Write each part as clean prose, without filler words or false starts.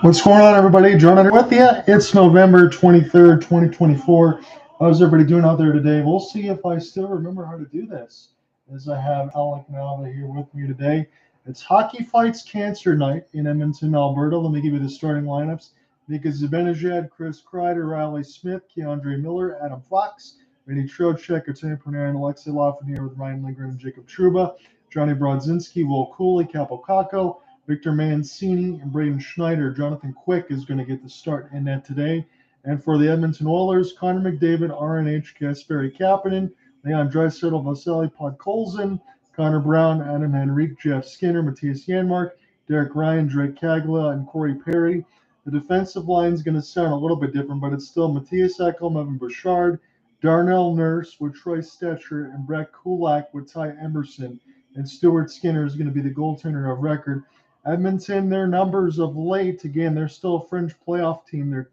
What's going on, everybody? John here with you. It's November 23rd, 2024. How's everybody doing out there today? We'll see if I still remember how to do this, as I have Alec Nava here with me today. It's Hockey Fights Cancer Night in Edmonton, Alberta. Let me give you the starting lineups. Mika Zibanejad, Kris, Reilly Smith, Keandre Miller, Adam Fox, Vinny Trocheck, Artemi, Panarin, Alexis, Lafreniere with Ryan Lindgren and Jacob Trouba, Johnny Brodzinski, Will Cuylle, Kappo, Kakko, Victor Mancini, and Braden Schneider. Jonathan Quick is going to get the start in net today. And for the Edmonton Oilers, Connor McDavid, RNH, Kasperi Kapanen, Leon Draisaitl, Vasily Podkolzin, Connor Brown, Adam Henrique, Jeff Skinner, Mattias Janmark, Derek Ryan, Drake Cagla, and Corey Perry. The defensive line is going to sound a little bit different, but it's still Mattias, Ekholm, Evan Bouchard, Darnell Nurse with Troy Stetcher, and Brett Kulak with Ty Emerson. And Stuart Skinner is going to be the goaltender of record. Edmonton, their numbers of late, again, they're still a fringe playoff team. They're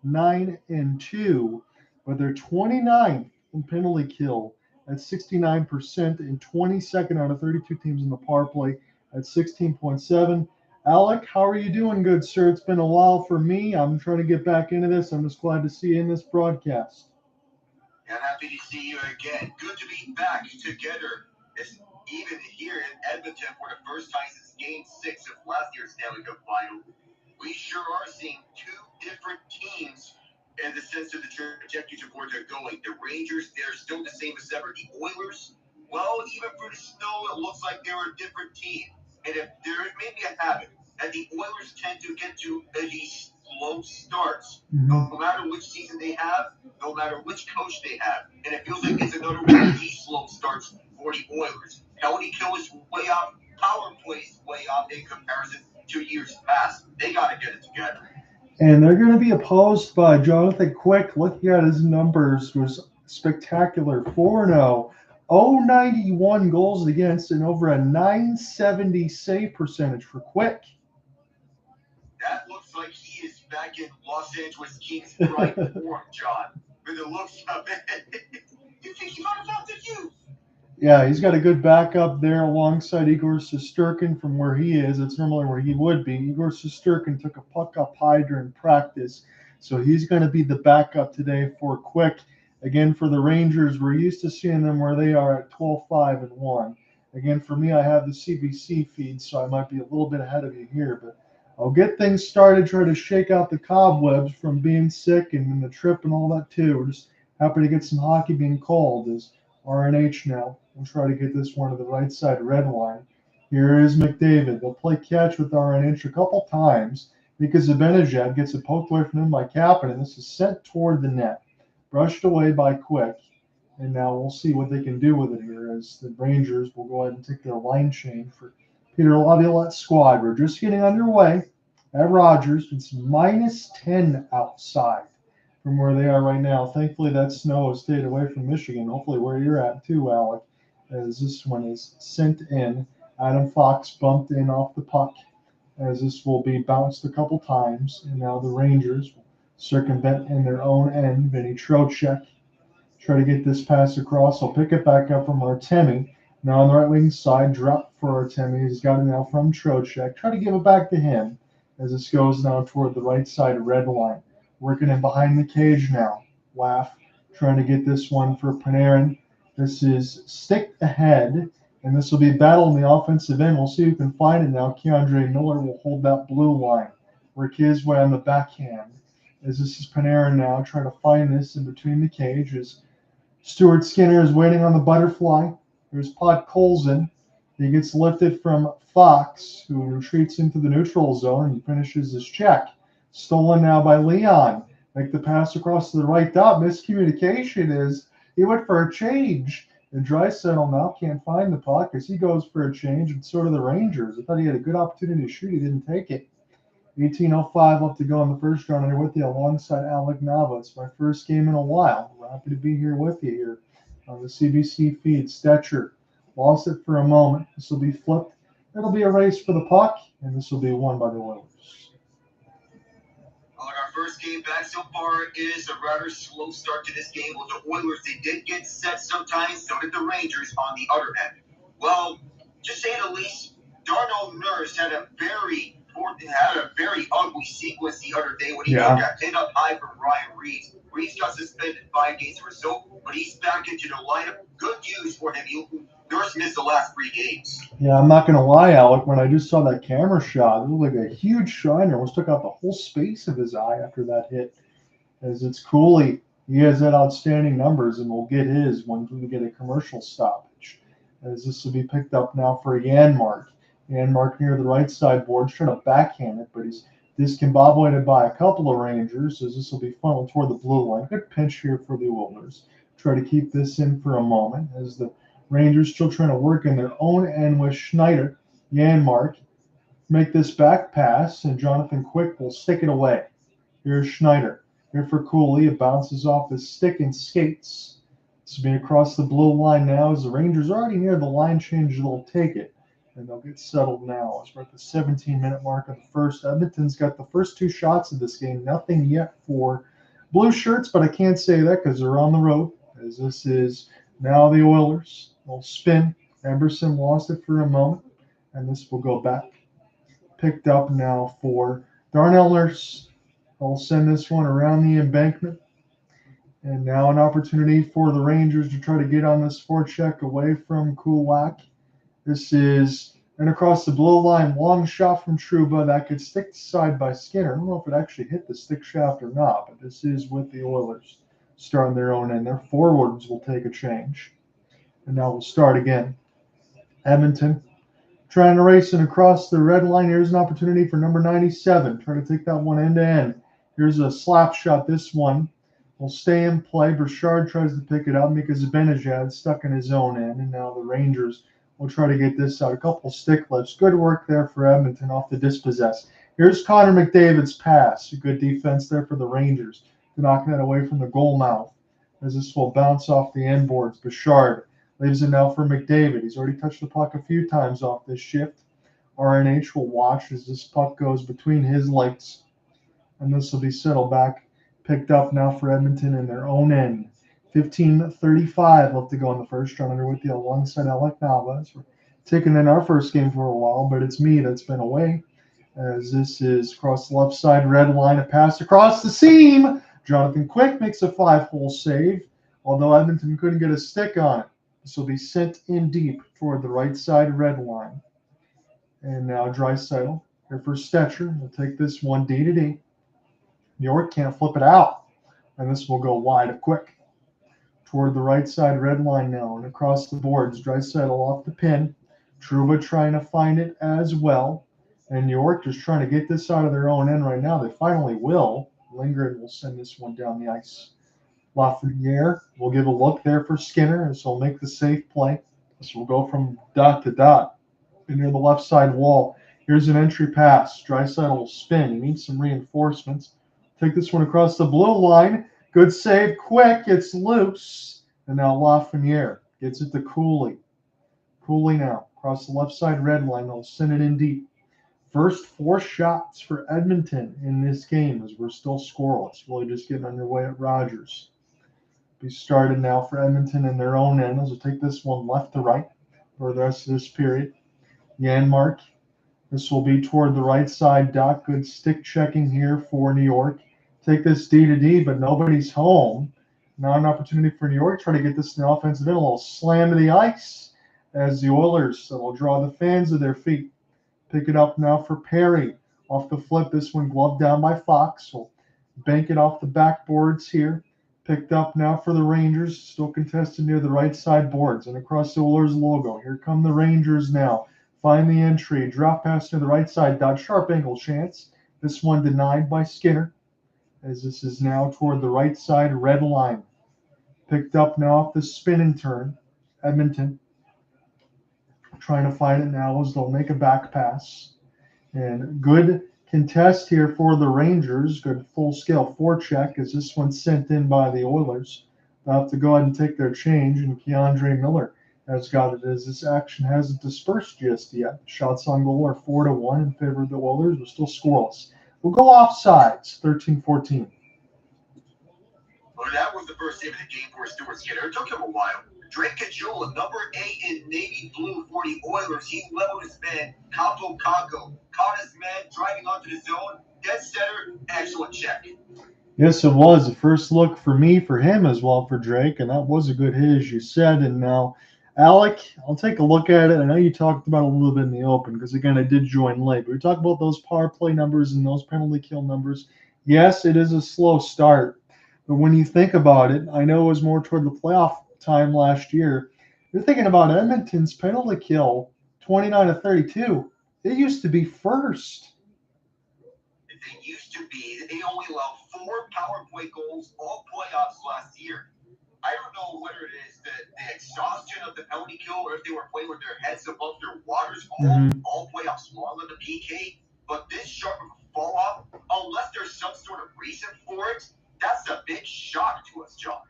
10-9-2, but they're 29th in penalty kill at 69% and 22nd out of 32 teams in the power play at 16.7. Alec, how are you doing, good sir? It's been a while for me. I'm trying to get back into this. I'm just glad to see you in this broadcast. I'm happy to see you again. Good to be back together. Even here in Edmonton for the first time since Game 6 of last year's Stanley Cup Final, we sure are seeing two different teams in the sense of the trajectory to where they're going. The Rangers, they're still the same as ever. The Oilers, well, even through the snow, it looks like they're a different team. And if there may be a habit, and the Oilers tend to get to these slow starts, no matter which season they have, no matter which coach they have. And it feels like it's another one of these slow starts for the Oilers. Penalty kill is way off. Power play is way off in comparison to years past. They got to get it together. And they're going to be opposed by Jonathan Quick. Looking at his numbers, was spectacular. 4-0, 091 goals against, and over a 970 save percentage for Quick. That looks like he is back in Los Angeles Kings prime form, John. With the looks of it. You think he might have found it you? Yeah, he's got a good backup there alongside Igor Shesterkin from where he is. It's normally where he would be. Igor Shesterkin took a puck up high during practice, so he's going to be the backup today for Quick. Again, for the Rangers, we're used to seeing them where they are at 12-5-1. Again, for me, I have the CBC feed, so I might be a little bit ahead of you here, but I'll get things started, try to shake out the cobwebs from being sick and the trip and all that too. We're just happy to get some hockey being called as RNH now. We'll try to get this one to the right side red line. Here is McDavid. They'll play catch with RNH a couple times because Zibanejad gets it poked away from him by Kapanen, and this is sent toward the net. Brushed away by Quick. And now we'll see what they can do with it here as the Rangers will go ahead and take their line change for Peter Laviolette's squad. We're just getting underway at Rogers. It's -10 outside from where they are right now. Thankfully, that snow has stayed away from Michigan. Hopefully where you're at too, Alec, as this one is sent in. Adam Fox bumped in off the puck as this will be bounced a couple times. And now the Rangers will circumvent in their own end. Vinny Trocheck try to get this pass across. He'll pick it back up from Artemi. Now on the right wing side, drop for Artemi. He's got it now from Trocheck. Try to give it back to him as this goes now toward the right side red line. Working in behind the cage now. Laugh trying to get this one for Panarin. This is stick ahead, and this will be a battle in the offensive end. We'll see who can find it now. Keandre Miller will hold that blue line. Work his way on the backhand. As this is Panarin now trying to find this in between the cage as Stuart Skinner is waiting on the butterfly. There's Podkolzin. He gets lifted from Fox, who retreats into the neutral zone and finishes his check. Stolen now by Leon. Make the pass across to the right dot. Miscommunication is he went for a change. And Draisaitl now can't find the puck as he goes for a change, and so do the Rangers. I thought he had a good opportunity to shoot. He didn't take it. 18:05 left to go in the first round. I'm here with you alongside Alec Nava. It's my first game in a while. We're happy to be here with you here on the CBC feed. Stetcher lost it for a moment. This will be flipped. It'll be a race for the puck, and this will be won by the Oilers. On our first game back so far, it is a rather slow start to this game with the Oilers. They did get set sometimes, so did the Rangers on the other end. well, to say the least, Darnell Nurse had a very ugly sequence the other day when he got hit up high from Ryan Reeves. Reeves got suspended 5 games or so, but he's back into the lineup. Good news for him. Nurse missed the last 3 games. Yeah, I'm not going to lie, Alec. When I just saw that camera shot, it looked like a huge shiner. Almost took out the whole space of his eye after that hit. As it's Cuylle, he has that outstanding numbers, and we'll get his when we get a commercial stoppage. As this will be picked up now for Janmark. Janmark near the right side board, trying to backhand it, but he's discombobulated by a couple of Rangers, as this will be funneled toward the blue line. Good pinch here for the Oilers. Try to keep this in for a moment, as the Rangers still trying to work in their own end with Schneider. Janmark make this back pass, and Jonathan Quick will stick it away. Here's Schneider. Here for Cuylle. It bounces off his stick and skates. This will be across the blue line now, as the Rangers are already near the line change. They'll take it, and they'll get settled now. As we're at the 17-minute mark of the first. Edmonton's got the first 2 shots of this game. Nothing yet for blue shirts, but I can't say that because they're on the road, as this is now the Oilers. They'll spin. Emerson lost it for a moment, and this will go back. Picked up now for Darnell Nurse. They'll send this one around the embankment. And now an opportunity for the Rangers to try to get on this forecheck away from Kulak. This is and across the blue line. Long shot from Trouba. That could stick side by Skinner. I don't know if it actually hit the stick shaft or not, but this is with the Oilers starting their own end. Their forwards will take a change. And now we'll start again. Edmonton trying to race it across the red line. Here's an opportunity for number 97. Try to take that one end to end. Here's a slap shot. This one will stay in play. Bouchard tries to pick it up. Mika Zibanejad stuck in his own end. And now the Rangers will try to get this out. A couple stick lifts. Good work there for Edmonton off the dispossess. Here's Connor McDavid's pass. Good defense there for the Rangers to knock that away from the goal mouth, as this will bounce off the end boards. Bouchard leaves it now for McDavid. He's already touched the puck a few times off this shift. RNH will watch as this puck goes between his legs. And this will be settled back, picked up now for Edmonton in their own end. 15:35 left to go in the first. John under with you alongside Alec Nava. We're taking in our first game for a while, but it's me that's been away. As this is across the left side red line, a pass across the seam. Jonathan Quick makes a 5-hole save, although Edmonton couldn't get a stick on it. This will be sent in deep toward the right side red line. And now Draisaitl here for Stetcher. We'll take this one D to D. New York can't flip it out. And this will go wide of Quick toward the right side red line now. And across the boards, Draisaitl off the pin. Trouba trying to find it as well. And New York just trying to get this out of their own end right now. They finally will. Lindgren will send this one down the ice. Lafreniere will give a look there for Skinner, and so he'll make the safe play. This will go from dot to dot near the left side wall. Here's an entry pass. Draisaitl will spin. He needs some reinforcements. Take this one across the blue line. Good save. Quick. It's loose. And now Lafreniere gets it to Cuylle. Cuylle now across the left side red line. They'll send it in deep. First 4 shots for Edmonton in this game, as we're still scoreless. Really just getting underway at Rogers. Be started now for Edmonton in their own end. As we'll take this one left to right for the rest of this period. Janmark. This will be toward the right side dot. Good stick checking here for New York. Take this D to D, but nobody's home. Now an opportunity for New York. Try to get this in the offensive end. A little slam to the ice as the Oilers will draw the fans to their feet. Pick it up now for Perry. Off the flip, this one gloved down by Fox. Will bank it off the backboards here. Picked up now for the Rangers. Still contested near the right side boards and across the Oilers logo. Here come the Rangers now. Find the entry. Drop pass to the right side. Dot sharp angle chance. This one denied by Skinner, as this is now toward the right side red line. Picked up now off the spin and turn. Edmonton trying to find it now as they'll make a back pass. And good contest here for the Rangers. Good full-scale forecheck as this one's sent in by the Oilers. They'll have to go ahead and take their change, and Keandre Miller has got it as this action hasn't dispersed just yet. Shots on goal are 4-1 in favor of the Oilers. We're still scoreless. We'll go offsides, 13-14. Well, that was the first save of the game for Stuart Skinner. It took him a while. Drake Cuylle, number 8 in navy blue for the Oilers. He leveled his man, Kakko, caught his man driving onto the zone. Dead center, excellent check. Yes, it was. The first look for me, for him as well, for Drake, and that was a good hit, as you said. And now, Alec, I'll take a look at it. I know you talked about it a little bit in the open, because, again, I did join late. But we talked about those power play numbers and those penalty kill numbers. Yes, it is a slow start. But when you think about it, I know it was more toward the playoff time last year. You're thinking about Edmonton's penalty kill, 29 to 32. It used to be first. They used to be. They only allowed 4 power play goals all playoffs last year. I don't know whether it is the exhaustion of the penalty kill or if they were playing with their heads above their waters all playoffs long on the PK. But this sharp of a fall off, unless there's some sort of reason for it, that's a big shock to us, John.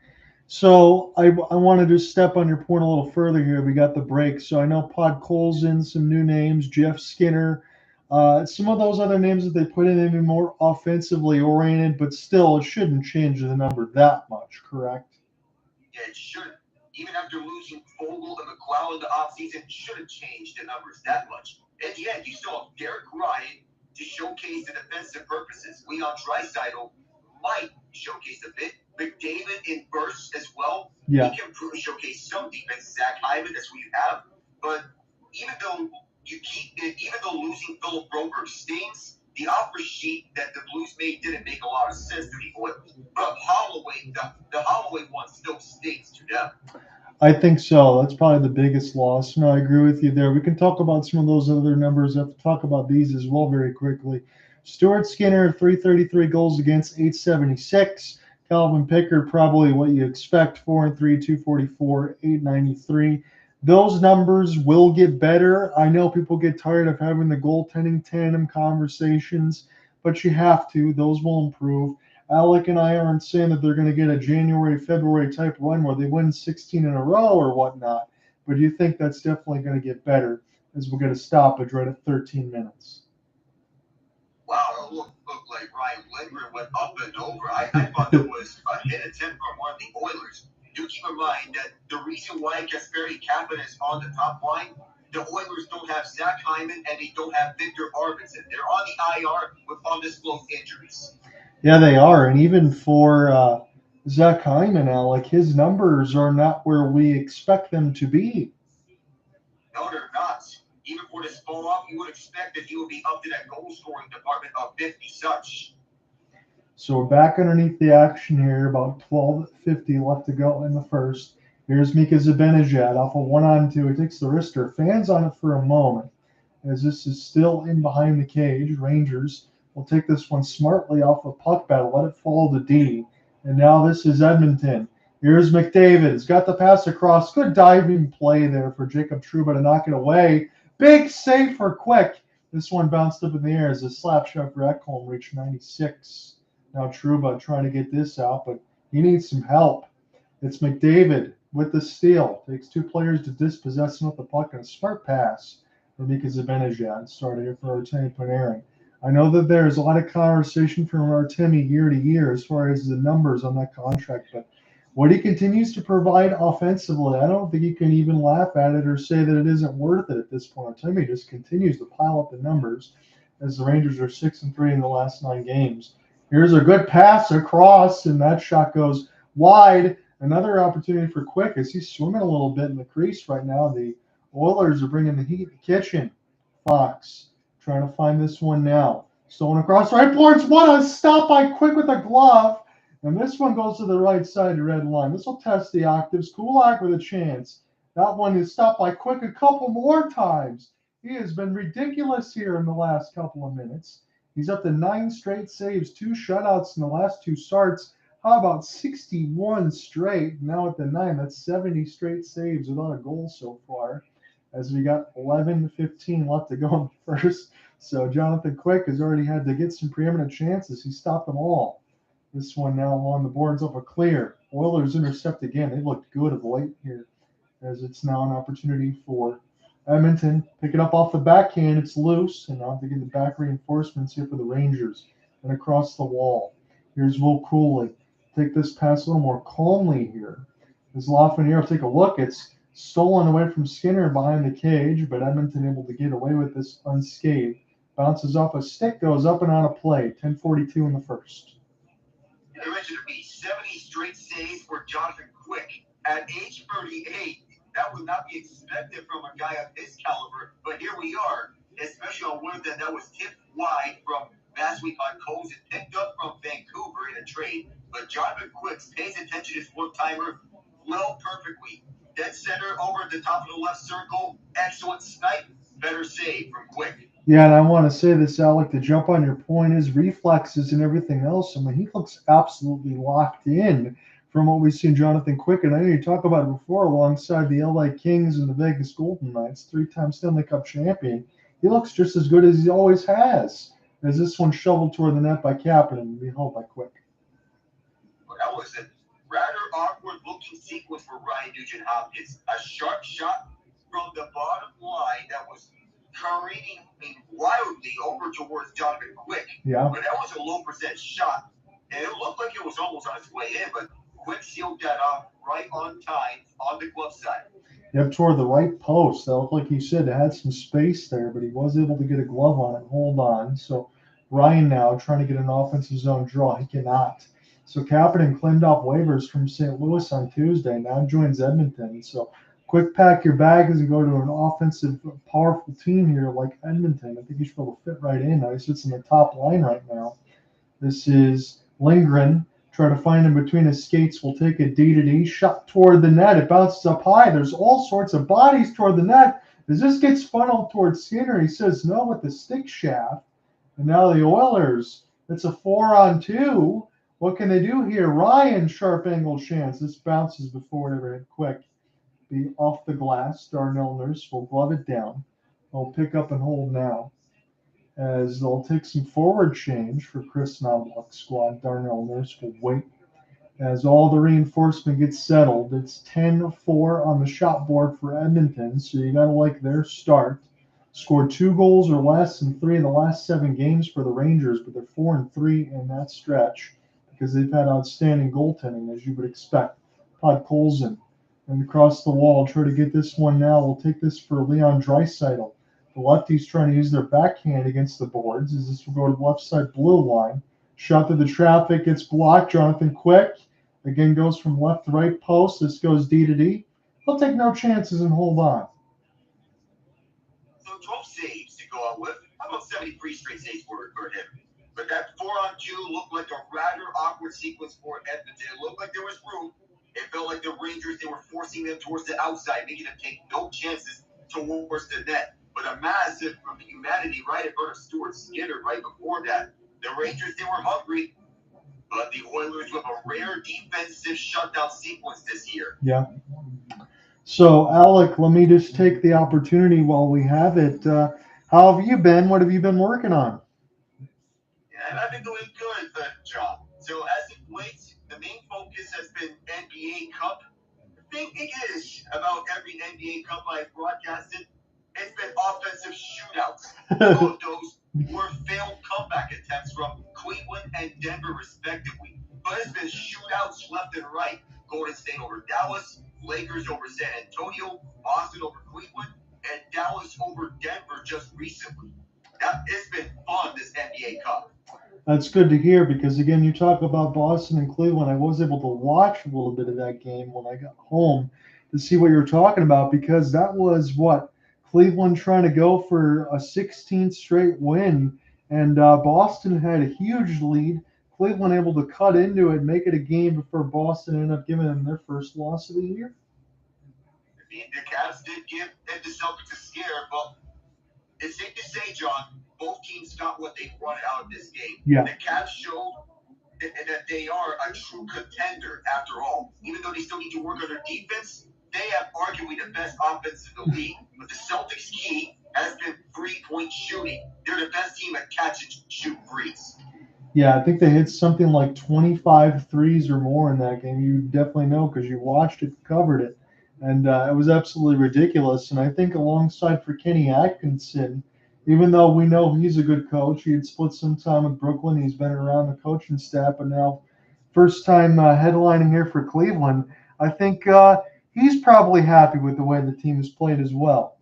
So I wanted to step on your point a little further here. We got the break. So I know Pod Cole's in, some new names, Jeff Skinner. Some of those other names that they put in maybe more offensively oriented, but still it shouldn't change the number that much, correct? Yeah, it shouldn't. Even after losing Fogle and McLeod in the offseason, shouldn't change the numbers that much. At the end, you still have Derek Ryan to showcase the defensive purposes. Leon Draisaitl might showcase a bit. McDavid in bursts as well. Yeah. He can showcase some defense. Zach Hyman, that's what you have. But even though losing Philip Broberg stings, the offer sheet that the Blues made didn't make a lot of sense to the Oilers. But Holloway, the Holloway one still stings to them. I think so. That's probably the biggest loss. No, I agree with you there. We can talk about some of those other numbers. I have to talk about these as well very quickly. Stuart Skinner, 333 goals against, 876. Calvin Pickard, probably what you expect, 4-3, 244, 893. Those numbers will get better. I know people get tired of having the goaltending tandem conversations, but you have to. Those will improve. Alec and I aren't saying that they're going to get a January, February type run where they win 16 in a row or whatnot, but you think that's definitely going to get better as we get a stoppage right at 13 minutes. Wow, it looked like Ryan Lindgren went up and over. I thought it was a hit attempt from one of the Oilers. Do keep in mind that the reason why Kasperi Kapanen is on the top line, the Oilers don't have Zach Hyman and they don't have Victor Arvidsson. They're on the IR with undisclosed injuries. Yeah, they are. And even for Zach Hyman, Alec, his numbers are not where we expect them to be. No, they're not. Even for this fall off, you would expect that he would be up to that goal scoring department of 50 such. So we're back underneath the action here, about 12:50 left to go in the first. Here's Mika Zibanejad off a 1-on-2. He takes the wrister, fans on it for a moment, as this is still in behind the cage. Rangers will take this one smartly off a puck battle, let it fall to D. And now this is Edmonton. Here's McDavid. He's got the pass across. Good diving play there for Jacob Trouba to knock it away. Big save for Quick. This one bounced up in the air as a slap shot for Ekholm reached 96. Now Trouba trying to get this out, but he needs some help. It's McDavid with the steal. Takes 2 players to dispossess him with the puck, and a smart pass for Mika Zibanejad. Started here for Artemi Panarin. I know that there's a lot of conversation from Artemi year to year as far as the numbers on that contract, but what he continues to provide offensively, I don't think you can even laugh at it or say that it isn't worth it at this point. Artemi just continues to pile up the numbers as the Rangers are 6-3 in the last 9 games. Here's a good pass across, and that shot goes wide. Another opportunity for Quick as he's swimming a little bit in the crease right now. The Oilers are bringing the heat in the kitchen. Fox trying to find this one now. Stolen across right boards. What a stop by Quick with a glove. And this one goes to the right side of red line. This will test the octaves. Kulak with a chance. That one is stopped by Quick a couple more times. He has been ridiculous here in the last couple of minutes. He's up to 9 straight saves, 2 shutouts in the last 2 starts. How about 61 straight? Now at the 9, that's 70 straight saves without a goal so far, as we got 11-15 left to go in the first. So Jonathan Quick has already had to get some preeminent chances. He stopped them all. This one now along the boards up a clear. Oilers intercept again. They looked good of late here, as it's now an opportunity for Edmonton. Pick it up off the backhand. It's loose, and now they get the back reinforcements here for the Rangers. And across the wall, here's Will Cuylle. Take this pass a little more calmly here As Lafreniere will take a look, it's stolen away from Skinner behind the cage, but Edmonton able to get away with this unscathed. Bounces off a stick, goes up and on a play. 10:42 in the first. I mentioned to me 70 straight saves for Jonathan Quick at age 38. That would not be expected from a guy of his caliber, but here we are, especially on one that was tipped wide from last week on Coles and picked up from Vancouver in a trade. But Jonathan Quick pays attention to his one-timer well perfectly. Dead center over at the top of the left circle. Excellent snipe. Better save from Quick. Yeah, and I want to say this, Alec, to jump on your point, his reflexes and everything else, I mean, he looks absolutely locked in from what we've seen Jonathan Quick. And I know you talked about it before alongside the LA Kings and the Vegas Golden Knights, 3-time Stanley Cup champion. He looks just as good as he always has. As this one shoveled toward the net by Kappo and be held by Quick. Well, that was a rather awkward-looking sequence for Ryan Nugent-Hopkins. A sharp shot from the bottom line that was careening wildly over towards Jonathan Quick. Yeah. But that was a low-percent shot. And it looked like it was almost on its way in, but Quick sealed that off right on time on the glove side. Yep, toward the right post. That looked like you said it had some space there, but he was able to get a glove on it and hold on. So Ryan now trying to get an offensive zone draw. He cannot. So Kapanen claimed off waivers from St. Louis on Tuesday, now joins Edmonton. So quick pack your bags and go to an offensive, powerful team here like Edmonton. I think he should be able to fit right in. Now he sits in the top line right now. This is Lindgren. Try to find him between his skates. Will take a D-to-D. Shot toward the net. It bounces up high. There's all sorts of bodies toward the net. As this gets funneled towards Skinner, he says no with the stick shaft. And now the Oilers. It's a 4-on-2. What can they do here? Ryan, sharp angle chance. This bounces before it ever hit Quick. Be off the glass. Darnell Nurse will glove it down. They'll pick up and hold now. As they'll take some forward change for Kris Knoblauch's squad. Darnell Nurse will wait. As all the reinforcement gets settled, it's 10-4 on the shot board for Edmonton, so you got to like their start. Scored 2 goals or less in 3 of the last 7 games for the Rangers, but they're 4-3 in that stretch because they've had outstanding goaltending, as you would expect. Podkolzin and across the wall, try to get this one now. We'll take this for Leon Draisaitl. The lefties trying to use their backhand against the boards as this will go to the left side blue line. Shot through the traffic, gets blocked. Jonathan Quick again goes from left to right post. This goes D-to-D. He'll take no chances and hold on. So 12 saves to go out with. How about 73 straight saves for him? But that 4-on-2 looked like a rather awkward sequence for Edmonton. It looked like there was room. It felt like the Rangers, they were forcing them towards the outside, making them take no chances towards the net. But a massive humanity right in front of Stuart Skinner right before that. The Rangers, they were hungry, but the Oilers with a rare defensive shutdown sequence this year. Yeah. So, Alec, let me just take the opportunity while we have it. How have you been? What have you been working on? Yeah, I've been doing good, John. So, as of late, the main focus has been NBA Cup. The thing is about every NBA Cup I've broadcasted, it's been offensive shootouts. All of those were failed comeback attempts from Cleveland and Denver, respectively. But it's been shootouts left and right. Golden State over Dallas, Lakers over San Antonio, Boston over Cleveland, and Dallas over Denver just recently. It's been fun, this NBA Cup. That's good to hear because, again, you talk about Boston and Cleveland. I was able to watch a little bit of that game when I got home to see what you're talking about because that was what? Cleveland trying to go for a 16th straight win, and Boston had a huge lead. Cleveland able to cut into it, make it a game before Boston ended up giving them their first loss of the year. I mean, the Cavs did give the Celtics a scare, but it's safe to say, John, both teams got what they wanted out of this game. Yeah. The Cavs showed that they are a true contender after all. Even though they still need to work on their defense, they have arguably the best offense in the league. But the Celtics' key has been three-point shooting. They're the best team at catch and shoot threes. Yeah, I think they hit something like 25 threes or more in that game. You definitely know because you watched it, covered it. And it was absolutely ridiculous. And I think alongside for Kenny Atkinson, even though we know he's a good coach, he had split some time with Brooklyn. He's been around the coaching staff, but now first time headlining here for Cleveland. I think he's probably happy with the way the team has played as well.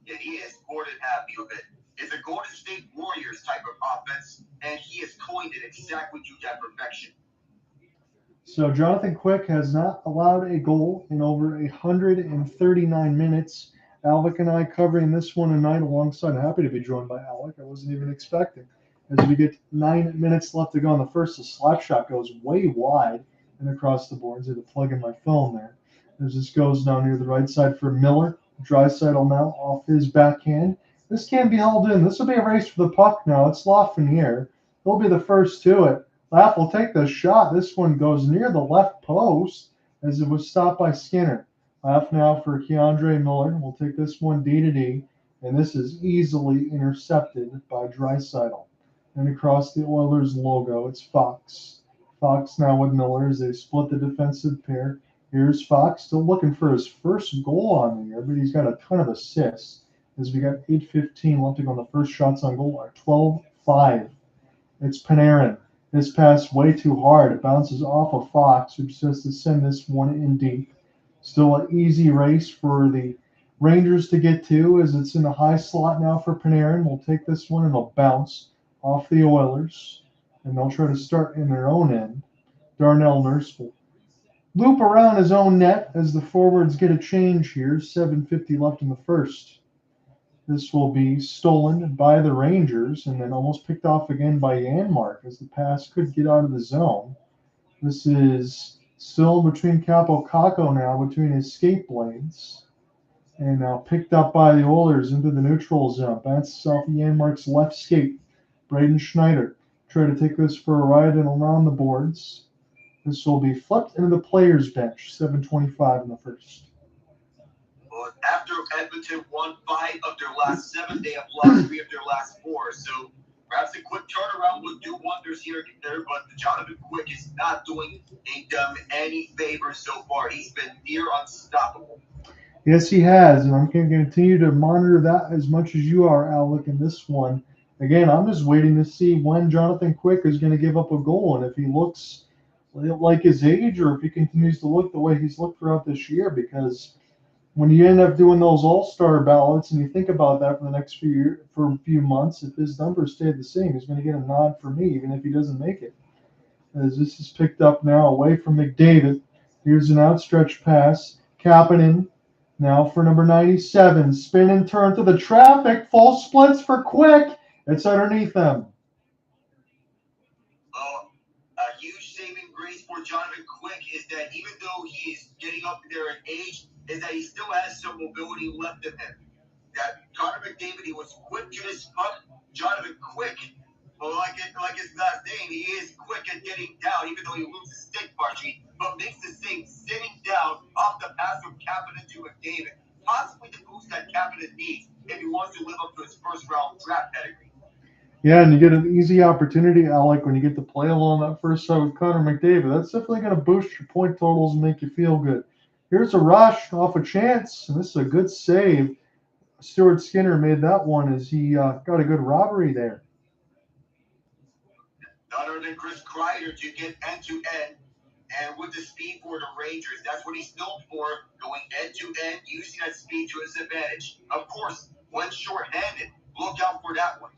Yeah, he is more than happy with it. It's a Golden State Warriors type of offense, and he has coined it exactly to that perfection. So Jonathan Quick has not allowed a goal in over 139 minutes. Alec and I covering this one tonight alongside. Happy to be joined by Alec. I wasn't even expecting. As we get 9 minutes left to go in the first, the slap shot goes way wide and across the boards. I had to plug in my phone there. As this goes now near the right side for Miller. Draisaitl now off his backhand. This can't be held in. This will be a race for the puck now. It's Lafreniere. He'll be the first to it. Laff will take the shot. This one goes near the left post as it was stopped by Skinner. Laff now for K'Andre Miller. We'll take this one D to D, and this is easily intercepted by Draisaitl. And across the Oilers logo, it's Fox. Fox now with Miller as they split the defensive pair. Here's Fox still looking for his first goal on the year, but he's got a ton of assists as we got 8:15 left to go on the first shots on goal are 12-5. It's Panarin. This pass way too hard. It bounces off of Fox, who just has to send this one in deep. Still an easy race for the Rangers to get to as it's in the high slot now for Panarin. We'll take this one and it'll bounce off the Oilers, and they'll try to start in their own end. Darnell Nurse will loop around his own net as the forwards get a change here. 7:50 left in the first. This will be stolen by the Rangers and then almost picked off again by Janmark as the pass could get out of the zone. This is still between Kappo Kakko now, between his skate blades. And now picked up by the Oilers into the neutral zone. Bounces off Janmark's left skate. Braden Schneider try to take this for a ride and around the boards. This will be flipped into the players' bench. 7:25 in the first. Well, after Edmonton won 5 of their last 7, they have lost 3 of their last 4. So perhaps a quick turnaround would do wonders here and there, but Jonathan Quick is not doing them any favors so far. He's been near unstoppable. Yes, he has, and I'm going to continue to monitor that as much as you are, Alec, in this one. Again, I'm just waiting to see when Jonathan Quick is going to give up a goal, and if he looks like his age or if he continues to look the way he's looked throughout this year, because when you end up doing those all-star ballots and you think about that for the next few months, if his numbers stay the same, he's going to get a nod for me, even if he doesn't make it. As this is picked up now away from McDavid. Here's an outstretched pass. Kapanen now for number 97. Spin and turn to the traffic. Full splits for Quick. It's underneath them. A huge saving grace for Jonathan Quick is that even though he is getting up there in age, is that he still has some mobility left in him. That Connor McDavid, he was quick to this puck. Jonathan Quick, well, like his last name, he is quick at getting down, even though he loses stick partially, but makes the save sitting down off the pass from Kapanen to McDavid. Possibly the boost that Kapanen needs if he wants to live up to his first-round draft pedigree. Yeah, and you get an easy opportunity, Alec, when you get to play along that first side with Connor McDavid. That's definitely going to boost your point totals and make you feel good. Here's a rush off a chance, and this is a good save. Stuart Skinner made that one as he got a good robbery there. None other than Chris Kreider to get end-to-end, and with the speed for the Rangers, that's what he's known for, going end-to-end, using that speed to his advantage. Of course, when short-handed, look out for that one.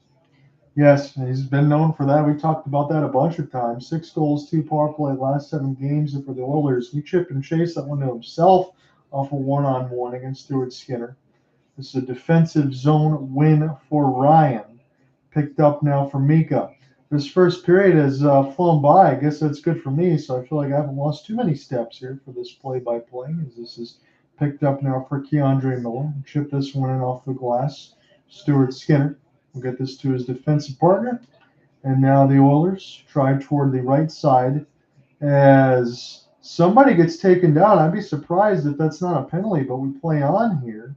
Yes, he's been known for that. We talked about that a bunch of times. 6 goals, 2 power play, last 7 games. And for the Oilers, he chipped and chased that one to himself off a one-on-one against Stuart Skinner. This is a defensive zone win for Ryan. Picked up now for Mika. This first period has flown by. I guess that's good for me, so I feel like I haven't lost too many steps here for this play-by-play. As this is picked up now for K'Andre Miller. Chip this one in off the glass. Stuart Skinner will get this to his defensive partner. And now the Oilers try toward the right side as somebody gets taken down. I'd be surprised if that's not a penalty, but we play on here.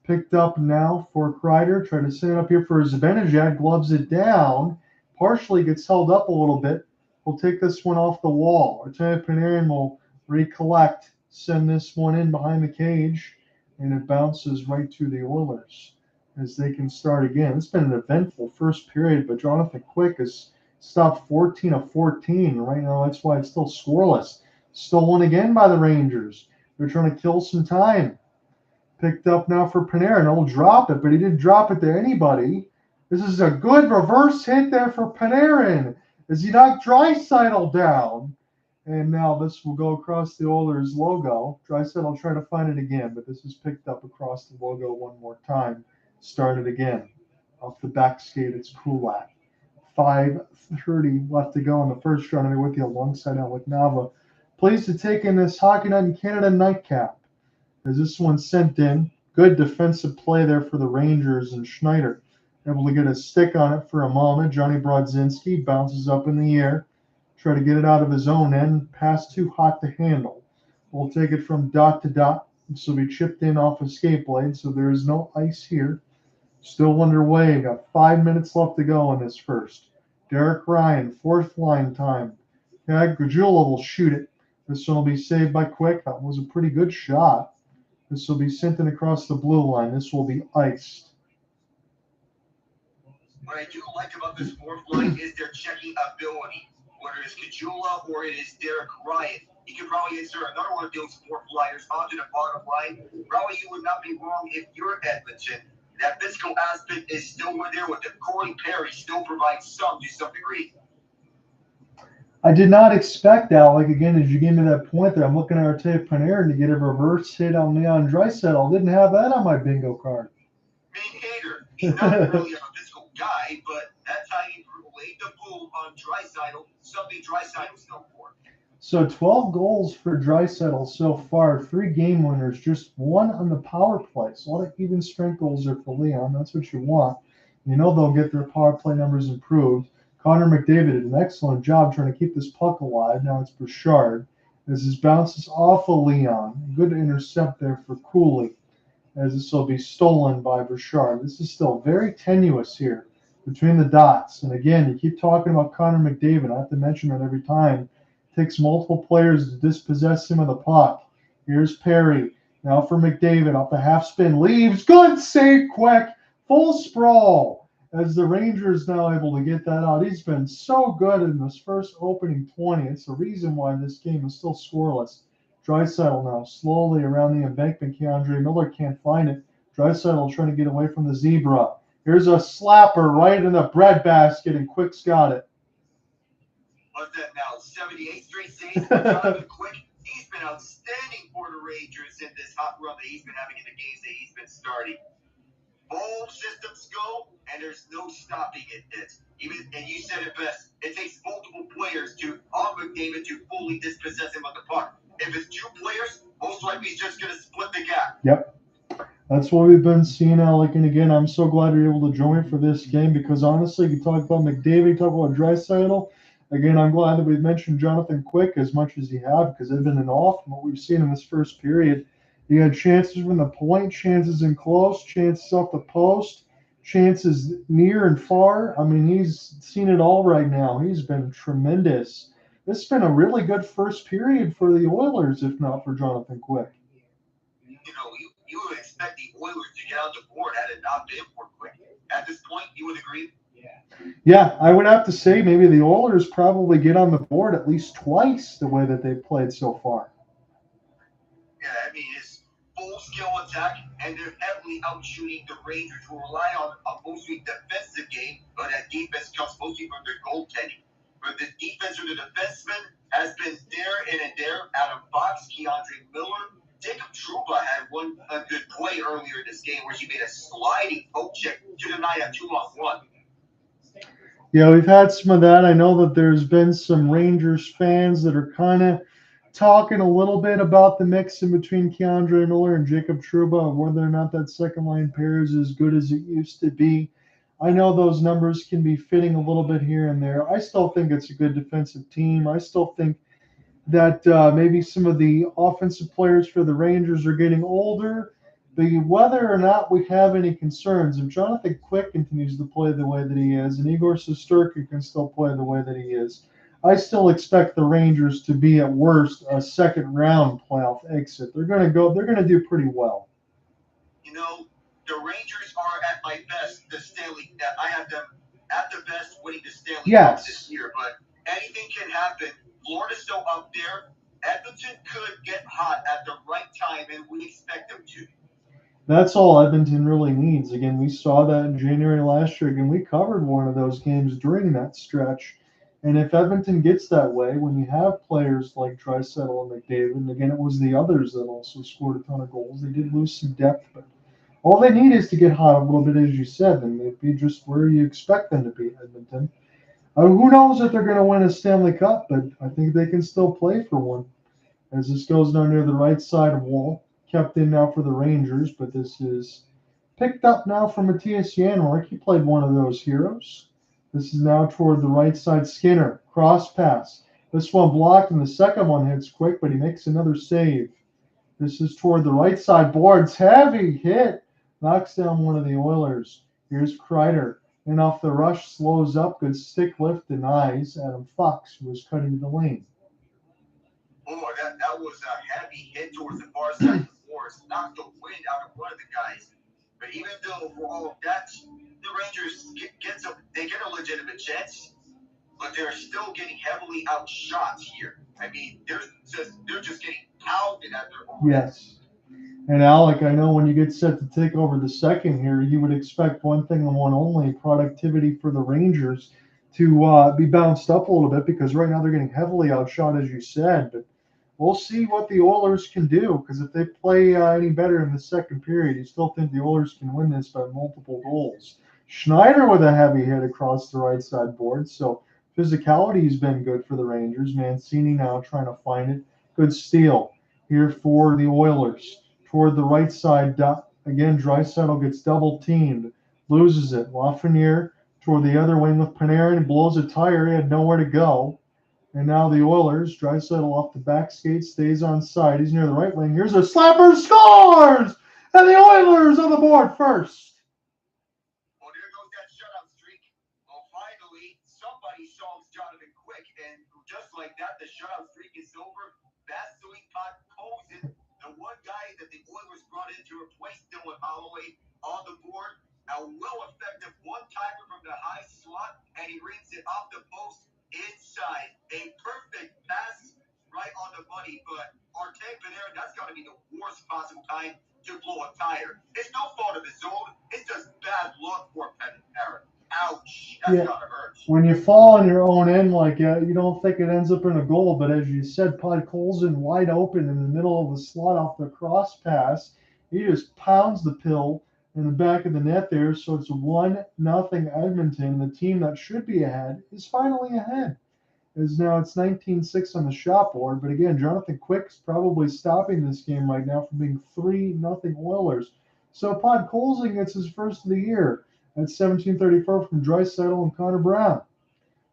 Picked up now for Kreider. Try to set it up here for Zibanejad. Gloves it down. Partially gets held up a little bit. We'll take this one off the wall. Artemi Panarin will recollect, send this one in behind the cage, and it bounces right to the Oilers as they can start again. It's been an eventful first period, but Jonathan Quick has stopped 14 of 14 right now. That's why it's still scoreless. Stolen again by the Rangers. They're trying to kill some time. Picked up now for Panarin. He'll drop it, but he didn't drop it to anybody. This is a good reverse hit there for Panarin as he knocked Draisaitl down. And now this will go across the Oilers logo. Draisaitl try to find it again, but this is picked up across the logo one more time. Start it again. Off the back skate, it's Cuylle. 5:30 left to go in the first round. I'm with you alongside Alec Nava. Pleased to take in this Hockey Night in Canada nightcap. As this one sent in, good defensive play there for the Rangers and Schneider. Able to get a stick on it for a moment. Johnny Brodzinski bounces up in the air. Try to get it out of his own end. Pass too hot to handle. We'll take it from dot to dot. This will be chipped in off a skate blade, so there is no ice here. Still underway. Got 5 minutes left to go in this first. Derek Ryan, fourth line time. Cuylle will shoot it. This one will be saved by Quick. That was a pretty good shot. This will be sent in across the blue line. This will be iced. What I do like about this fourth line is their checking ability. Whether it's Cuylle or it is Derek Ryan, you can probably insert another one of those fourth liners onto the bottom line. Probably you would not be wrong if you're Edmonton. That physical aspect is still in there with the Corey Perry still provides some to some degree. I did not expect, Alec, again, as you gave me that point there, I'm looking at Artemi Panarin to get a reverse hit on Leon Draisaitl. Didn't have that on my bingo card. Me neither. He's not really a physical guy, but that's how you laid the boom on Draisaitl, something Draisaitl's known for. So 12 goals for Draisaitl so far, 3 game winners, just 1 on the power play. So a lot of even strength goals there for Leon. That's what you want. You know they'll get their power play numbers improved. Connor McDavid did an excellent job trying to keep this puck alive. Now it's Bouchard. As this bounces off of Leon. Good intercept there for Cuylle. As this will be stolen by Bouchard. This is still very tenuous here between the dots. And again, you keep talking about Connor McDavid. I have to mention it every time. It takes multiple players to dispossess him of the puck. Here's Perry. Now for McDavid. Off the half spin. Leaves. Good save, Quick. Full sprawl. As the Rangers now able to get that out. He's been so good in this first opening 20. It's the reason why this game is still scoreless. Draisaitl now slowly around the embankment. Keandre Miller can't find it. Draisaitl trying to get away from the zebra. Here's a slapper right in the breadbasket, and Quick's got it. What's that now? 78 straight saves for Jonathan Quick. He's been outstanding for the Rangers in this hot run that he's been having in the games that he's been starting. All systems go, and there's no stopping it. And you said it best. It takes multiple players on McDavid to fully dispossess him of the puck. If it's 2 players, most likely he's just going to split the gap. Yep. That's what we've been seeing, Alec. And again, I'm so glad you're able to join me for this game because honestly, you talk about McDavid, you talk about Draisaitl. Again, I'm glad that we've mentioned Jonathan Quick as much as he have because they've been an off from what we've seen in this first period. You had chances from the point, chances in close, chances off the post, chances near and far. I mean, he's seen it all right now. He's been tremendous. This has been a really good first period for the Oilers, if not for Jonathan Quick. You know, you would expect the Oilers to get on the board had it not been for Quick. At this point, you would agree? Yeah, I would have to say maybe the Oilers probably get on the board at least twice the way that they've played so far. Yeah, I mean, it's full-skill attack, and they're heavily out-shooting the Rangers, who rely on a mostly defensive game, but that defense comes mostly from their goaltending. But the defense for the defenseman has been there and there. Adam Fox, Keandre Miller, Jacob Trouba had a good play earlier in this game where he made a sliding poke check to deny a 2-on-1. Yeah, we've had some of that. I know that there's been some Rangers fans that are kind of talking a little bit about the mix in between Keandre Miller and Jacob Trouba, whether or not that second line pair is as good as it used to be. I know those numbers can be fitting a little bit here and there. I still think it's a good defensive team. I still think that maybe some of the offensive players for the Rangers are getting older. But whether or not we have any concerns, if Jonathan Quick continues to play the way that he is, and Igor Shesterkin can still play the way that he is, I still expect the Rangers to be at worst a second round playoff exit. They're going to do pretty well. You know, the Rangers are at my best. I have them at the best winning the Stanley Cup this year, but anything can happen. Florida's still up there. Edmonton could get hot at the right time, and we expect them to. That's all Edmonton really needs. Again, we saw that in January last year. Again, we covered one of those games during that stretch. And if Edmonton gets that way, when you have players like Draisaitl and McDavid, and again, it was the others that also scored a ton of goals. They did lose some depth, but all they need is to get hot a little bit, as you said, and they'd be just where you expect them to be, Edmonton. Who knows if they're going to win a Stanley Cup, but I think they can still play for one. As this goes down near the right side of wall, kept in now for the Rangers, but this is picked up now for Mattias Janmark. He played one of those heroes. This is now toward the right side. Skinner, cross pass. This one blocked, and the second one hits quick, but he makes another save. This is toward the right side boards. Heavy hit. Knocks down one of the Oilers. Here's Kreider. And off the rush, slows up. Good stick lift, denies Adam Fox, who was cutting the lane. Oh, that was a heavy hit towards the far side of the boards. Knocked the wind out of one of the guys. But even though for all of that, the Rangers get a legitimate chance, but they're still getting heavily outshot here. I mean, they're just getting pounded at their own. Yes. And Alec, I know when you get set to take over the second here, you would expect one thing and one only: productivity for the Rangers to be bounced up a little bit, because right now they're getting heavily outshot, as you said. But we'll see what the Oilers can do, because if they play any better in the second period, you still think the Oilers can win this by multiple goals. Schneider with a heavy hit across the right side board. So physicality has been good for the Rangers. Mancini now trying to find it. Good steal here for the Oilers. Toward the right side, again, Draisaitl gets double teamed, loses it. Lafreniere toward the other wing with Panarin, blows a tire. He had nowhere to go. And now the Oilers, Draisaitl off the back skate, stays on side. He's near the right wing. Here's a slapper, scores! And the Oilers on the board first. Well, there goes that shutout streak. Well, finally, somebody solves Jonathan quick, and just like that, the shutout streak is over. Vasily Podkolzin, the one guy that the Oilers brought in to replace Dylan Holloway, on the board. A well-effective one-timer from the high slot, and he rings it off the post inside. A perfect pass right on the money, but Artemi, that's got to be the worst possible time to blow a tire. It's no fault of his own. It's just bad luck for Panarin. Ouch. That's gotta hurt. When you fall on your own end like that, you don't think it ends up in a goal. But as you said, Podkolzin wide open in the middle of the slot off the cross pass. He just pounds the pill in the back of the net there. So it's 1-0 Edmonton. The team that should be ahead is finally ahead. As now it's 19-6 on the shot board. But again, Jonathan Quick's probably stopping this game right now from being 3-0 Oilers. So Podkolzin gets his first of the year. That's 17:34 from Draisaitl and Connor Brown.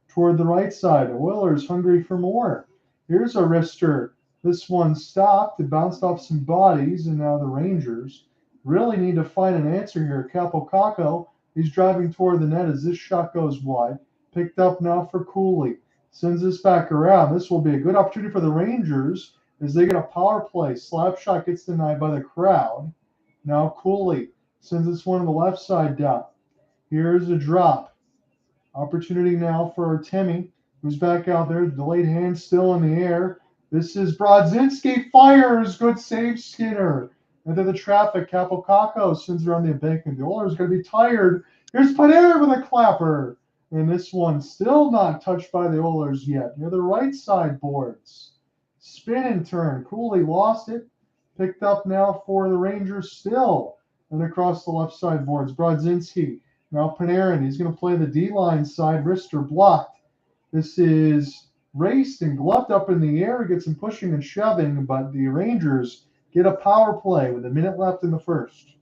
Toward the right side, Oilers hungry for more. Here's a wrister. This one stopped. It bounced off some bodies, and now the Rangers really need to find an answer here. Kakko, he's driving toward the net as this shot goes wide. Picked up now for Cuylle. Sends this back around. This will be a good opportunity for the Rangers as they get a power play. Slap shot gets denied by the crowd. Now Cuylle sends this one to the left side dot. Here's a drop. Opportunity now for Artemi, who's back out there. Delayed hand still in the air. This is Brodzinski. Fires. Good save, Skinner. Into the traffic. Kappo sends around the embankment. The Oilers are going to be tired. Here's Panarin with a clapper. And this one still not touched by the Oilers yet. Near the right side boards. Spin and turn. Cuylle lost it. Picked up now for the Rangers still. And across the left side boards. Brodzinski. Now Panarin, he's going to play the D-line side. Wrister blocked. This is raced and gloved up in the air. It gets him pushing and shoving, but the Rangers get a power play with a minute left in the first.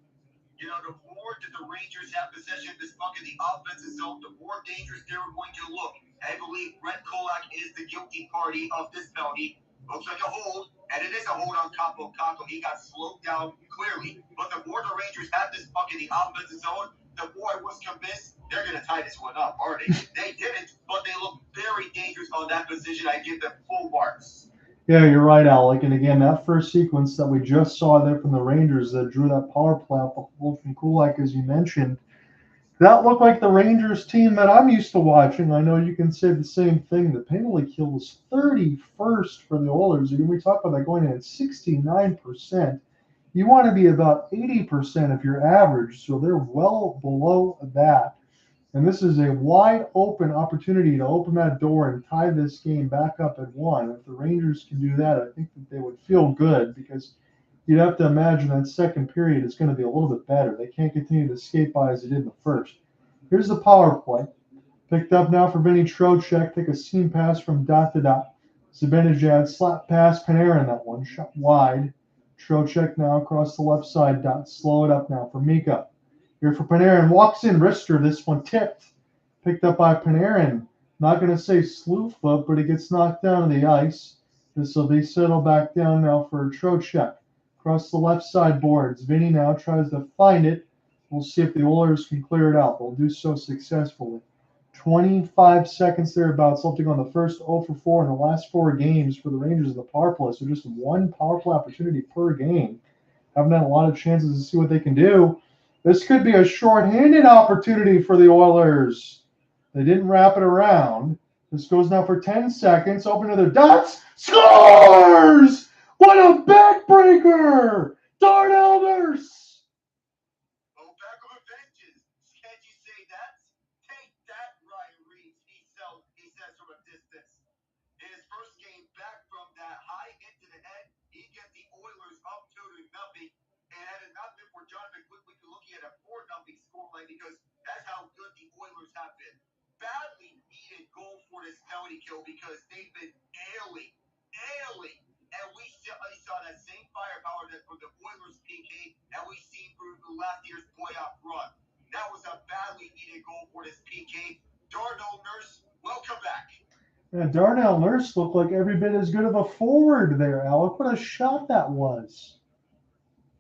You know, the more that the Rangers have possession of this puck in the offensive zone, the more dangerous they're going to look. I believe Brett Kulak is the guilty party of this penalty. Looks like a hold, and it is a hold on Kappo. He got slowed down clearly. But the more the Rangers have this puck in the offensive zone, the more I was convinced they're going to tie this one up, aren't they? They didn't, but they look very dangerous on that position. I give them full marks. Yeah, you're right, Alec. And again, that first sequence that we just saw there from the Rangers that drew that power play off the hold from Kulak, as you mentioned, That looked like the Rangers team that I'm used to watching. I know you can say the same thing. The penalty kill was 31st for the Oilers. And we talk about that going in at 69%. You want to be about 80% if you're average, so they're well below that. And this is a wide open opportunity to open that door and tie this game back up at one. If the Rangers can do that, I think that they would feel good because you'd have to imagine that second period is going to be a little bit better. They can't continue to skate by as they did in the first. Here's the power play. Picked up now for Vinny Trocheck. Take a seam pass from dot to dot. Zibanejad slap pass Panarin that one. Shot wide. Trocheck now across the left side. Dot. Slow it up now for Mika. Here for Panarin. Walks in. Wrister. This one tipped. Picked up by Panarin. Not going to say slew foot, but he gets knocked down to the ice. This will be settled back down now for Trocheck. Across the left side boards. Vinny now tries to find it. We'll see if the Oilers can clear it out. They'll do so successfully. 25 seconds thereabouts left to go on the first 0 for 4 in the last 4 games for the Rangers in the power play. So just one power play opportunity per game. Haven't had a lot of chances to see what they can do. This could be a shorthanded opportunity for the Oilers. They didn't wrap it around. This goes now for 10 seconds. Open to their dots. Scores! What a backbreaker! Darnell Nurse! Oh, back of a vengeance. Can't you say that? Take that, Reilly. He says from a distance. In his first game back from that high hit to the head, he gets the Oilers up 2-0. And had it not been for Jonathan quickly looking at a 4-0 scoreline because that's how good the Oilers have been. Badly needed goal for this penalty kill because they've been ailing. And we saw that same firepower that from the Oilers PK that we seen through last year's playoff run. That was a badly needed goal for this PK. Darnell Nurse, welcome back. Yeah, Darnell Nurse looked like every bit as good of a forward there, Alec. What a shot that was.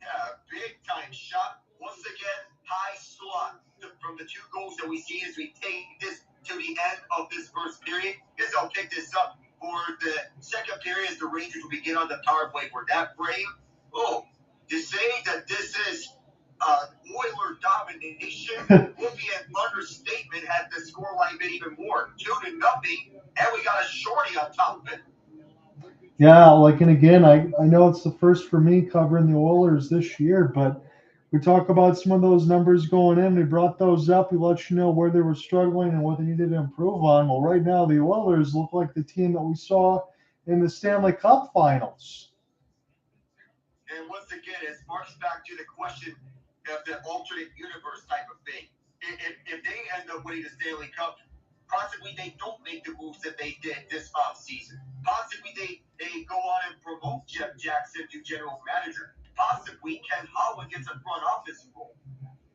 Yeah, big time shot. Once again, high slot from the 2 goals that we see as we take this to the end of this first period. Guess I'll pick this up for the second period as the Rangers will begin on the power play for that frame. Oh, to say that this is Oiler domination would be an understatement had the scoreline been even more. 2-0, and we got a shorty on top of it. Yeah, and again, I know it's the first for me covering the Oilers this year, but we talk about some of those numbers going in. We brought those up. We let you know where they were struggling and what they needed to improve on. Well, right now, the Oilers look like the team that we saw in the Stanley Cup Finals. And once again, it marks back to the question of the alternate universe type of thing. If they end up winning the Stanley Cup, possibly they don't make the moves that they did this offseason. Possibly they go on and promote Jeff Jackson to general manager. Possibly Ken Holland gets a front office role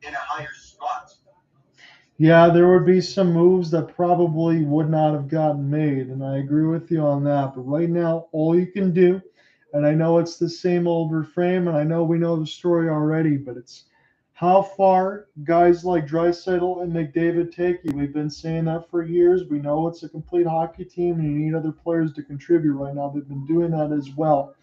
in a higher spot. Yeah, there would be some moves that probably would not have gotten made, and I agree with you on that. But right now, all you can do, and I know it's the same old refrain, and I know we know the story already, but it's how far guys like Draisaitl and McDavid take you. We've been saying that for years. We know it's a complete hockey team, and you need other players to contribute right now. They've been doing that as well.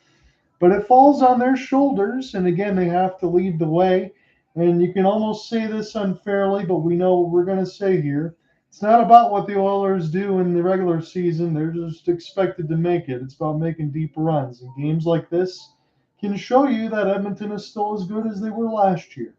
But it falls on their shoulders, and again, they have to lead the way. And you can almost say this unfairly, but we know what we're going to say here. It's not about what the Oilers do in the regular season. They're just expected to make it. It's about making deep runs. And games like this can show you that Edmonton is still as good as they were last year.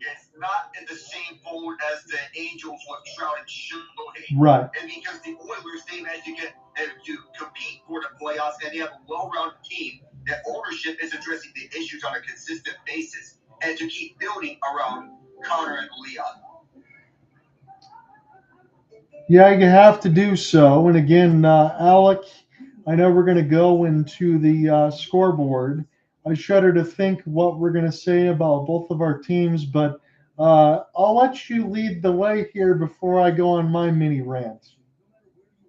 It's not in the same fold as the Angels with Trout and Shohei. Right. And because the Oilers, they managed to get to compete for the playoffs, and they have a well-rounded team, that ownership is addressing the issues on a consistent basis, and to keep building around Connor and Leon. Yeah, you have to do so. And again, Alec, I know we're going to go into the scoreboard. I shudder to think what we're going to say about both of our teams, but I'll let you lead the way here before I go on my mini rant.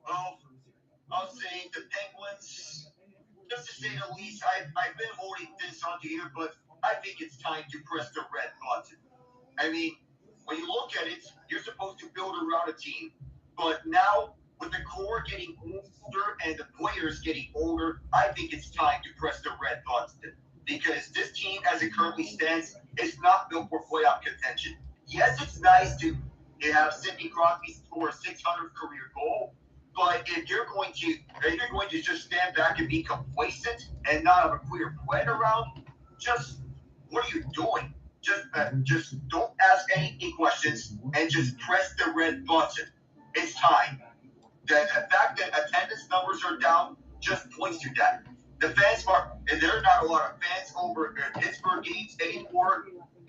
Well, I'll say the Penguins, just to say the least, I've been holding this onto here, but I think it's time to press the red button. I mean, when you look at it, you're supposed to build around a team. But now, with the core getting older and the players getting older, I think it's time to press the red button. Because this team, as it currently stands, is not built for playoff contention. yes, it's nice to have Sidney Crosby score a 600th career goal, but if you're going to just stand back and be complacent and not have a clear plan around, just what are you doing? Just don't ask any questions and just press the red button. It's time. The fact that attendance numbers are down just points to that. The fans and there are not a lot of fans over Pittsburgh games anymore,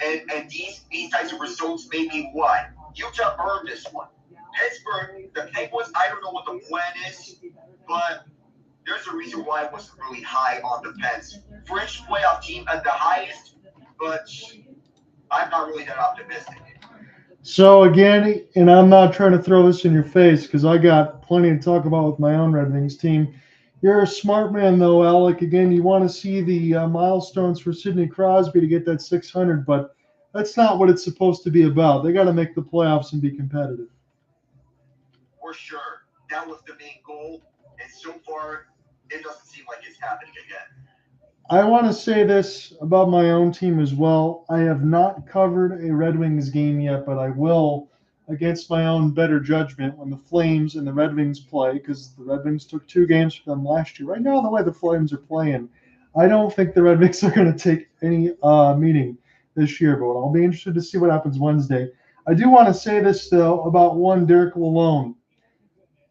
and these types of results may be why. Utah earned this one. Pittsburgh, the Penguins, I don't know what the plan is, but there's a reason why it wasn't really high on the Pens. French playoff team at the highest, but I'm not really that optimistic. So again, and I'm not trying to throw this in your face because I got plenty to talk about with my own Red Wings team. You're a smart man, though, Alec. Again, you want to see the milestones for Sidney Crosby to get that 600, but that's not what it's supposed to be about. They got to make the playoffs and be competitive. For sure. That was the main goal, and so far, it doesn't seem like it's happening again. I want to say this about my own team as well. I have not covered a Red Wings game yet, but I will against my own better judgment when the Flames and the Red Wings play, because the Red Wings took 2 games for them last year. Right now, the way the Flames are playing, I don't think the Red Wings are going to take any meeting this year, but I'll be interested to see what happens Wednesday. I do want to say this, though, about one Derek Lalonde.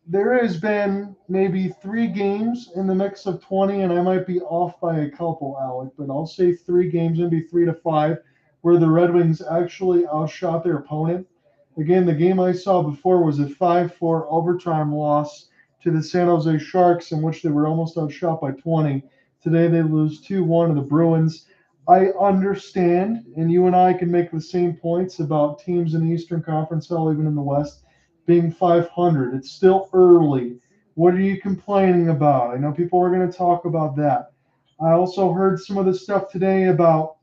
There has been maybe 3 games in the mix of 20, and I might be off by a couple, Alec, but I'll say 3 games, maybe 3 to 5, where the Red Wings actually outshot their opponent. Again, the game I saw before was a 5-4 overtime loss to the San Jose Sharks, in which they were almost outshot by 20. Today they lose 2-1 to the Bruins. I understand, and you and I can make the same points about teams in the Eastern Conference, hell, even in the West, being 500. It's still early. What are you complaining about? I know people are going to talk about that. I also heard some of the stuff today about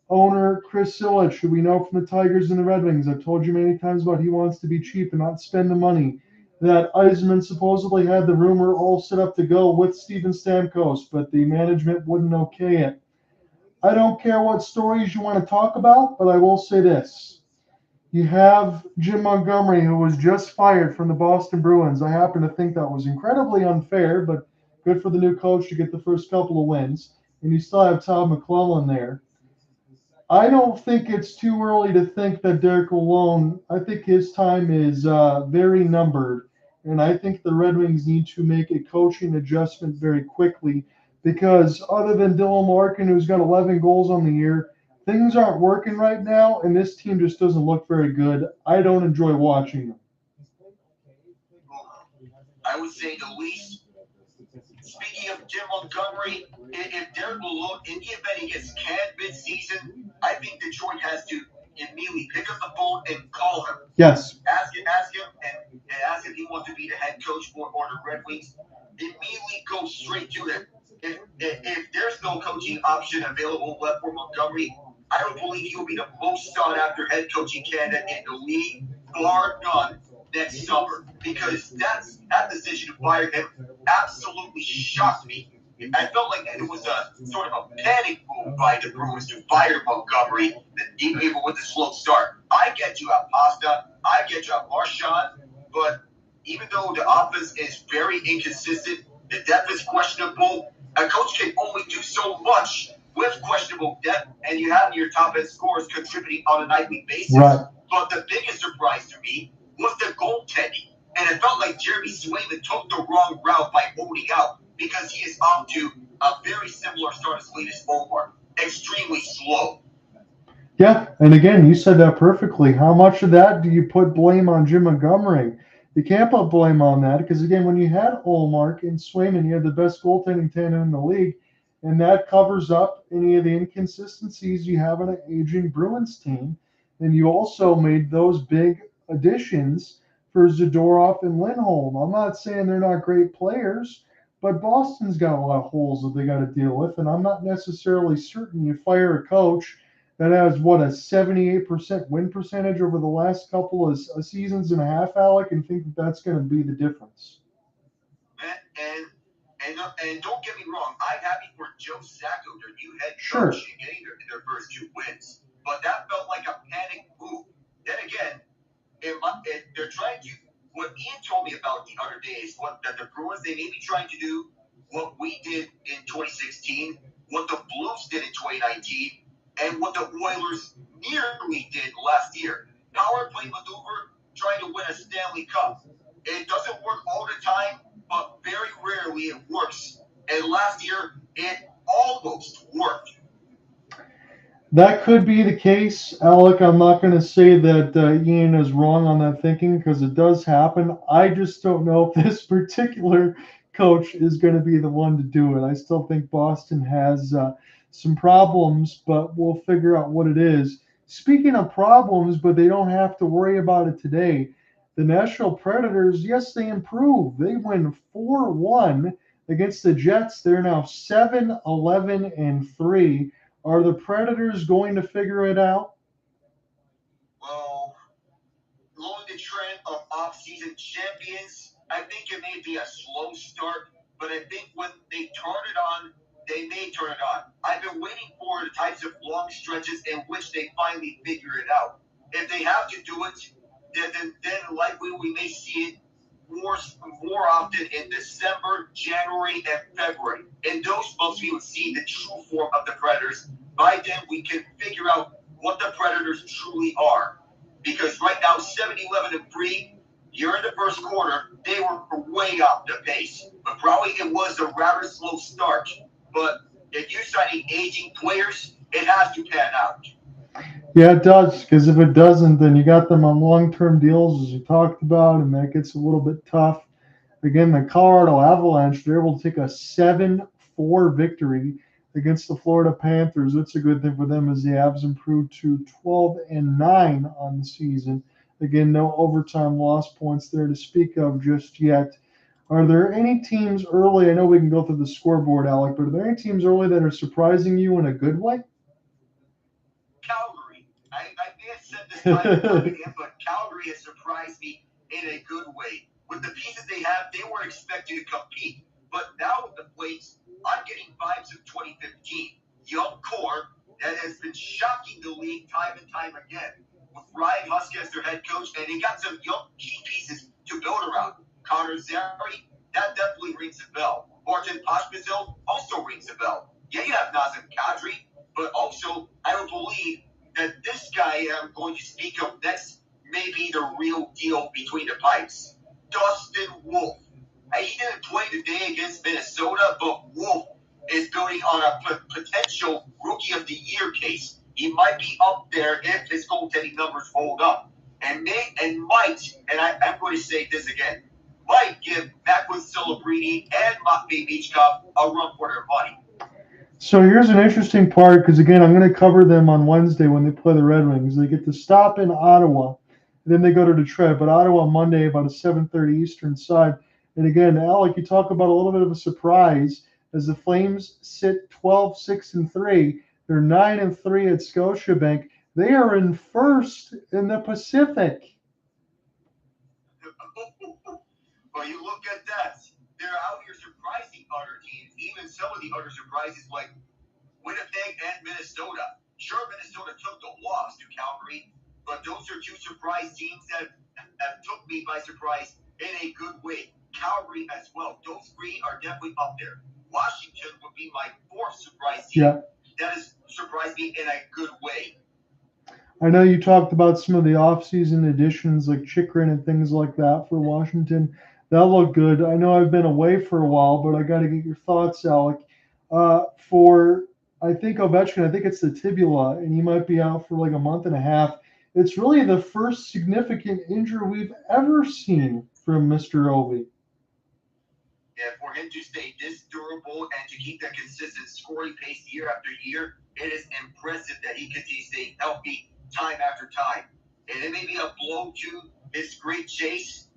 owner Chris Illich, who we know from the Tigers and the Red Wings. I've told you many times about he wants to be cheap and not spend the money. That Yzerman supposedly had the rumor all set up to go with Steven Stamkos, but the management wouldn't okay it. I don't care what stories you want to talk about, but I will say this. You have Jim Montgomery, who was just fired from the Boston Bruins. I happen to think that was incredibly unfair, but good for the new coach to get the first couple of wins. And you still have Todd McClellan there. I don't think it's too early to think that Derek Lalonde, I think his time is very numbered. And I think the Red Wings need to make a coaching adjustment very quickly because other than Dylan Larkin, who's got 11 goals on the year, things aren't working right now, and this team just doesn't look very good. I don't enjoy watching them. I would say the least. Speaking of Jim Montgomery, if Derek Lalonde, in the event he gets canned mid-season, I think Detroit has to immediately pick up the phone and call him. Yes. Ask him, and ask if he wants to be the head coach for the Red Wings. Immediately go straight to him. If there's no coaching option available left for Montgomery, I don't believe he will be the most sought-after head coaching candidate in the league, bar none, next summer. Because that decision to fire him absolutely shocked me. I felt like it was a sort of a panic move by the Bruins to fire Montgomery, even with the slow start. I get you have Pasta, I get you have Marchand, but even though the offense is very inconsistent, the depth is questionable, a coach can only do so much with questionable depth, and you have your top-end scorers contributing on a nightly basis. Right. But the biggest surprise to me was the goaltending. And it felt like Jeremy Swayman took the wrong route by holding out because he is off to a very similar start as Linus Omar. Extremely slow. Yeah, and again, you said that perfectly. How much of that do you put blame on Jim Montgomery? You can't put blame on that because, again, when you had Olmark and Swayman, you had the best goaltending tandem in the league, and that covers up any of the inconsistencies you have in an aging Bruins team. And you also made those big additions for Zadorov and Lindholm. I'm not saying they're not great players, but Boston's got a lot of holes that they got to deal with, and I'm not necessarily certain you fire a coach that has, what, a 78% win percentage over the last couple of seasons and a half, Alec, and think that that's going to be the difference. And don't get me wrong, I'm happy for Joe Sacco, their new head coach, Sure. in getting their first 2 wins. But that felt like a panic move. Then they're trying to, what Ian told me about the other day is that the Bruins, they may be trying to do what we did in 2016, what the Blues did in 2019, and what the Oilers nearly did last year. Power play maneuver, trying to win a Stanley Cup. It doesn't work all the time, but very rarely it works. And last year, it almost worked. That could be the case, Alec. I'm not going to say that Ian is wrong on that thinking because it does happen. I just don't know if this particular coach is going to be the one to do it. I still think Boston has some problems, but we'll figure out what it is. Speaking of problems, but they don't have to worry about it today. The Nashville Predators, yes, they improved. They win 4-1 against the Jets. They're now 7-11-3. Are the Predators going to figure it out? Well, following the trend of off-season champions, I think it may be a slow start, but I think when they turn it on, they may turn it on. I've been waiting for the types of long stretches in which they finally figure it out. If they have to do it, then likely we may see it more often in December, January, and February. In those months, we would see the true form of the Predators. By then, we can figure out what the Predators truly are. Because right now, 7-11-3, you're in the first quarter, they were way off the pace. But probably it was a rather slow start. But if you're signing aging players, it has to pan out. Yeah, it does, because if it doesn't, then you got them on long-term deals, as you talked about, and that gets a little bit tough. Again, the Colorado Avalanche, they're able to take a 7-4 victory against the Florida Panthers. That's a good thing for them as the Avs improved to 12-9 on the season. Again, no overtime loss points there to speak of just yet. Are there any teams early? I know we can go through the scoreboard, Alec, but are there any teams early that are surprising you in a good way? Calgary. I may have said this time again, but Calgary has surprised me in a good way. With the pieces they have, they weren't expected to compete. But now with the Flames, I'm getting vibes of 2015. Young core that has been shocking the league time and time again. With Ryan Huska as their head coach, and they got some young key pieces to build around. Connor Zary, that definitely rings a bell. Martin Pospisil also rings a bell. Yeah, you have Nazem Kadri, but also I would believe that this guy I'm going to speak of next may be the real deal between the pipes. Dustin Wolf. He didn't play today against Minnesota, but Wolf is building on a potential Rookie of the Year case. He might be up there if his goaltending numbers hold up. And I'm going to say this again, might give Macklin Celebrini and Matvei Michkov a run for their money. So here's an interesting part, because again, I'm going to cover them on Wednesday when they play the Red Wings. They get to stop in Ottawa, and then they go to Detroit. But Ottawa Monday about a 7:30 Eastern side. And again, Alec, you talk about a little bit of a surprise as the Flames sit 12-6-3. They're 9-3 at Scotiabank. They are in first in the Pacific. Well, you look at that. They're out here surprising other teams, even some of the other surprises like Winnipeg and Minnesota. Sure, Minnesota took the loss to Calgary, but those are two surprise teams that took me by surprise in a good way. Calgary as well. Those three are definitely up there. Washington would be my fourth surprise team. Yeah. That has surprised me in a good way. I know you talked about some of the off-season additions like Chychrun and things like that for Washington. That looked good. I know I've been away for a while, but I got to get your thoughts, Alec. For, I think, Ovechkin, I think it's the tibula, and he might be out for like a month and a half. It's really the first significant injury we've ever seen from Mr. Ovi. Yeah, for him to stay this durable and to keep that consistent scoring pace year after year, it is impressive that he continues to stay healthy time after time. And it may be a blow to his great chase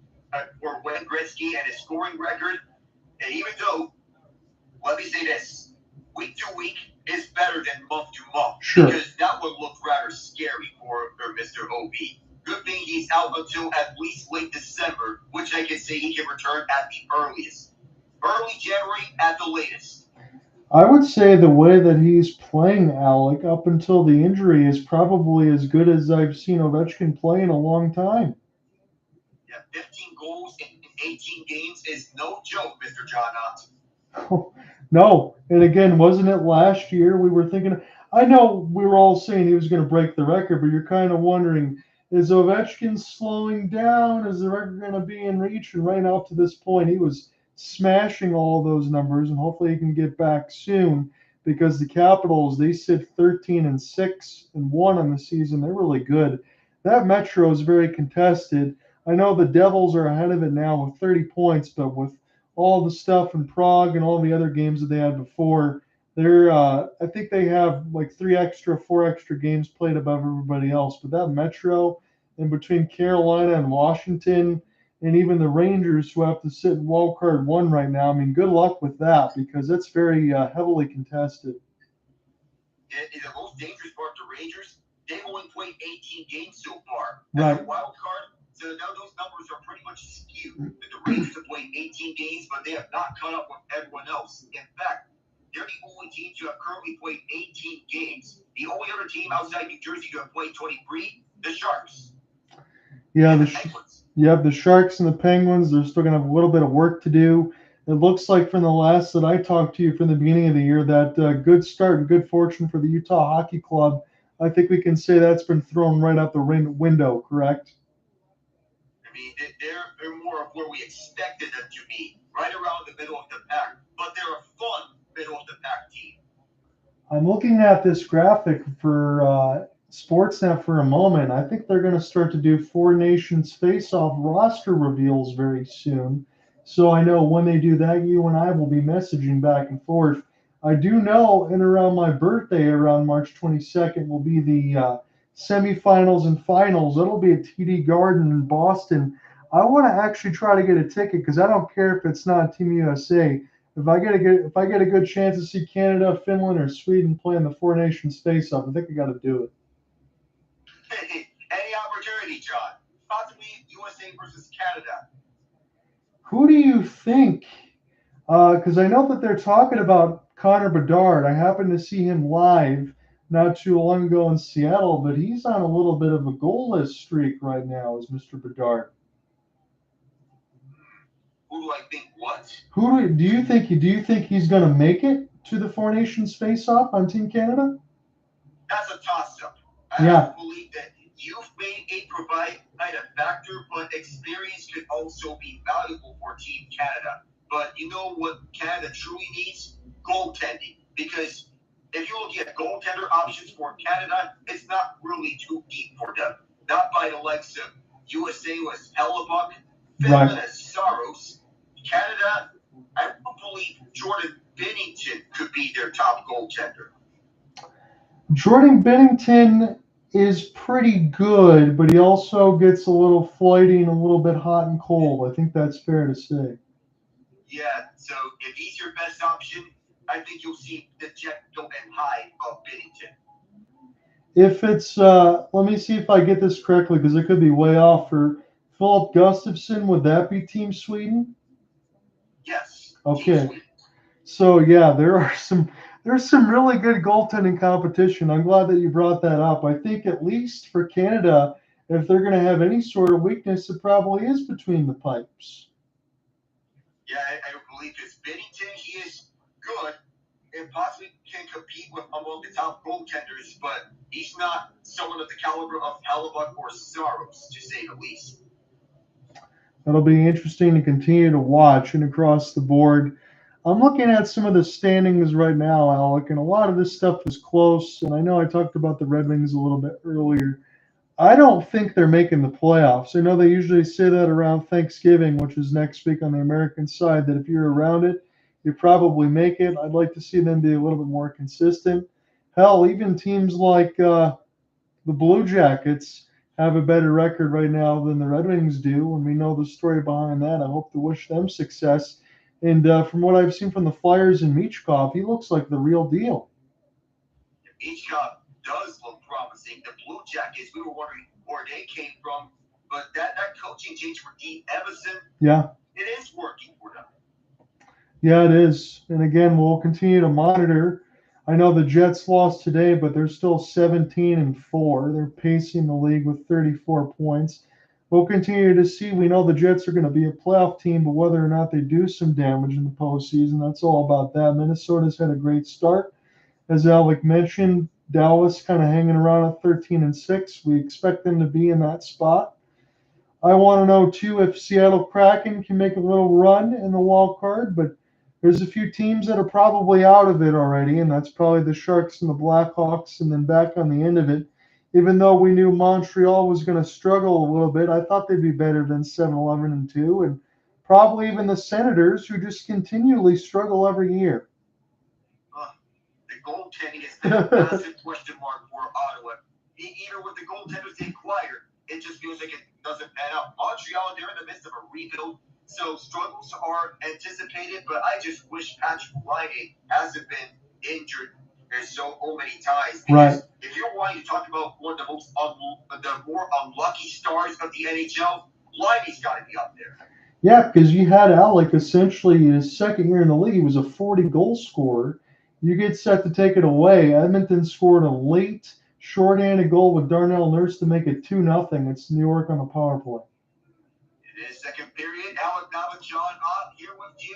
for Wayne Gretzky and his scoring record. And even though, let me say this, week to week is better than month to month. Sure. Because that would look rather scary for Mr. Ovi. Good thing he's out until at least late December, which I can say he can return at the earliest. Early January at the latest. I would say the way that he's playing, Alec, up until the injury is probably as good as I've seen Ovechkin play in a long time. Yeah, 15 goals in 18 games is no joke, Mr. John Ott. No, and again, wasn't it last year we were thinking? I know we were all saying he was going to break the record, but you're kind of wondering, is Ovechkin slowing down? Is the record going to be in reach? And right up to this point, he was smashing all those numbers, and hopefully he can get back soon because the Capitals, they sit 13-6-1 on the season. They're really good. That Metro is very contested. I know the Devils are ahead of it now with 30 points, but with all the stuff in Prague and all the other games that they had before, they're I think they have like 4 extra games played above everybody else. But that Metro, in between Carolina and Washington, and even the Rangers, who have to sit in wild card 1 right now, I mean, good luck with that because that's very heavily contested. And the most dangerous part, the Rangers, they've only played 18 games so far. Right. As a wild card, so now those numbers are pretty much skewed. The Rangers have played 18 games, but they have not caught up with everyone else. In fact, they're the only team to have currently played 18 games. The only other team outside New Jersey to have played 23, the Sharks. Yeah, And the the Penguins. the Sharks and the Penguins, they're still going to have a little bit of work to do. It looks like from the last that I talked to you from the beginning of the year that good start and good fortune for the Utah Hockey Club. I think we can say that's been thrown right out the window, correct? I mean, they're more of where we expected them to be, right around the middle of the pack. But they're a fun middle of the pack team. I'm looking at this graphic for Sportsnet for a moment. I think they're going to start to do Four Nations face-off roster reveals very soon. So I know when they do that, you and I will be messaging back and forth. I do know in around my birthday, around March 22nd, will be the semifinals and finals. It'll be at TD Garden in Boston. I want to actually try to get a ticket because I don't care if it's not Team USA. If I get a good chance to see Canada, Finland, or Sweden playing the Four Nations face-off, I think I got to do it. Any opportunity, John. Possibly USA versus Canada. Who do you think? Because I know that they're talking about Connor Bedard. I happened to see him live not too long ago in Seattle, but he's on a little bit of a goalless streak right now, is Mr. Bedard. Who do I think what? Who do you think? Do you think he's going to make it to the Four Nations face-off on Team Canada? That's a toss-up. Yeah. I believe that youth may provide a factor, but experience could also be valuable for Team Canada. But you know what Canada truly needs? Goaltending. Because if you look at goaltender options for Canada, it's not really too deep for them. Not by the likes of USA was Hellebuck, Finland Right. as Saros. Canada, I believe Jordan Binnington could be their top goaltender. Jordan Binnington is pretty good, but he also gets a little flighty and a little bit hot and cold. I think that's fair to say. Yeah, so if he's your best option, I think you'll see the Jekyll and Hyde of Binnington. If it's, let me see if I get this correctly because it could be way off. For Philip Gustafsson, would that be Team Sweden? Yes. Okay. Team Sweden. So yeah, there's some really good goaltending competition. I'm glad that you brought that up. I think at least for Canada, if they're going to have any sort of weakness, it probably is between the pipes. Yeah, I believe his Binnington, he is good and possibly can compete with among the top goaltenders, but he's not someone of the caliber of Hellebuck or Saros, to say the least. That'll be interesting to continue to watch. And across the board, I'm looking at some of the standings right now, Alec, and a lot of this stuff is close. And I know I talked about the Red Wings a little bit earlier. I don't think they're making the playoffs. I know they usually say that around Thanksgiving, which is next week on the American side, that if you're around it, you probably make it. I'd like to see them be a little bit more consistent. Hell, even teams like the Blue Jackets have a better record right now than the Red Wings do, and we know the story behind that. I hope to wish them success. And from what I've seen from the Flyers and Michkov, he looks like the real deal. Michkov does look promising. The Blue Jackets, we were wondering where they came from, but that coaching change for Dean Evason, Yeah. it is working for them. Yeah, it is. And again, we'll continue to monitor. I know the Jets lost today, but they're still 17-4. They're pacing the league with 34 points. we'll continue to see. We know the Jets are going to be a playoff team, but whether or not they do some damage in the postseason, that's all about that. Minnesota's had a great start. As Alec mentioned, Dallas kind of hanging around at 13-6. We expect them to be in that spot. I want to know, too, if Seattle Kraken can make a little run in the wild card, but there's a few teams that are probably out of it already, and that's probably the Sharks and the Blackhawks, and then back on the end of it. Even though we knew Montreal was going to struggle a little bit, I thought they'd be better than 7-11-2, and probably even the Senators, who just continually struggle every year. The goaltending has been a massive question mark for Ottawa. Even with the goaltenders they acquired, it just feels like it doesn't pan out. Montreal, they're in the midst of a rebuild, so struggles are anticipated, but I just wish Patrick Laine hasn't been injured so many times. Because if you're wanting to talk about one of the more unlucky stars of the NHL, Laine's got to be up there. Yeah, because you had Alec essentially his second year in the league. He was a 40-goal scorer. You get set to take it away. Edmonton scored a late shorthanded goal with Darnell Nurse to make it 2-0. It's New York on the power play. In the second period, Alec Nava, John Ott here with you.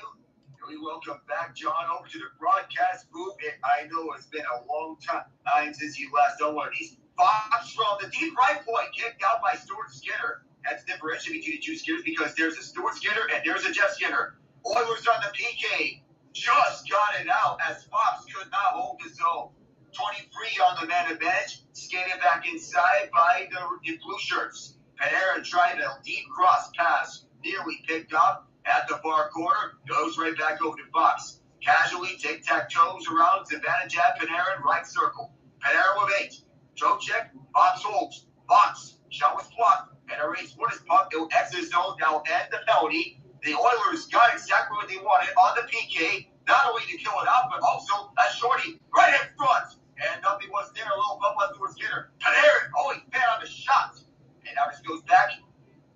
We welcome back John over to the broadcast booth. I know it's been a long time since you last done one of these. Fox from the deep right point, kicked out by Stuart Skinner. That's the differentiation between the two Skinners because there's a Stuart Skinner and there's a Jeff Skinner. Oilers on the PK. Just got it out as Fox could not hold his own. 23 on the man advantage, skated back inside by the blue shirts. Panarin tried a deep cross pass, nearly picked up at the far corner, goes right back over to Fox. Casually tic-tac-toes around Zibanejad, Panarin, right circle. Panarin with 8. Trocheck, Fox holds. Fox, shot was blocked, and a race for his puck. It'll exit his zone, now end the penalty. The Oilers got exactly what they wanted on the PK, not only to kill it out, but also a shorty right in front. And nothing was there, a little bump left towards Skinner. Panarin, he fed on the shot. And now just goes back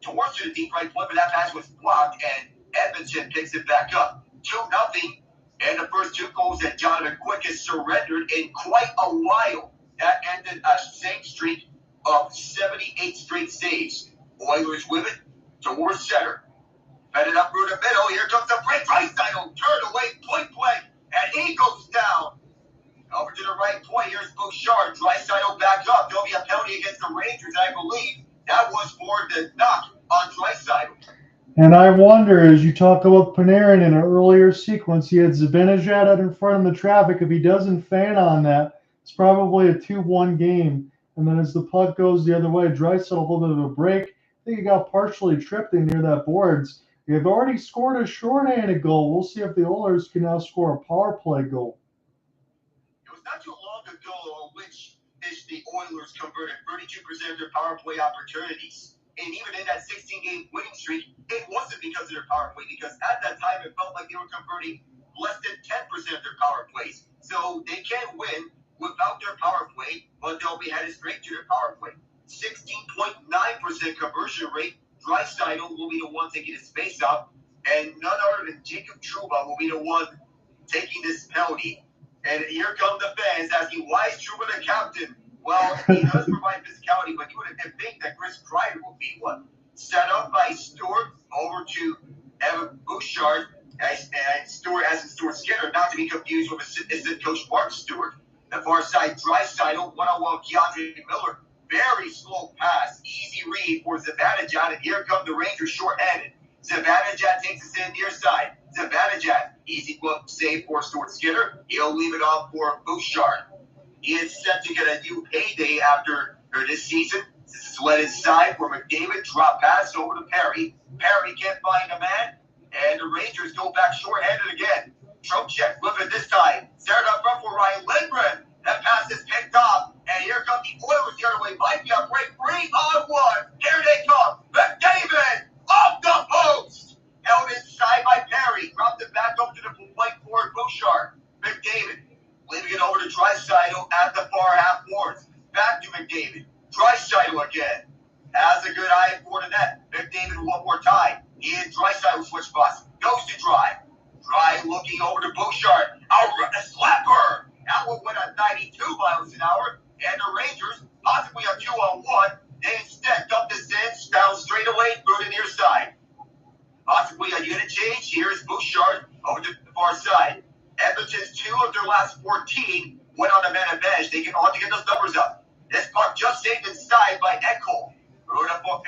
towards the deep right point, but that pass was blocked, and Edmonton picks it back up. 2-0, and the first 2 goals that Jonathan Quick has surrendered in quite a while. That ended a save streak of 78 straight saves. Oilers with it towards center. Fed it up through the middle. Here comes the break. Draisaitl turned away, point blank, and he goes down. Over to the right point. Here's Bouchard. Draisaitl back up. There'll be a penalty against the Rangers, I believe. That was for the knock on Draisaitl. And I wonder, as you talk about Panarin in an earlier sequence, he had Zibanejad out in front of the traffic. If he doesn't fan on that, it's probably a 2-1 game. And then as the puck goes the other way, Draisaitl a little bit of a break. I think he got partially tripped in near that boards. They've already scored a shorthanded goal. We'll see if the Oilers can now score a power play goal. It was not too long ago on which the Oilers converted 32% of their power play opportunities. And even in that 16-game winning streak, it wasn't because of their power play, because at that time it felt like they were converting less than 10% of their power plays. So they can't win without their power play, but they'll be headed straight to their power play. 16.9% conversion rate. Draisaitl will be the one taking his face up, and none other than Jacob Trouba will be the one taking this penalty. And here come the fans asking, why is Trouba the captain? Well, he does provide physicality, but you would think that Chris Kreider would be one. Set up by Stewart over to Evan Bouchard, and Stewart as in Stuart Skinner, not to be confused with assistant coach Mark Stewart. The far side, Draisaitl, one-on-one Keandre Miller. Very slow pass, easy read for Zibanejad, and here come the Rangers short-handed. Zibanejad takes us in near side. Zibanejad, easy glove save for Stuart Skinner. He'll leave it on for Bouchard. He is set to get a new payday after this season. This is led inside for McDavid. Drop pass over to Perry. Perry can't find a man, and the Rangers go back short-handed again. Trocheck with it this time. Started up front for Ryan Lindgren. That pass is picked off, and here come the Oilers the other way. Might be a break. 3-on-1. Here they come. McDavid off the post. Held inside by Perry. Dropped it back up to the point for Bouchard. McDavid leaving it over to Draisaitl at the far half boards. Back to McDavid. Draisaitl again. Has a good eye for the net. McDavid one more time. He is Draisaitl switch spots. Goes to Dry. Dry looking over to Bouchard. A slapper. That one went at 92 miles an hour. And the Rangers, possibly a 2-on-1, they instead dumped this in, down straight away.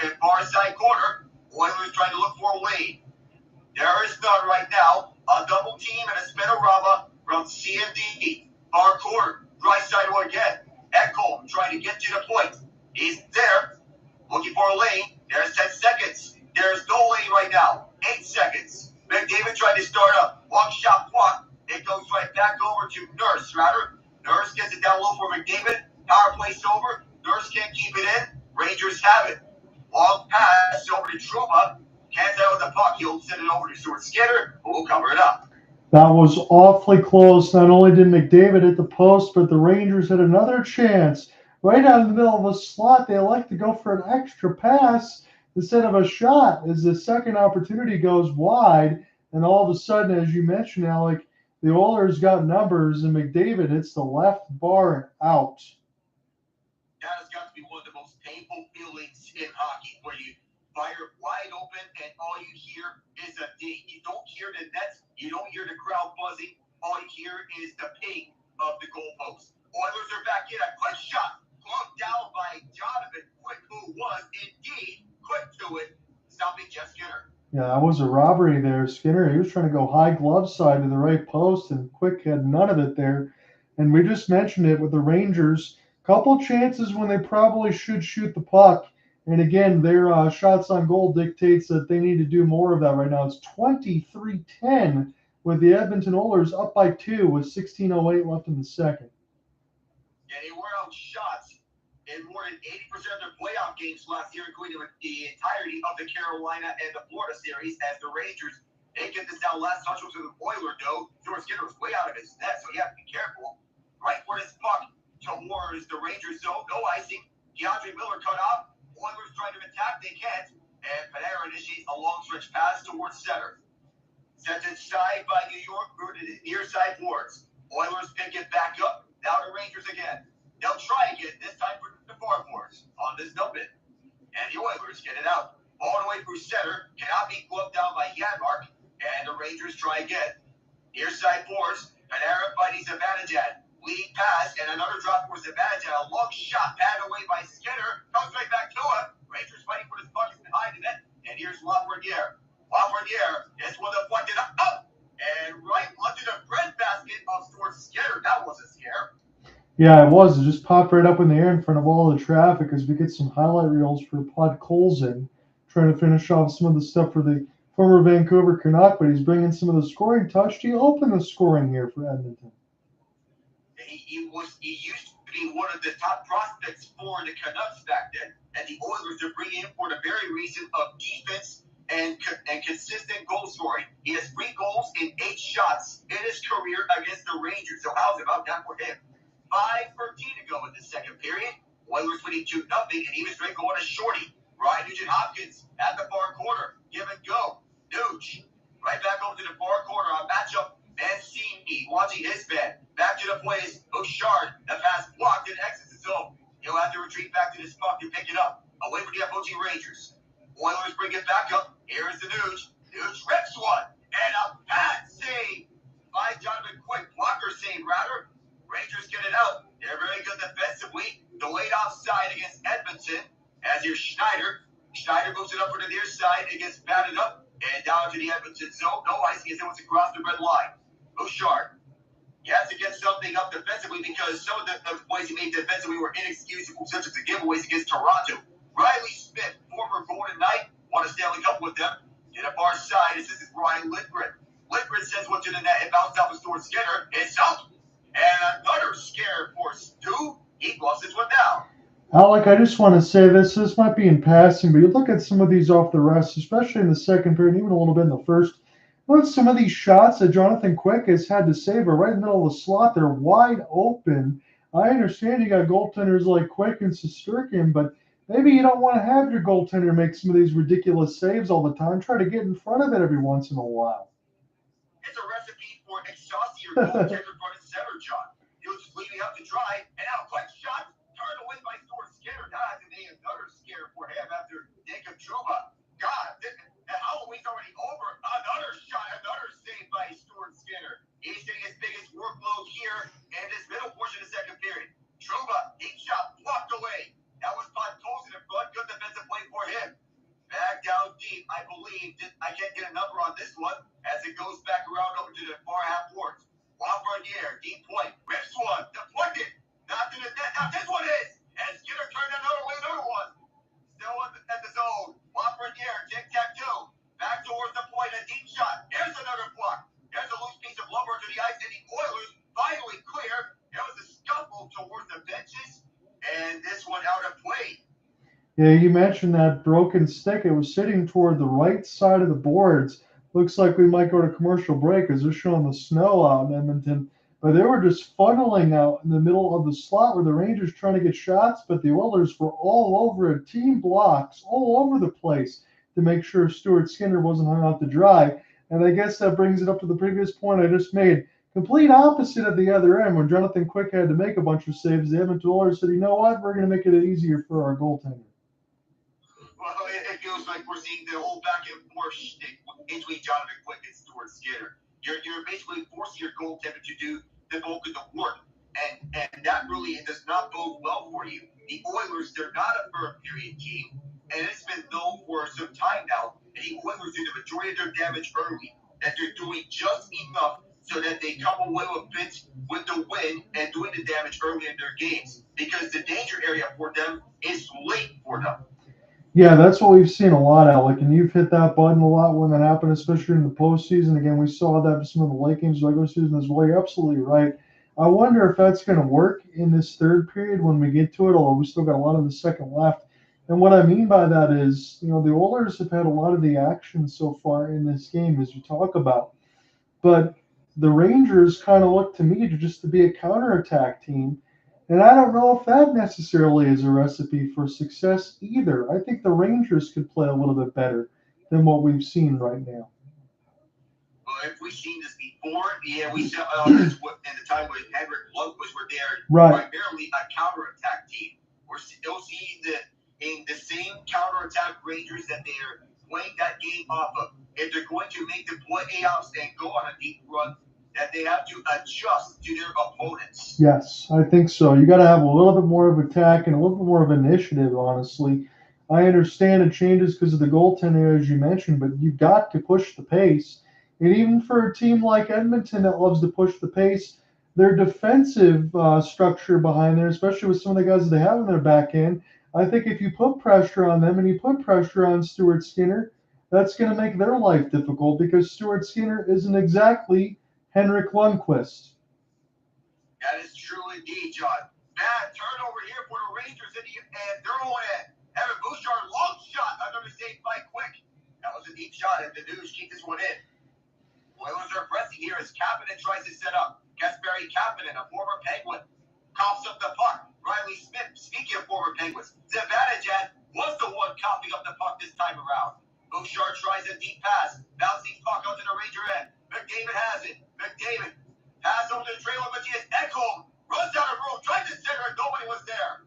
in far side corner. Oilers trying to look for a lane. There is none right now. A double team and a spinorama from C&D. Far corner. Draisaitl again. Ekholm trying to get to the point. He's there. Looking for a lane. There's 10 seconds. There's no lane right now. 8 seconds. McDavid trying to start up. Long shot block. It goes right back over to Nurse, rather. Nurse gets it down low for McDavid. Power plays over. Nurse can't keep it in. Rangers have it. Long pass over to Trouba. Can't out with the puck. He'll send it over to Stuart Skinner, who will cover it up. That was awfully close. Not only did McDavid hit the post, but the Rangers had another chance. Right out in the middle of a slot, they elect to go for an extra pass instead of a shot as the second opportunity goes wide. And all of a sudden, as you mentioned, Alec, the Oilers got numbers, and McDavid hits the left bar and out. That has got to be one of the most painful feelings in hockey, where you fire wide open and all you hear is a ding. You don't hear the nets. You don't hear the crowd buzzing. All you hear is the ping of the goalpost. Oilers are back in. A quick shot. Plunked down by Jonathan Quick, who was indeed quick to it, stopping Jeff Skinner. Yeah, that was a robbery there. Skinner, he was trying to go high glove side to the right post, and Quick had none of it there. And we just mentioned it with the Rangers. Couple chances when they probably should shoot the puck. And again, their shots on goal dictates that they need to do more of that right now. It's 23-10 with the Edmonton Oilers up by 2 with 16:08 left in the second. Yeah, they were out shots in more than 80% of their playoff games last year, including the entirety of the Carolina and the Florida series, as the Rangers, they get this down last touch was with the Oiler, though. George Skinner was way out of his net, so you have to be careful. Right for this puck towards the Rangers zone. No icing. DeAndre Miller cut off. Oilers trying to attack. They can't. And Panarin initiates a long stretch pass towards center. Sent inside by New York through to the near side boards. Oilers pick it back up. Now to Rangers again. They'll try again, this time for the far boards on this numbit. And the Oilers get it out. All the way through center. Cannot be gloved down by Janmark. And the Rangers try again. Near side boards. Panarin fighting Zibanejad. Lead pass and another drop for Zibanejad. A long shot batted away by Skinner. Comes right back to him. Rangers fighting for his puck behind the net. And here's Lafreniere. Lafreniere is one deflected up. And right under the breadbasket of Stuart Skinner. That was a scare. Yeah, it was. It just popped right up in the air in front of all the traffic as we get some highlight reels for Pod Colson, trying to finish off some of the stuff for the former Vancouver Canuck, but he's bringing some of the scoring touch. Do you open the scoring here for Edmonton? He used to be one of the top prospects for the Canucks back then, and the Oilers are bringing him for the very reason of defense and consistent goal scoring. He has 3 goals in 8 shots in his career against the Rangers. So how's about that for him? 5:13 to go in the second period. Oilers winning 2-0, and he was going to go on a shorty. Nugent-Hopkins at the far corner. Give and go. Nuge. Right back over to the far corner on matchup. Mancini watching his man. Back to the place. Bouchard. The pass blocked and exits his zone. He'll have to retreat back to this puck and pick it up. Away from the opposing Rangers. Oilers bring it back up. Here's the Nuge. Nuge rips one. And a bad save by Jonathan Quick. Blocker save, rather. Rangers get it out. They're very good defensively. Delayed offside against Edmonton. As here's Schneider. Schneider moves it up for the near side. It gets batted up. And down to the Edmonton zone. No icing as it was across the red line. Bouchard. He has to get something up defensively because some of the plays he made defensively were inexcusable, such as the giveaways against Toronto. Reilly Smith, former Golden Knight, won a Stanley Cup with them. To the far side, this is Brian Lindgren. Lindgren sends one to the net and bounced off his Stuart Skinner. It's up. And another scare for Stu. He lost this one down. Alec, I just want to say this might be in passing, but you look at some of these off the rest, especially in the second period, even a little bit in the first. Look at some of these shots that Jonathan Quick has had to save are right in the middle of the slot. They're wide open. I understand you got goaltenders like Quick and Shesterkin, but maybe you don't want to have your goaltender make some of these ridiculous saves all the time. Try to get in front of it every once in a while. It's a recipe for exhausting your goaltender front and center, John. You'll just leave it up to dry, and now Quick shot turned away by Stuart Skinner. That has to be another scare for him after Jacob Trouba. God, Halloween's already over. Another shot, another save by Stuart Skinner. He's getting his biggest workload here in this middle portion of the second period. Trouba, deep shot, blocked away. That was Pod Colson in front. Good defensive play for him. I can't get a number on this one as it goes back around over to the far half boards. Lafreniere, deep point, rips one, deflected, not to the net. Now this one is, and Skinner turned another one. Still at the zone. Lafreniere, tic-tac-toe, back towards the point, a deep shot. Here's another block. There's a loose piece of lumber to the ice, and the Oilers finally clear. There was a scuffle towards the benches, and this one out of play. Yeah, you mentioned that broken stick. It was sitting toward the right side of the boards. Looks like we might go to commercial break as they're showing the snow out in Edmonton. But they were just funneling out in the middle of the slot where the Rangers trying to get shots, but the Oilers were all over it, team blocks, all over the place to make sure Stuart Skinner wasn't hung out to dry. And I guess that brings it up to the previous point I just made. Complete opposite at the other end when Jonathan Quick had to make a bunch of saves. The Edmonton Oilers said, you know what, we're going to make it easier for our goaltender. Well, it feels like we're seeing the whole back and forth shtick between Jonathan Quick and Stuart Skinner. You're basically forcing your goaltender to do the bulk of the work, and that really does not bode well for you. The Oilers, they're not a firm period team, and it's been known for some time now. And the Oilers do the majority of their damage early, that they're doing just enough so that they come away with the win and doing the damage early in their games, because the danger area for them is late for them. Yeah, that's what we've seen a lot, Alec, and you've hit that button a lot when that happened, especially in the postseason. Again, we saw that for some of the late games regular season as well. You're absolutely right. I wonder if that's going to work in this third period when we get to it, although we still got a lot of the second left. And what I mean by that is, the Oilers have had a lot of the action so far in this game, as you talk about. But the Rangers kind of look to me to be a counterattack team. And I don't know if that necessarily is a recipe for success either. I think the Rangers could play a little bit better than what we've seen right now. Well, if we've seen this before, yeah, we saw this in the time when Henrik Lundqvist were there, right. Primarily a counterattack team. We're still seeing the same counterattack Rangers that they're playing that game off of. If they're going to make the playoffs and go on a deep run, that they have to adjust to their opponents. Yes, I think so. You got to have a little bit more of attack and a little bit more of initiative, honestly. I understand it changes because of the goaltender, as you mentioned, but you've got to push the pace. And even for a team like Edmonton that loves to push the pace, their defensive structure behind there, especially with some of the guys that they have in their back end, I think if you put pressure on them and you put pressure on Stuart Skinner, that's going to make their life difficult because Stuart Skinner isn't exactly Henrik Lundqvist. That is true indeed, John. Bad turnover here for the Rangers, and they're on it. Evan Bouchard, long shot, another save by Quick. That was a deep shot, and the News keep this one in. Oilers are pressing here as Kapanen tries to set up. Kasperi Kapanen, a former Penguin, coughs up the puck. Reilly Smith, speaking of former Penguins, Zibanejad was the one coughing up the puck this time around. Bouchard tries a deep pass, bouncing puck onto the Ranger end. McDavid has it. McDavid pass over to the trailer, Mattias. Ekholm runs down the road, tries to center, and nobody was there.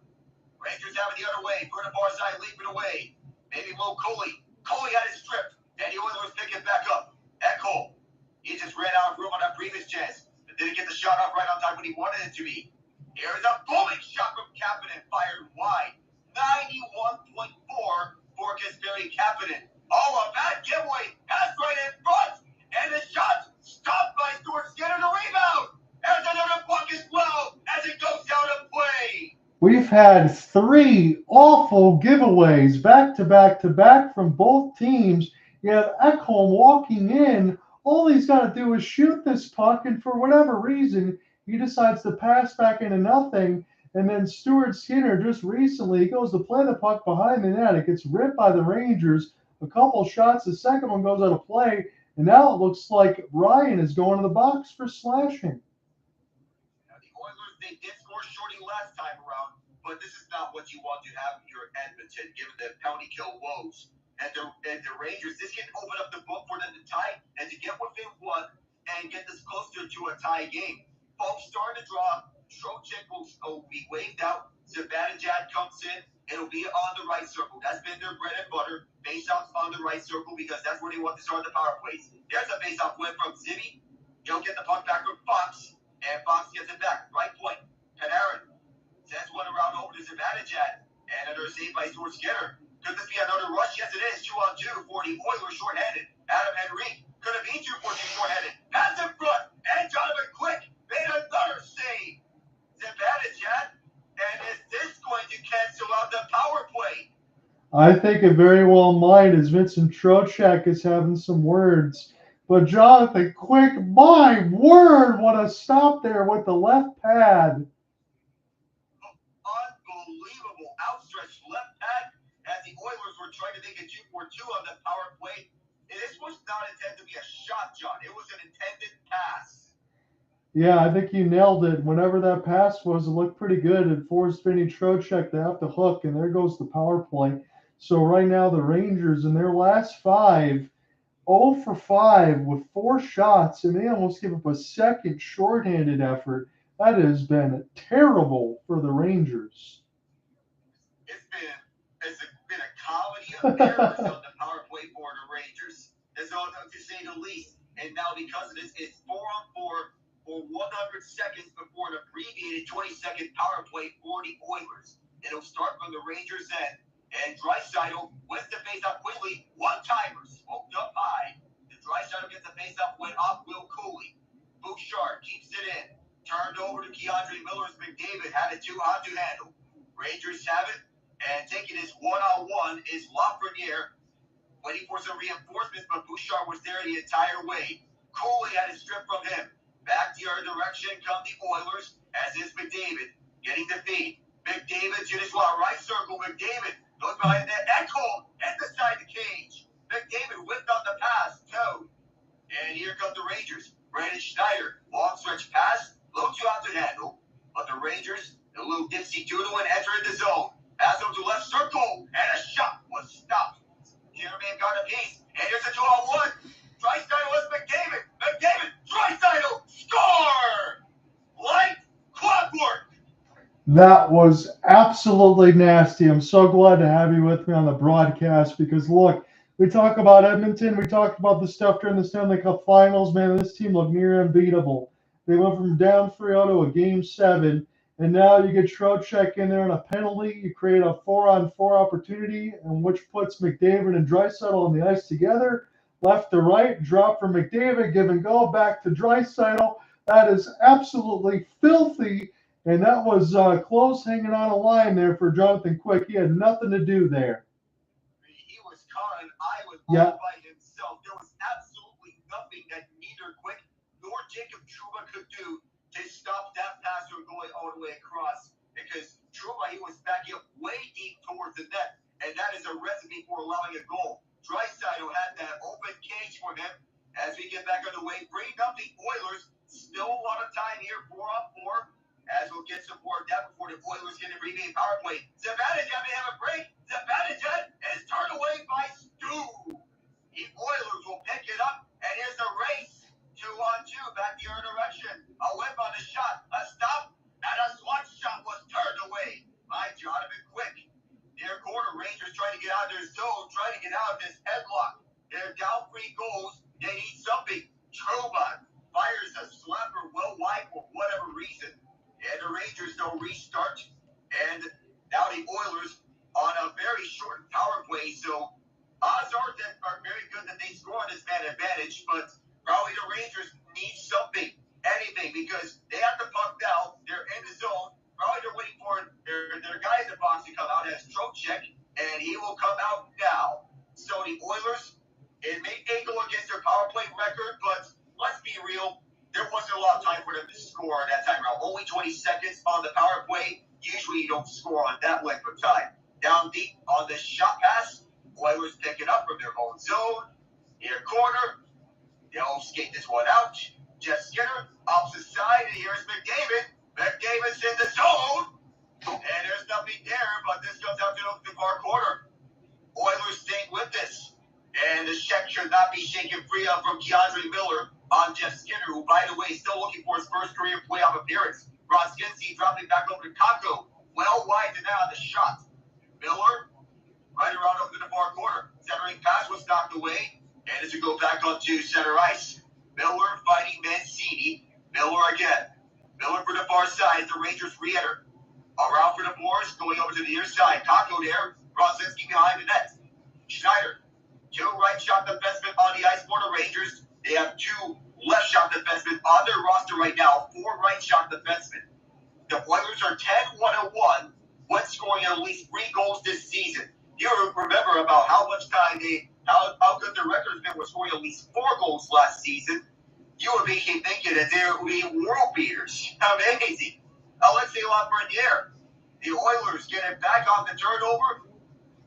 Rangers have it the other way. For the far side, leaping away. Maybe Mo Cuylle. Cuylle had it stripped. And the Oilers pick it back up. Ekholm. He just ran out of room on that previous chance. But didn't get the shot off right on time when he wanted it to be. Here's a bullet shot from Kapanen, fired wide. 91.4 for Kasperi Kapanen. Oh, a bad giveaway. Pass right in front. And the shot stopped by Stuart Skinner. The rebound. There's another puck as well as it goes down to play. We've had 3 awful giveaways back to back to back from both teams. You have Ekholm walking in. All he's got to do is shoot this puck, and for whatever reason, he decides to pass back into nothing. And then Stuart Skinner just recently goes to play the puck behind the net. It gets ripped by the Rangers. A couple shots. The second one goes out of play. And now it looks like Ryan is going to the box for slashing. Now, the Oilers, they did score shorty last time around, but this is not what you want to have here at Edmonton, given the penalty kill woes. And the Rangers, this can open up the book for them to tie and to get within one and get this closer to a tie game. Folks starting to draw. Trocheck will be waved out. Zibanejad comes in. It'll be on the right circle. That's been their bread and butter. Faceoffs on the right circle because that's where they want to start the power plays. There's a faceoff win from Zibi. He'll get the puck back from Fox, and Fox gets it back. Right point. Panarin sends one around over to Zibanejad, and another save by Stuart Skinner. Could this be another rush? Yes, it is. 2-on-2. for the Oilers shorthanded. Adam Henry could have been 2-for-2 shorthanded. Pass in front, and Jonathan Quick made another save. Zibanejad, and is this going to cancel out the power play? I think it very well might, as Vincent Trocheck is having some words. But Jonathan Quick, my word, what a stop there with the left pad. Unbelievable outstretched left pad as the Oilers were trying to make a 2-for-2 on the power play. This was not intended to be a shot, John. It was an intended pass. Yeah, I think you nailed it. Whenever that pass was, it looked pretty good. It forced Vinny Trocheck to have to hook, and there goes the power play. So right now the Rangers in their last 5, 0 for 5 with 4 shots, and they almost give up a second shorthanded effort. That has been terrible for the Rangers. It's been a comedy of errors on the power play for the Rangers. That's all to say the least. And now because of this, it's 4-on-4 for 100 seconds before an abbreviated 20-second power play for the Oilers. It'll start from the Rangers' end. And Draisaitl wins the faceoff quickly. One-timer smoked up high. The Draisaitl gets the faceoff win off Will Cuylle. Bouchard keeps it in. Turned over to Keandre Miller's McDavid. Had it too hot to handle. Rangers have it. And taking his one-on-one is Lafreniere. Waiting for some reinforcements, but Bouchard was there the entire way. Cuylle had it stripped from him. Back the other direction come the Oilers, as is McDavid. Getting the feed. McDavid's in his right circle. McDavid goes behind that. Ekholm at the side of the cage. McDavid whipped on the pass. Toe. And here come the Rangers. Brandon Schneider. Long stretch pass. Little too hot to handle. But the Rangers, the little dipsy doodle and enter in the zone. Pass him to left circle. And a shot was stopped. Jeremy got a piece. And here's a 2-on-1. Draisaitl was McDavid. McDavid. Draisaitl. Score! Like clockwork. That was absolutely nasty. I'm so glad to have you with me on the broadcast because, look, we talk about Edmonton. We talked about the stuff during the Stanley Cup Finals. Man, this team looked near unbeatable. They went from down 3-0 to a Game 7, and now you get Trocheck in there on a penalty. You create a 4-on-4 opportunity, and which puts McDavid and Draisaitl on the ice together. Left to right, drop for McDavid, give and go, back to Draisaitl. That is absolutely filthy. And that was close hanging on a line there for Jonathan Quick. He had nothing to do there. He was caught an eye with Yeah. all by himself. There was absolutely nothing that neither Quick nor Jacob Trouba could do to stop that pass from going all the way across. Because Trouba, he was backing up way deep towards the net. And that is a recipe for allowing a goal. Draisaitl had that open cage for him. As we get back on the way, bringing up the Oilers. Still a lot of time here, 4-on-4. As we'll get some more depth before the Oilers get a remaining power play. Zibanejad may have a break. Zibanejad is turned away by Stu. The Oilers will pick it up, and here's a race. 2-on-2 back the other direction. A whip on the shot, a stop, and a slot shot was turned away by Jonathan Quick. Near corner, Rangers trying to get out of their zone, trying to get out of this headlock. They're down 3 goals. They need something. Trouba fires a slapper well wide for whatever reason. And the Rangers don't restart. And now the Oilers on a very short power play. So odds are very good that they score on this man advantage. But probably the Rangers need something, anything, because they have the puck now. They're in the zone. Probably they're waiting for their guy in the box to come out as Trocheck. And he will come out now. So the Oilers, it may go against their power play record, but let's be real. There wasn't a lot of time for them to score on that time around. Only 20 seconds on the power play. Usually you don't score on that length of time. Down deep on the shot pass. Oilers pick it up from their own zone. Near corner. They'll skate this one out. Jeff Skinner, opposite side. And here's McDavid. McDavid's in the zone. And there's nothing there, but this comes out to the far corner. Oilers staying with this. And the check should not be shaken free up from Keandre Miller on Jeff Skinner, who, by the way, is still looking for his first career playoff appearance. Brodskinski dropping back over to Kakko. Well wide to now on the shot. Miller, right around over to the far corner. Centering pass was knocked away. And as we go back onto center ice, Miller fighting Mancini. Miller again. Miller for the far side. The Rangers re-enter. Around for the Boars, going over to the near side. Kakko there. Brodskinski behind the net. Schneider. 2 right shot defensemen on the ice for the Rangers. They have 2 left shot defensemen on their roster right now, 4 right shot defensemen. The Oilers are 10-1-1 when scoring at least 3 goals this season. You remember about how much time how good their record has been with scoring at least 4 goals last season. You would be thinking that they would be world beaters. Amazing. Alexis Lafreniere. The Oilers get it back off the turnover.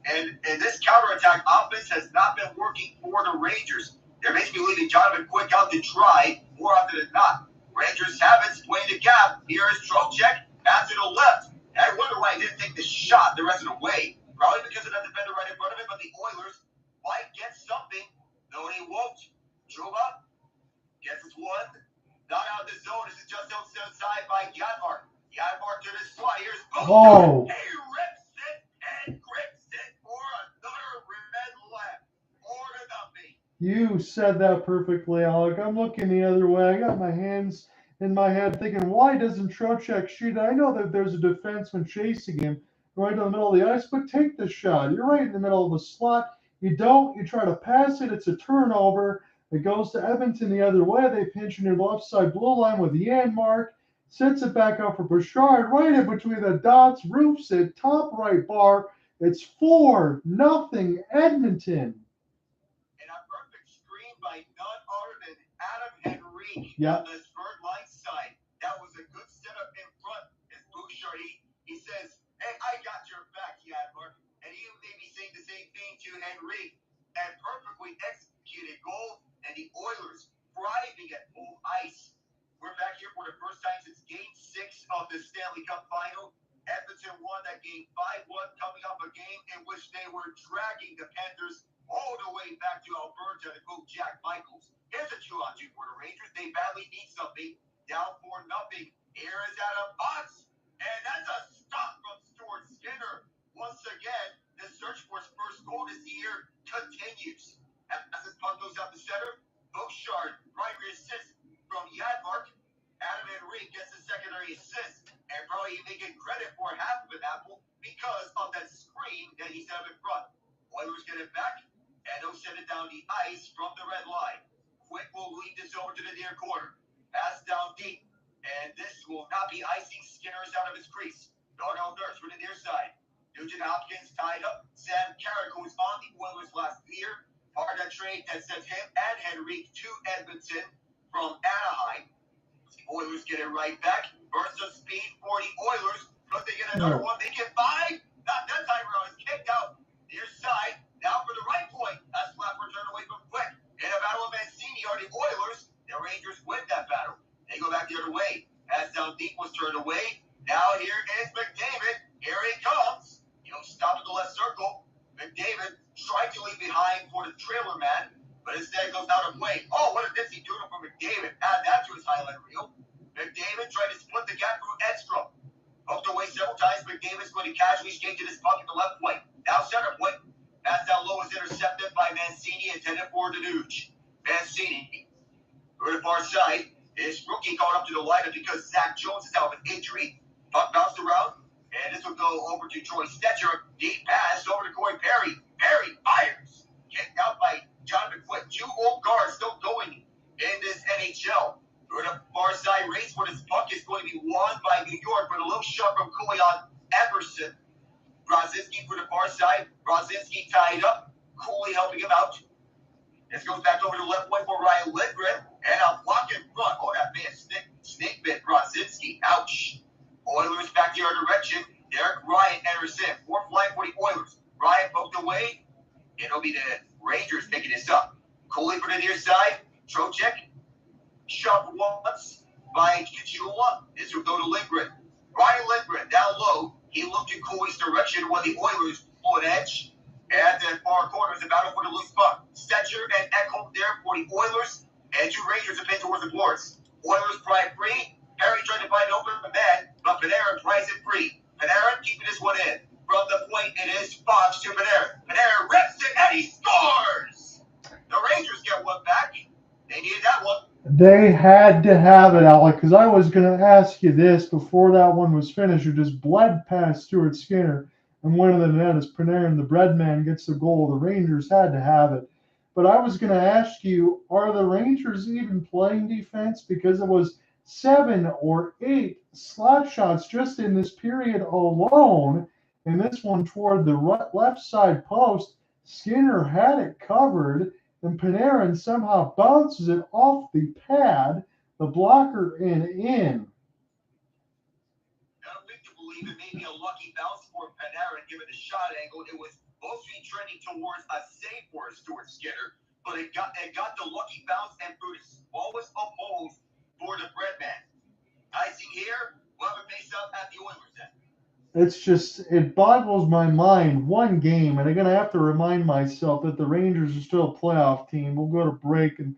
And this counterattack offense has not been working for the Rangers. They're basically leaving Jonathan Quick out to dry more often than not. Rangers have it, playing the gap. Here is Trocheck, pass to the left. I wonder why he didn't take the shot the rest of the way. Probably because of that defender right in front of him, but the Oilers might get something. No, they won't. Truba gets his one. Not out of the zone. This is just outside by Janmark. Janmark to the slot. Here's Bouchard. He rips it and grips it for another red left. 4-0. You said that perfectly, Alec. I'm looking the other way. I got my hands in my head thinking, why doesn't Trocheck shoot? I know that there's a defenseman chasing him right in the middle of the ice, but take the shot. You're right in the middle of the slot. You don't. You try to pass it. It's a turnover. It goes to Edmonton the other way. They pinch into the left side blue line with Janmark. Sets it back up for Bouchard. Right in between the dots. Roofs it. Top right bar. It's 4-0 Edmonton. By none other than Adam Henrique on the third line side. That was a good setup in front. As Bouchard, he says, hey, I got your back, Janmark. And he may be saying the same thing to Henrique. And perfectly executed goal. And the Oilers thriving at full ice. We're back here for the first time since Game 6 of the Stanley Cup Final. Edmonton won that game 5-1, coming off a game in which they were dragging the Panthers all the way back to Alberta to coach Jack Michaels. Here's a 2-on-2 for the Rangers. They badly need something. Down 4-0. Here is Adam Potts. And that's a stop from Stuart Skinner. Once again, the search for his first goal this year continues. As this puck goes out the center, Bouchard, primary assist from Janmark. Adam Henrique gets the secondary assist. And probably even get credit for half of an apple because of that screen that he set up in front. Oilers get it back. And they'll send it down the ice from the red line. Quick will lead this over to the near corner. Pass down deep. And this will not be icing Skinner's out of his crease. Darnell Nurse for the near side. Nugent-Hopkins tied up. Sam Carrick, who was on the Oilers last year. Part of that trade that sent him and Henrique to Edmonton from Anaheim. The Oilers get it right back. Burst of speed for the Oilers. But they get another one. They get 5. Not that time around. It's kicked out. Near side. Now for the right point. That's flat return away from Quick. In a battle of Mancini are the Oilers. The Rangers win that battle. They go back the other way. Pass down deep was turned away. Now here is McDavid. Here he comes. He'll stop at the left circle. McDavid tried to leave behind for the trailer man, but instead goes out of play. Oh, what a dipsy doodle from McDavid. Add that to his highlight reel. McDavid tried to split the gap through Edstrom. Hooked away several times. McDavid's going to casually skate to this puck at the left point. Now center point. Pass down low is intercepted by Mancini, intended for the Nuge. Mancini, to the far side, his rookie called up to the lineup because Zach Jones is out with injury. Puck bounced around, and this will go over to Troy Stecher. Deep pass over to Corey Perry. Perry fires. Kicked out by Jonathan Quick. 2 old guards still going in this NHL. To the far side race for this puck is going to be won by New York, but a little shot from Cuylle on Emerson. Brzezinski for the far side. Brzezinski tied up. Cuylle helping him out. This goes back over to the left point for Ryan Lindgren. And a block in front. Oh, that man snake bit Brzezinski. Ouch. Oilers back the other direction. Derek Ryan enters in. 4th line for the Oilers. Ryan poked away. It'll be the Rangers picking this up. Cuylle for the near side. Trocheck. Shoved once by Cuylle. This will go to Lindgren. Ryan Lindgren down low. He looked in Cuylle's direction when the Oilers pull an edge. At the far corner is a battle for the loose puck. Stecher and Ekholm there for the Oilers. And 2 Rangers have been towards the boards. Oilers pry free. Perry tried to find an open man, but Panarin pries it free. Panarin keeping this one in. From the point, it is Fox to Panarin. Panarin rips it, and he scores! The Rangers get one back. They needed that one. They had to have it, Alec, because I was going to ask you this before that one was finished. You just bled past Stuart Skinner, and one of the net is Panarin, the bread man, gets the goal. The Rangers had to have it. But I was going to ask you, are the Rangers even playing defense? Because it was 7 or 8 slot shots just in this period alone. And this one toward the left side post, Skinner had it covered, and Panarin somehow bounces it off the pad, the blocker, and in. Not weak to believe it may be a lucky bounce for Panarin given the shot angle. It was mostly trending towards a save for Stuart Skinner, but it got the lucky bounce and through the smallest of holes for the Breadman. Icing here, we'll have a face-up at the Oilers end. It's just, it boggles my mind. One game, and I'm going to have to remind myself that the Rangers are still a playoff team. We'll go to break, and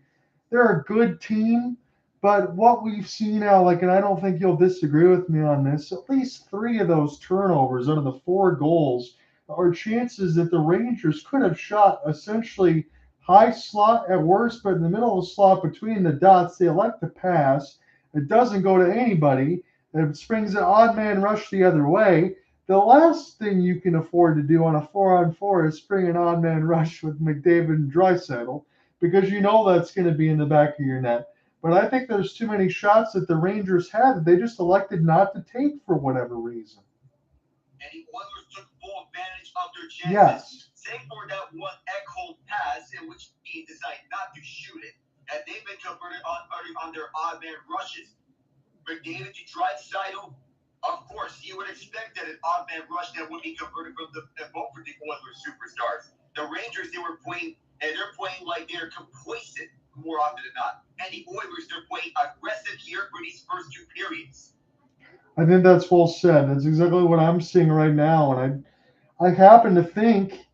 they're a good team, but what we've seen, Alec, and I don't think you'll disagree with me on this, at least 3 of those turnovers out of the 4 goals are chances that the Rangers could have shot essentially high slot at worst, but in the middle of the slot between the dots, they elect to pass. It doesn't go to anybody. It springs an odd man rush the other way. The last thing you can afford to do on a 4-on-4 is spring an odd man rush with McDavid and Draisaitl, because you know that's going to be in the back of your net. But I think there's too many shots that the Rangers had that they just elected not to take for whatever reason. And the Oilers took full advantage of their chances. Yes. Save for that one Ekholm pass in which he decided not to shoot it, and they've been converted on their odd man rushes. McDavid to Draisaitl, of course, you would expect that an odd man rush that would be converted from both of the Oilers superstars. The Rangers, they're playing like they're complacent more often than not. And the Oilers, they're playing aggressive here for these first 2 periods. I think that's well said. That's exactly what I'm seeing right now. And I happen to think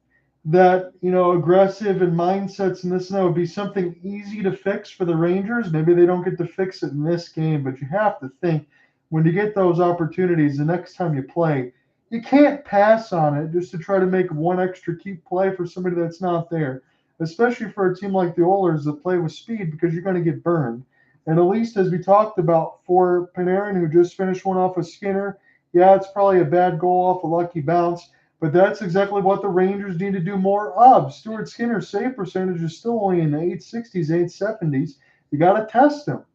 that, aggressive and mindsets and this and that would be something easy to fix for the Rangers. Maybe they don't get to fix it in this game, but you have to think when you get those opportunities the next time you play, you can't pass on it just to try to make one extra key play for somebody that's not there, especially for a team like the Oilers that play with speed, because you're going to get burned. And at least as we talked about for Panarin, who just finished one off of Skinner, yeah, it's probably a bad goal off a lucky bounce, but that's exactly what the Rangers need to do more of. Stuart Skinner's save percentage is still only in the 860s, 870s. You got to test him.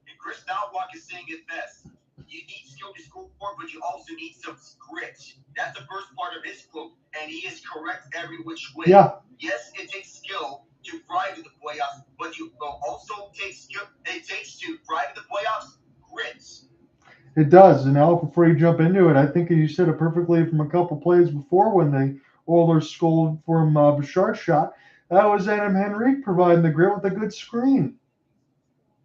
And Kris Knoblauch is saying it best. You need skill to score, but you also need some grit. That's the first part of his quote, and he is correct every which way. Yeah. Yes, it takes skill to thrive in the playoffs, but you also take skill. It takes to thrive in the playoffs, grit. It does. And Alec, before you jump into it, I think you said it perfectly from a couple plays before when the Oilers scored from Bouchard's shot. That was Adam Henrique providing the grit with a good screen.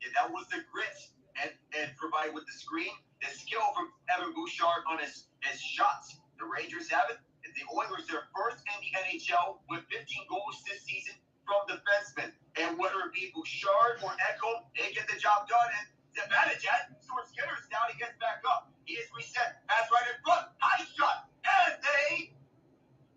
Yeah, that was the grit and provided with the screen. The skill from Evan Bouchard on his shots. The Rangers have it. The Oilers, they're first in the NHL with 15 goals this season from defensemen. And whether it be Bouchard or Ekholm, they get the job done. And Zibanejad, Stuart Skinner's down, he gets back up. He is reset. Pass right in front. High shot. And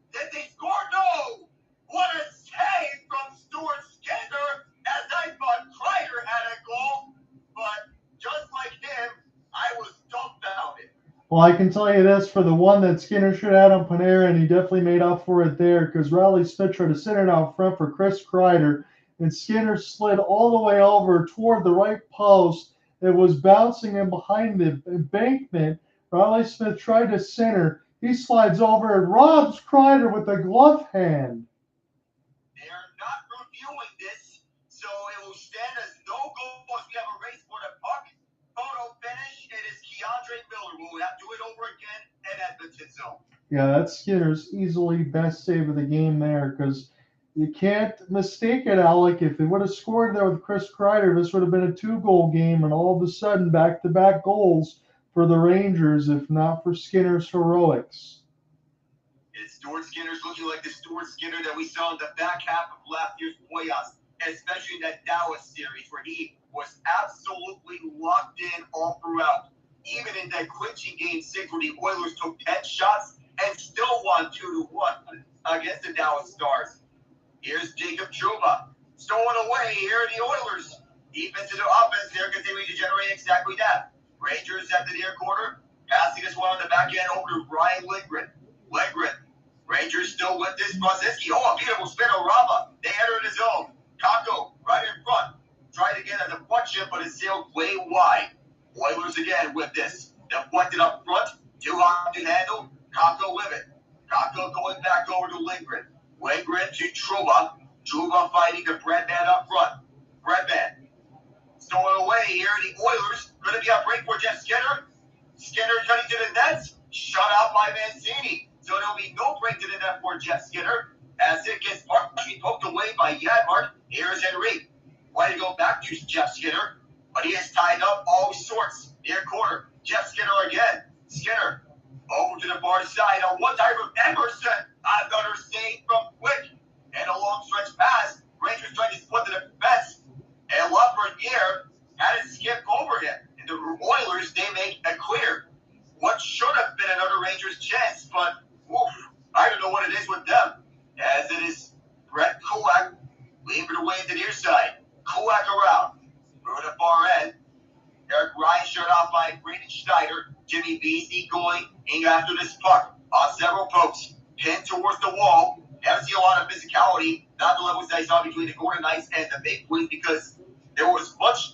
did they score? No! What a save from Stuart Skinner, as I thought Kreider had a goal. But just like him, I was dumbfounded. Well, I can tell you this, for the one that Skinner should have had on Panarin, he definitely made up for it there, because Reilly Smith tried to send it out front for Chris Kreider, and Skinner slid all the way over toward the right post. It was bouncing in behind the embankment. Reilly Smith tried to center. He slides over and robs Kreider with a glove hand. They're not reviewing this, so it will stand as no goal as we have a race for the puck. Photo finish. It is Keandre Miller. We'll have to do it over again in Edmonton zone. Yeah, that's Skinner's easily best save of the game there, because you can't mistake it, Alec. If they would have scored there with Chris Kreider, this would have been a 2-goal game, and all of a sudden back-to-back goals for the Rangers, if not for Skinner's heroics. It's Stuart Skinner's looking like the Stuart Skinner that we saw in the back half of last year's playoffs, especially in that Dallas series where he was absolutely locked in all throughout. Even in that clinching game 6 where the Oilers took 10 shots and still won 2-1 against the Dallas Stars. Here's Jacob Trouba. Stolen away. Here are the Oilers. Defense to offense there because they need to generate exactly that. Rangers at the near corner. Passing this one on the back end over to Ryan Lindgren. Rangers still with this. Brzezinski. Oh, a beautiful spinorama. They enter intermission, but it sailed way wide. Oilers again with this. Deflected up front. Too hot to handle. Kakko with it. Kakko going back over to Lindgren. Lindgren to Trouba. Trouba fighting the Breadman up front. Breadman. Stolen away here. The Oilers going to be a break for Jeff Skinner. Skinner cutting to the nets. Shut out by Mancini. So there'll be no break to the net for Jeff Skinner. As it gets partially poked away by Janmark. Here's Henry. Way to go back to Jeff Skinner. But he is tied up all sorts. Near corner. Jeff Skinner again. Skinner. Over to the far side. A one-time from Emerson. Another save from Quick. And a long stretch pass. Rangers trying to split the defense. And Lafreniere had it skip over him. And the Oilers, they make a clear. What should have been another Rangers chance, but oof, I don't know what it is with them. As it is Brett Kulak leaving it away to the near side. Kulak around. Through the far end. Eric Ryan shut off by Braden Schneider. Jimmy Beasley going in after this puck on several pokes. Pinned towards the wall. Never see a lot of physicality. Not the levels I saw between the Golden Knights and the Maple Leafs because there was much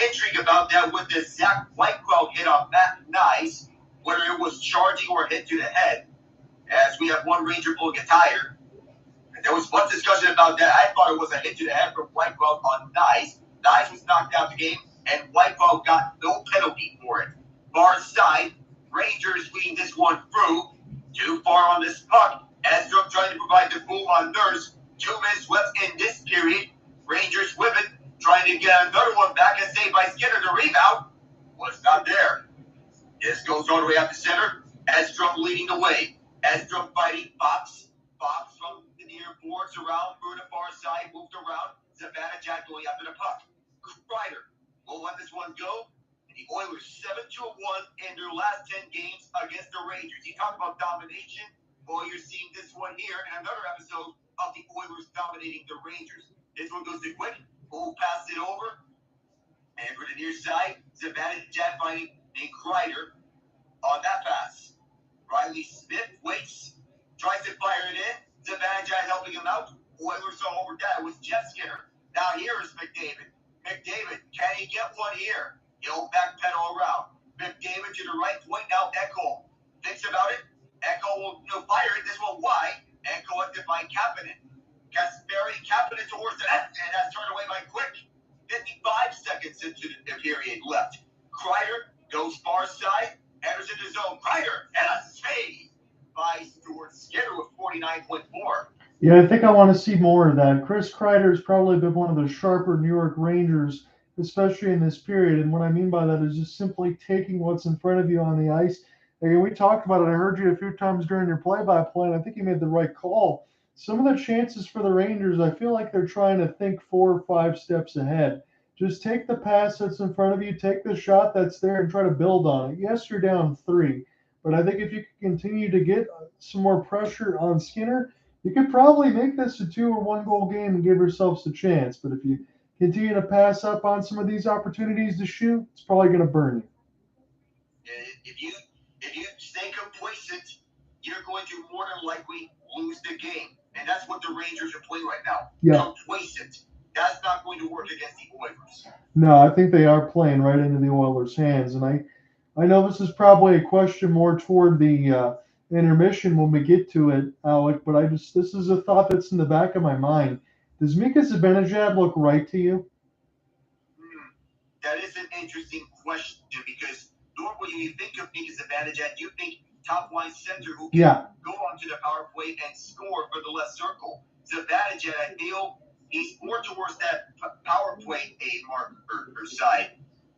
intrigue about that with the Zach Whitecloud hit on Matt Nice, whether it was charging or a hit to the head. As we have one Ranger pulling a tire. And there was much discussion about that. I thought it was a hit to the head from Whitecloud on Nice. Nice was knocked out the game, and Whitecloud got no penalty for it. Far side, Rangers leading this one through. Too far on this puck. Edstrom trying to provide the boom on Nurse. 2 minutes left in this period. Rangers with it, trying to get another one back and saved by Skinner. The rebound was not there. This goes all the way up the center. Edstrom leading the way. Edstrom fighting Fox. Fox from the near boards around through the far side, moved around. Zibanejad going after the puck. Kreider will let this one go. And the Oilers 7-1 in their last 10 games against the Rangers. You talk about domination. Well, you're seeing this one here in another episode of the Oilers dominating the Rangers. This one goes to Quick. Who passed it over. And for the near side, Zibanejad finding Kreider on that pass. Reilly Smith waits. Tries to fire it in. Zibanejad helping him out. Oilers all over that. It was Jeff Skinner. Now here is McDavid. McDavid, can he get one here? He'll backpedal around. McDavid to the right point. Now Ekholm. Thinks about it. Ekholm will fire it. This one wide. And collected by Kapanen. Kasperi Kapanen towards the net. And that's turned away by Quick. 55 seconds into the period left. Kreider goes far side. Enters into zone. Kreider. And a save by Stuart Skinner with 49.4. Yeah, I think I want to see more of that. Chris Kreider has probably been one of the sharper New York Rangers, especially in this period. And what I mean by that is just simply taking what's in front of you on the ice. Again, we talked about it. I heard you a few times during your play-by-play, and I think you made the right call. Some of the chances for the Rangers, I feel like they're trying to think 4 or 5 steps ahead. Just take the pass that's in front of you, take the shot that's there, and try to build on it. Yes, you're down 3, but I think if you can continue to get some more pressure on Skinner, you could probably make this a 2 or 1 goal game and give yourselves a chance. But if you continue to pass up on some of these opportunities to shoot, it's probably going to burn you. If you stay complacent, you're going to more than likely lose the game. And that's what the Rangers are playing right now. Yeah. Complacent. That's not going to work against the Oilers. No, I think they are playing right into the Oilers' hands. And I know this is probably a question more toward the intermission when we get to it, Alec, but this is a thought that's in the back of my mind. Does Mika Zibanejad look right to you? That is an interesting question because normally when you think of Mika Zibanejad, you think top-line center who can go onto the power play and score for the left circle. Zibanejad, I feel he's more towards that power play marker side.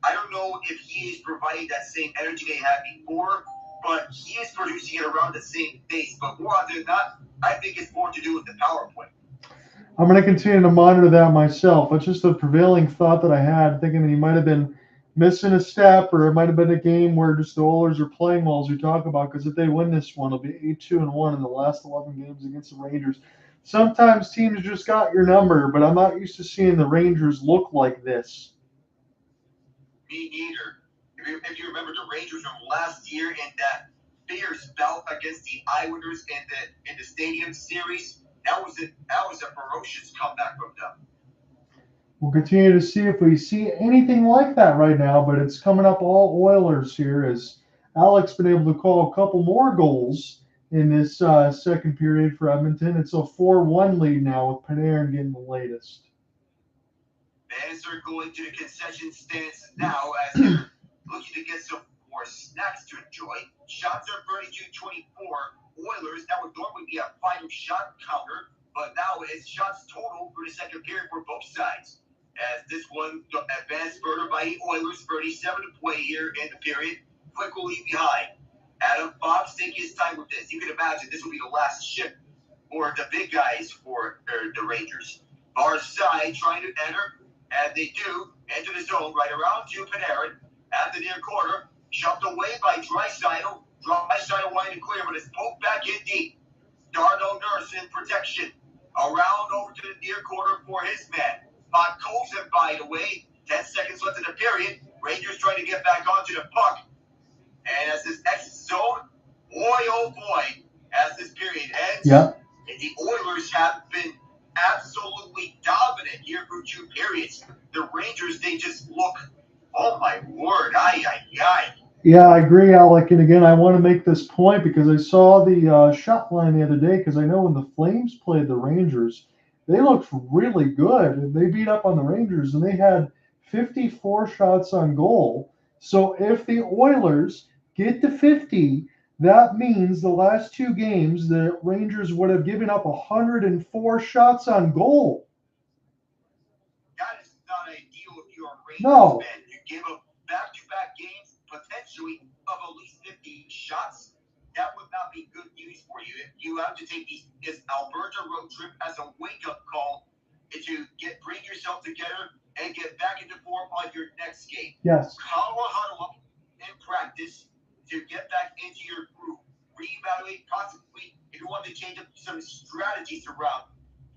I don't know if he is providing that same energy they had before, but he is producing it around the same pace. But more often than not, I think it's more to do with the power play. I'm going to continue to monitor that myself. It's just a prevailing thought that I had, thinking that he might have been missing a step, or it might have been a game where just the Oilers are playing well, as we talk about, because if they win this one, it'll be 8-2-1 in the last 11 games against the Rangers. Sometimes teams just got your number, but I'm not used to seeing the Rangers look like this. Me neither. If you remember the Rangers from last year in that fierce bout against the Islanders in the Stadium Series, that was a ferocious comeback from them. We'll continue to see if we see anything like that right now, but it's coming up all Oilers here as Alec's been able to call a couple more goals in this second period for Edmonton. It's a 4-1 lead now with Panarin getting the latest. Fans are going to the concession stands now as they're looking to get some more snacks to enjoy. Shots are 32-24. Oilers, that would normally be a final shot counter, but now it's shots total for the second period for both sides. As this one advanced further by the Oilers, 37 to play here in the period, quickly behind. Adam Fox taking his time with this. You can imagine this will be the last shift for the big guys for the Rangers. Far side trying to enter, and they do enter the zone right around to Panarin at the near corner, shoved away by Draisaitl. Draisaitl wanted to clear, but it's poked back in deep. Darno Nurse in protection. Around over to the near corner for his man. Podkolzin by the way. 10 seconds left in the period. Rangers trying to get back onto the puck. And as this exit zone, boy oh boy, as this period ends, the Oilers have been absolutely dominant here for 2 periods. The Rangers, they just look, oh my word, Yeah, I agree, Alec. And again, I want to make this point because I saw the shot line the other day because I know when the Flames played the Rangers, they looked really good. They beat up on the Rangers and they had 54 shots on goal. So if the Oilers get to 50, that means the last 2 games, the Rangers would have given up 104 shots on goal. That is not ideal if you're a Rangers fan. You give up back-to-back games, potentially of at least 50 shots. That would not be good news for you. You have to take this Alberta road trip as a wake-up call to bring yourself together and get back into form on your next game. Yes. Call a huddle up in practice to get back into your groove. Reevaluate, possibly, if you want to change up some strategies around.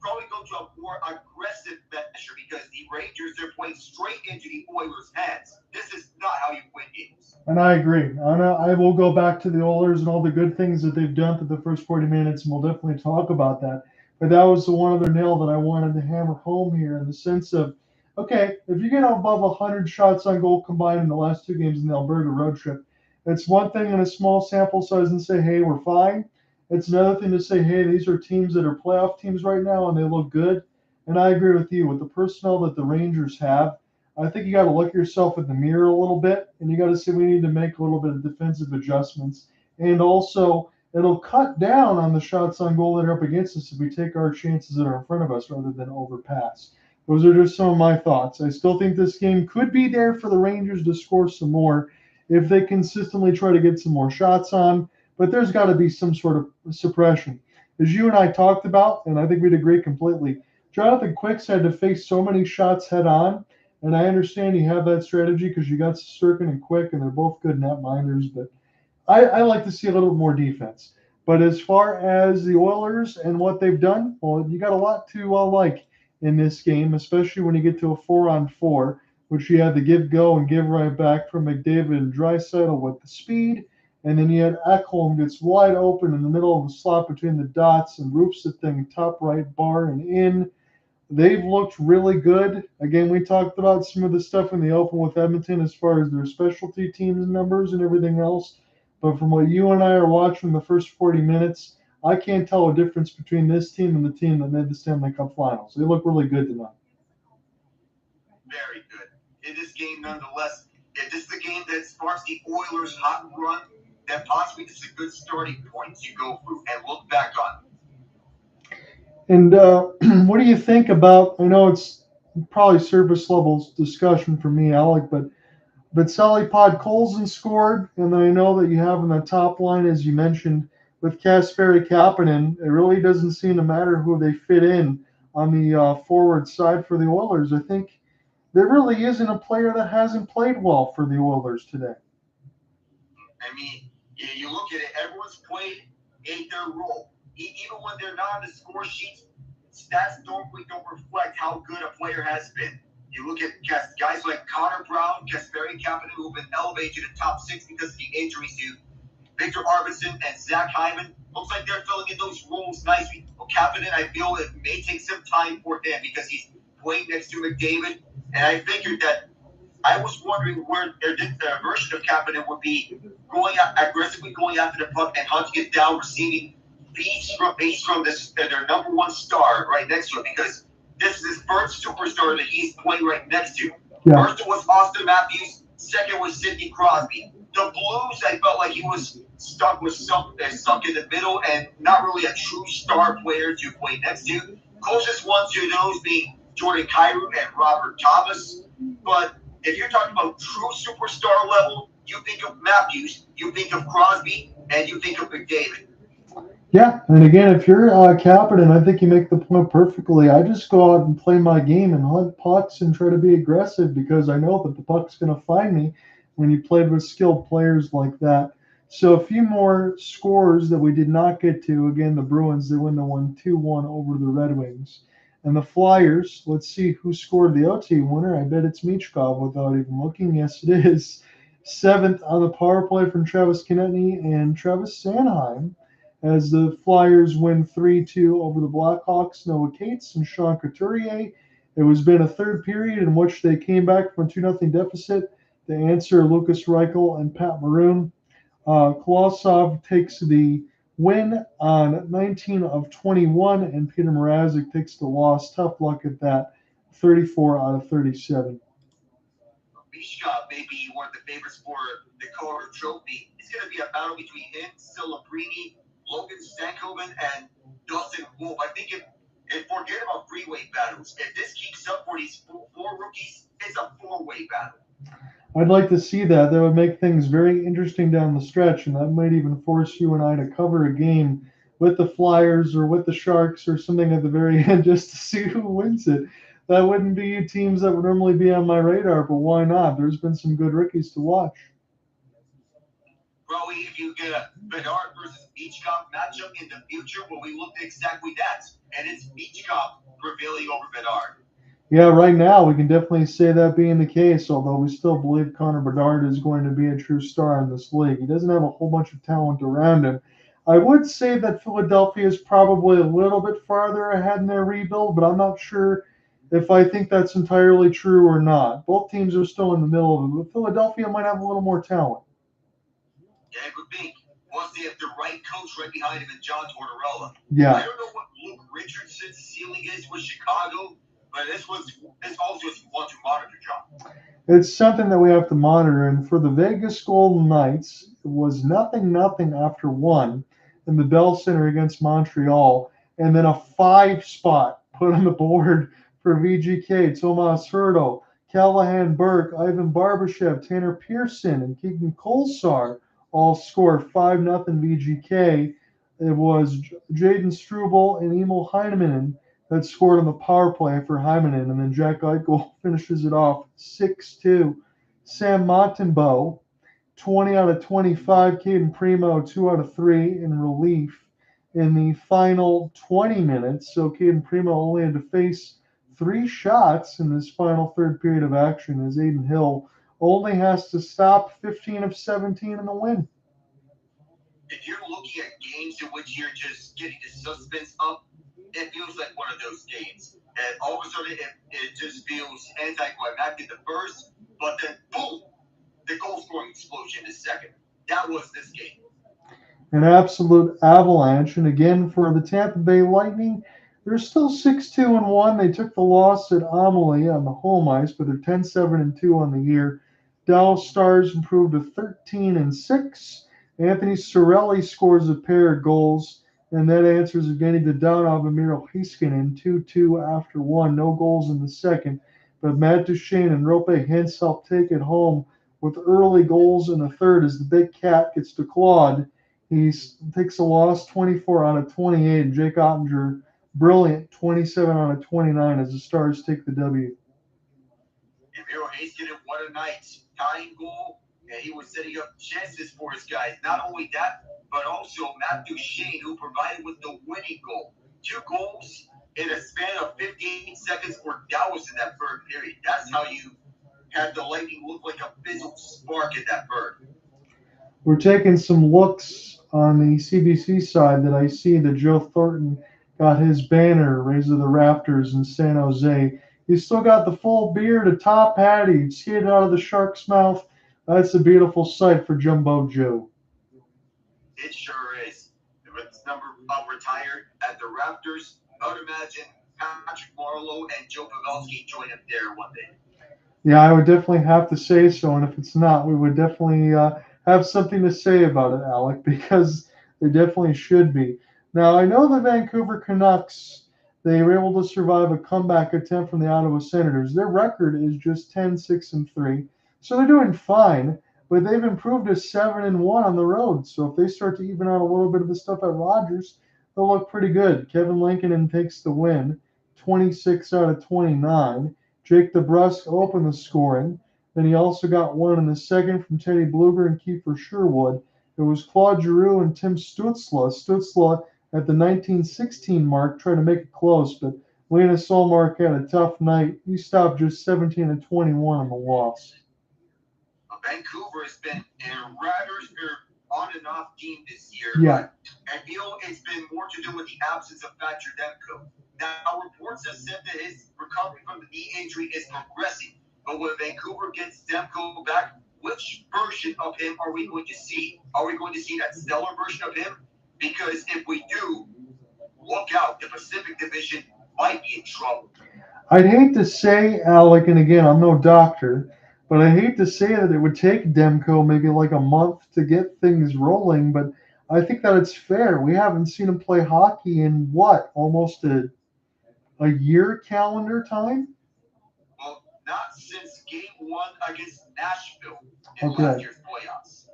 Probably go to a more aggressive measure because the Rangers are playing straight into the Oilers' hands. This is not how you win games. And I agree. I will go back to the Oilers and all the good things that they've done through the first 40 minutes, and we'll definitely talk about that. But that was the one other nail that I wanted to hammer home here in the sense of, okay, if you get above 100 shots on goal combined in the last 2 games in the Alberta road trip, it's one thing in a small sample size and say, hey, we're fine. It's another thing to say, hey, these are teams that are playoff teams right now and they look good. And I agree with you. With the personnel that the Rangers have, I think you got to look yourself in the mirror a little bit and you got to say we need to make a little bit of defensive adjustments. And also, it'll cut down on the shots on goal that are up against us if we take our chances that are in front of us rather than overpass. Those are just some of my thoughts. I still think this game could be there for the Rangers to score some more if they consistently try to get some more shots on, but there's got to be some sort of suppression. As you and I talked about, and I think we'd agree completely, Jonathan Quick's had to face so many shots head on, and I understand you have that strategy because you got Shesterkin and Quick, and they're both good net minders, but I like to see a little more defense. But as far as the Oilers and what they've done, well, you got a lot to like in this game, especially when you get to a 4-on-4, which you had the give go and give right back from McDavid and Draisaitl with the speed. And then you had Ekholm gets wide open in the middle of the slot between the dots and roofs the thing top right bar and in. They've looked really good. Again, we talked about some of the stuff in the open with Edmonton as far as their specialty teams numbers and everything else. But from what you and I are watching the first 40 minutes, I can't tell a difference between this team and the team that made the Stanley Cup Finals. They look really good tonight. Very good. In this game, nonetheless, if this is the game that sparks the Oilers' hot run, then possibly this is a good starting point to go through and look back on. And what do you think about, I know it's probably surface level discussion for me, Alec, but Sally Podkolzin scored, and then I know that you have in the top line, as you mentioned, with Kasperi Kapanen, it really doesn't seem to matter who they fit in on the forward side for the Oilers. I think there really isn't a player that hasn't played well for the Oilers today. I mean, you look at it, everyone's played their role. Even when they're not on the score sheets, stats normally don't reflect how good a player has been. You look at guys like Connor Brown, Kasperi Kapanen, who have been elevated to the top 6 because of the injuries to Victor Arvidsson and Zach Hyman. Looks like they're filling in those roles nicely. Well, Kapanen, I feel it may take some time for him because he's playing next to McDavid, and I figured that I was wondering where the version of Kapanen would be aggressively going after the puck and hunting it down, receiving beats from their number one star right next to him, because this is his first superstar that he's playing right next to. Yeah. First it was Austin Matthews, second was Sidney Crosby. The Blues, I felt like he was stuck in the middle and not really a true star player to play next to. Closest one to those being Jordan Kyrou and Robert Thomas. But if you're talking about true superstar level, you think of Matthews, you think of Crosby, and you think of McDavid. Yeah, and again, if you're Kapanen, I think you make the point perfectly. I just go out and play my game and hunt pucks and try to be aggressive because I know that the puck's going to find me when you played with skilled players like that. So a few more scores that we did not get to. Again, the Bruins, they win the one 2-1 over the Red Wings. And the Flyers, let's see who scored the OT winner. I bet it's Michkov without even looking. Yes, it is. 7th on the power play from Travis Konecny and Travis Sanheim, as the Flyers win 3-2 over the Blackhawks. Noah Cates and Sean Couturier. It was been a third period in which they came back from a 2-0 deficit. The answer, Lucas Reichel and Pat Maroon. Kolosov takes the win on 19 of 21, and Peter Mrazek takes the loss. Tough luck at that, 34 out of 37. Mika may be one of the favorites for the Calder Trophy. It's going to be a battle between him, Celebrini, Logan Stankoven, and Dustin Wolf. I think if forget about freeway battles, if this keeps up for these four rookies, it's a four-way battle. I'd like to see that. That would make things very interesting down the stretch, and that might even force you and I to cover a game with the Flyers or with the Sharks or something at the very end just to see who wins it. That wouldn't be teams that would normally be on my radar, but why not? There's been some good rookies to watch. Probably if you get a Bedard versus Michkov matchup in the future, well, we look at exactly that, and it's Michkov prevailing over Bedard. Yeah, right now we can definitely say that being the case, although we still believe Connor Bedard is going to be a true star in this league. He doesn't have a whole bunch of talent around him. I would say that Philadelphia is probably a little bit farther ahead in their rebuild, but I'm not sure if I think that's entirely true or not. Both teams are still in the middle of it, but Philadelphia might have a little more talent. Yeah, it would be. Once they have the right coach right behind him in John Tortorella. Yeah. I don't know what Luke Richardson's ceiling is with Chicago, but this also is one to monitor, John. It's something that we have to monitor, and for the Vegas Golden Knights, it was 0-0 after 1 in the Bell Center against Montreal, and then a 5 spot put on the board for VGK, Tomas Hertl, Callahan Burke, Ivan Barbashev, Tanner Pearson, and Keegan Kolesar all score 5-0 VGK. It was Jaden Struble and Emil Heinemann that scored on the power play for Heinemann, and then Jack Eichel finishes it off 6-2. Sam Montembeault, 20 out of 25. Caden Primo, 2 out of 3 in relief in the final 20 minutes. So Caden Primo only had to face 3 shots in this final third period of action, as Aiden Hill only has to stop 15 of 17 in the win. If you're looking at games in which you're just getting the suspense up, it feels like one of those games. And all of a sudden, it just feels anticlimactic at first, but then boom, the goal scoring explosion is second. That was this game. An absolute avalanche. And again, for the Tampa Bay Lightning, they're still 6-2-1. They took the loss at Amelie on the home ice, but they're 10-7-2 on the year. Dallas Stars improved to 13-6. Anthony Cirelli scores a pair of goals, and that answers Evgeny Dadonov and Miro Heiskanen 2-2 after 1. No goals in the second, but Matt Duchene and Rope Hintz help take it home with early goals in the third as the Big Cat gets to Claude. He takes a loss 24 out of 28, and Jake Ottinger, brilliant 27 out of 29 as the Stars take the W. And Miro Heiskanen, what a night. Tying goal. And he was setting up chances for his guys. Not only that, but also Matt Duchene, who provided with the winning goal. 2 goals in a span of 15 seconds for Dallas in that third period. That's how you had the Lightning look like a fizzled spark in that third. We're taking some looks on the CBC side that I see that Joe Thornton got his banner raised to the rafters in San Jose. He's still got the full beard, a top hat. He skated out of the Shark's mouth. That's a beautiful sight for Jumbo Joe. It sure is. With his number retired at the Raptors, I would imagine Patrick Marleau and Joe Pavelski join him there one day. Yeah, I would definitely have to say so. And if it's not, we would definitely have something to say about it, Alec, because they definitely should be. Now, I know the Vancouver Canucks, they were able to survive a comeback attempt from the Ottawa Senators. Their record is just 10-6-3. So they're doing fine, but they've improved to 7-1 on the road. So if they start to even out a little bit of the stuff at Rogers, they'll look pretty good. Kevin Lankinen takes the win, 26 out of 29. Jake DeBrusk opened the scoring. Then he also got one in the second from Teddy Blueger and Kiefer Sherwood. It was Claude Giroux and Tim Stützle. Stützle at the 1916 mark tried to make it close, but Linus Ullmark had a tough night. He stopped just 17 of 21 on the loss. Vancouver has been a rather on and off team this year. Yeah. I feel it's been more to do with the absence of Thatcher Demko. Now, reports have said that his recovery from the knee injury is progressing. But when Vancouver gets Demko back, which version of him are we going to see? Are we going to see that stellar version of him? Because if we do, look out. The Pacific Division might be in trouble. I'd hate to say, Alec, and again, I'm no doctor, but I hate to say that it would take Demko maybe like a month to get things rolling, but I think that it's fair. We haven't seen him play hockey in what, almost a year calendar time? Well, not since game 1 against Nashville in last year's playoffs.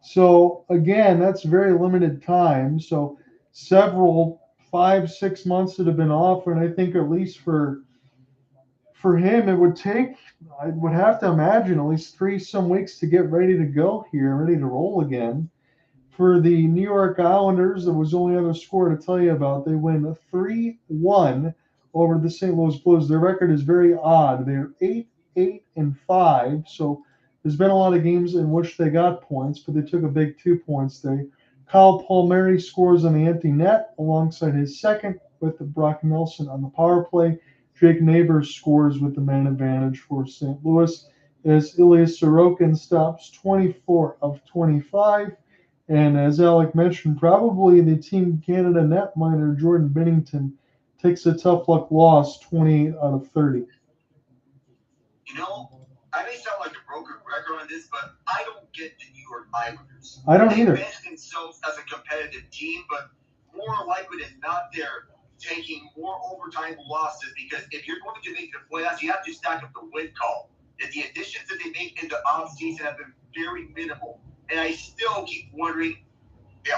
So again, that's very limited time. So several 5-6 months that have been off, and I think at least for him, it would take, I would have to imagine, at least 3 some weeks to get ready to go here, ready to roll again. For the New York Islanders, there was only other score to tell you about. They win 3-1 over the St. Louis Blues. Their record is very odd. They're 8-5, so there's been a lot of games in which they got points, but they took a big 2 points there. Kyle Palmieri scores on the empty net alongside his second with Brock Nelson on the power play. Jake Neighbors scores with the man advantage for St. Louis as Ilya Sorokin stops 24 of 25. And as Alec mentioned, probably the Team Canada netminder Jordan Binnington takes a tough luck loss, 28 out of 30. You know, I may sound like a broken record on this, but I don't get the New York Islanders. I don't either. They advance themselves as a competitive team, but more likely than not, they're taking more overtime losses because if you're going to make the playoffs, you have to stack up the win column. And the additions that they make in the offseason have been very minimal. And I still keep wondering,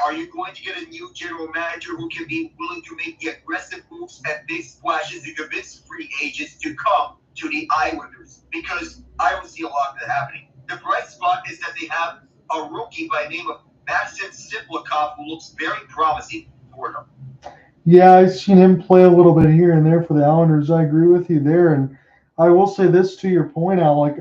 are you going to get a new general manager who can be willing to make the aggressive moves and big splashes to convince free agents to come to the Islanders? Because I don't see a lot of that happening. The bright spot is that they have a rookie by the name of Madison who looks very promising for them. Yeah, I've seen him play a little bit here and there for the Islanders. I agree with you there. And I will say this to your point, Alec.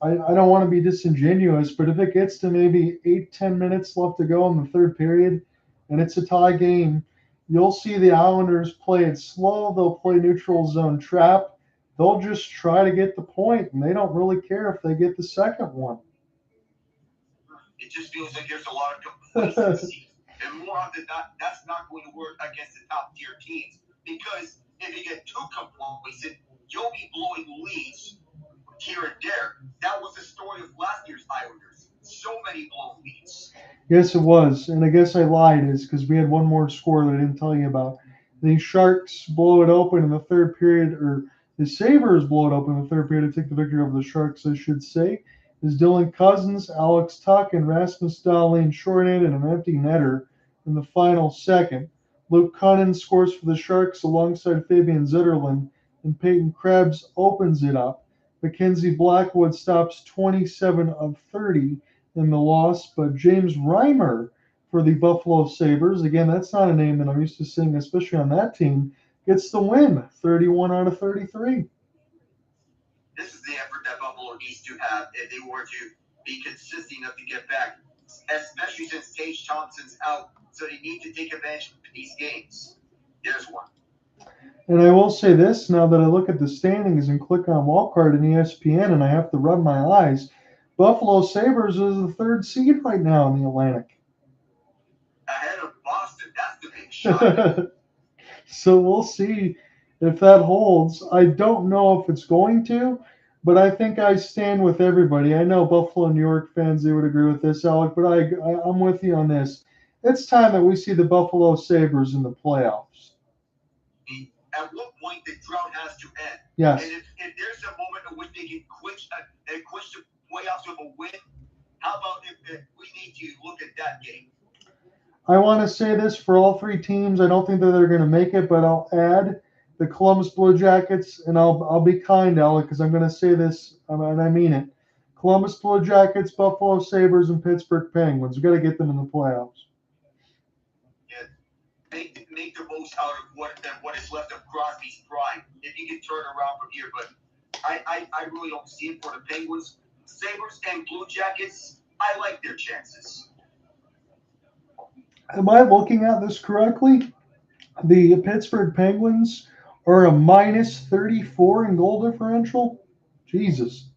I don't want to be disingenuous, but if it gets to maybe 8-10 minutes left to go in the third period and it's a tie game, you'll see the Islanders play it slow. They'll play neutral zone trap. They'll just try to get the point, and they don't really care if they get the second one. It just feels like there's a lot of complacency. And more often than not, that's not going to work against the top tier teams. Because if you get too complacent, you'll be blowing leads here and there. That was the story of last year's Islanders. So many blown leads. Yes, it was. And I guess I lied, is because we had one more score that I didn't tell you about. The Sharks blow it open in the third period, or the Sabres blow it open in the third period to take the victory over the Sharks, I should say. Is Dylan Cousins, Alex Tuch, and Rasmus Dahlin shorthanded and an empty netter in the final second. Luke Cunnin scores for the Sharks alongside Fabian Zetterlund, and Peyton Krebs opens it up. Mackenzie Blackwood stops 27 of 30 in the loss, but James Reimer for the Buffalo Sabres, again, that's not a name that I'm used to seeing, especially on that team, gets the win, 31 out of 33. This is the effort that Buffalo needs to have if they were to be consistent enough to get back, especially since Tage Thompson's out, so they need to take advantage of these games. There's one. And I will say this now that I look at the standings and click on wildcard in ESPN and I have to rub my eyes. Buffalo Sabres is the third seed right now in the Atlantic. Ahead of Boston. That's the big shot. So we'll see if that holds. I don't know if it's going to, but I think I stand with everybody. I know Buffalo and New York fans, they would agree with this, Alec, but I'm with you on this. It's time that we see the Buffalo Sabres in the playoffs. At what point the drought has to end. Yes. And if there's a moment in which they can quench the playoffs with a win, how about if we need to look at that game? I want to say this for all three teams. I don't think that they're going to make it, but I'll add the Columbus Blue Jackets, and I'll be kind, Alec, because I'm going to say this, and I mean it. Columbus Blue Jackets, Buffalo Sabres, and Pittsburgh Penguins. We've got to get them in the playoffs. Yeah, make the most out of what is left of Crosby's prime. If you can turn around from here, but I really don't see it for the Penguins, Sabres, and Blue Jackets. I like their chances. Am I looking at this correctly? The Pittsburgh Penguins are a minus 34 in goal differential. Jesus.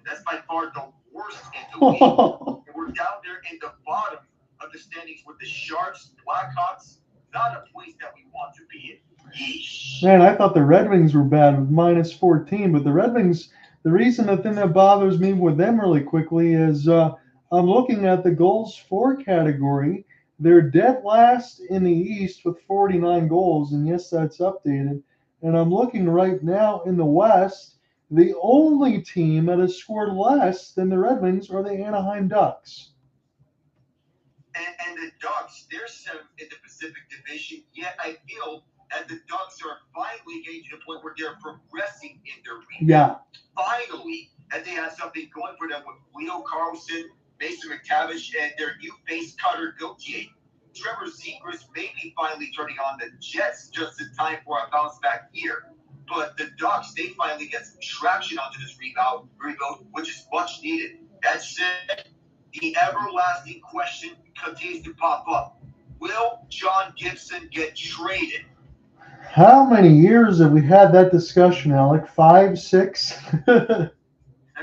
That's by far the worst in the league. And we're down there in the bottom of the standings with the Sharks, Blackhawks. Not a place that we want to be in. Yeesh. Man, I thought the Red Wings were bad with minus 14, but the Red Wings, the thing that bothers me with them really quickly is I'm looking at the goals for category. They're dead last in the East with 49 goals, and yes, that's updated. And I'm looking right now in the West. The only team that has scored less than the Red Wings are the Anaheim Ducks. And the Ducks, they're seventh in the Pacific Division, yet I feel that the Ducks are finally getting to the point where they're progressing in their rebuild. Yeah. Finally, that they have something going for them with Leo Carlson, Mason McTavish, and their youth-based Cutter Gauthier. Trevor Zegras may be finally turning on the Jets just in time for a bounce-back year. But the Ducks, they finally get some traction onto this rebuild, which is much needed. That said, the everlasting question continues to pop up. Will John Gibson get traded? How many years have we had that discussion, Alec? 5, 6? I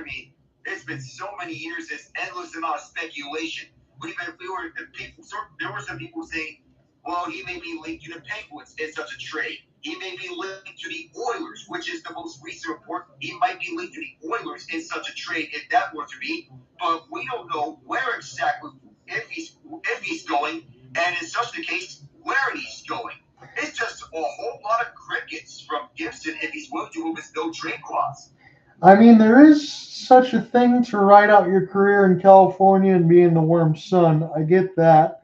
mean, it's been so many years, there's endless amount of speculation. There were some people saying, well, he may be linked to the Penguins in such a trade. He may be linked to the Oilers, which is the most recent report. He might be linked to the Oilers in such a trade if that were to be. But we don't know where exactly, if he's going, and in such a case, where he's going. It's just a whole lot of crickets from Gibson if he's willing to move his no-trade clause. I mean, there is such a thing to ride out your career in California and be in the warm sun. I get that.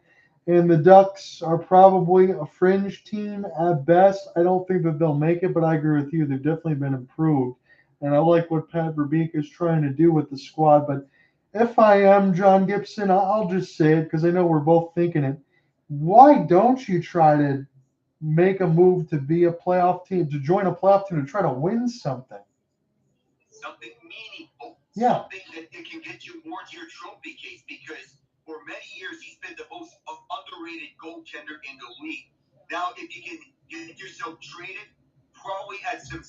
And the Ducks are probably a fringe team at best. I don't think that they'll make it, but I agree with you. They've definitely been improved. And I like what Pat Verbeek is trying to do with the squad. But if I am John Gibson, I'll just say it because I know we're both thinking it. Why don't you try to make a move to be a playoff team, to join a playoff team, to try to win something? Something meaningful. Yeah. Something that it can get you more to your trophy case, because for many years he's been the most underrated goaltender in the league. Now, if you can get yourself traded, probably at some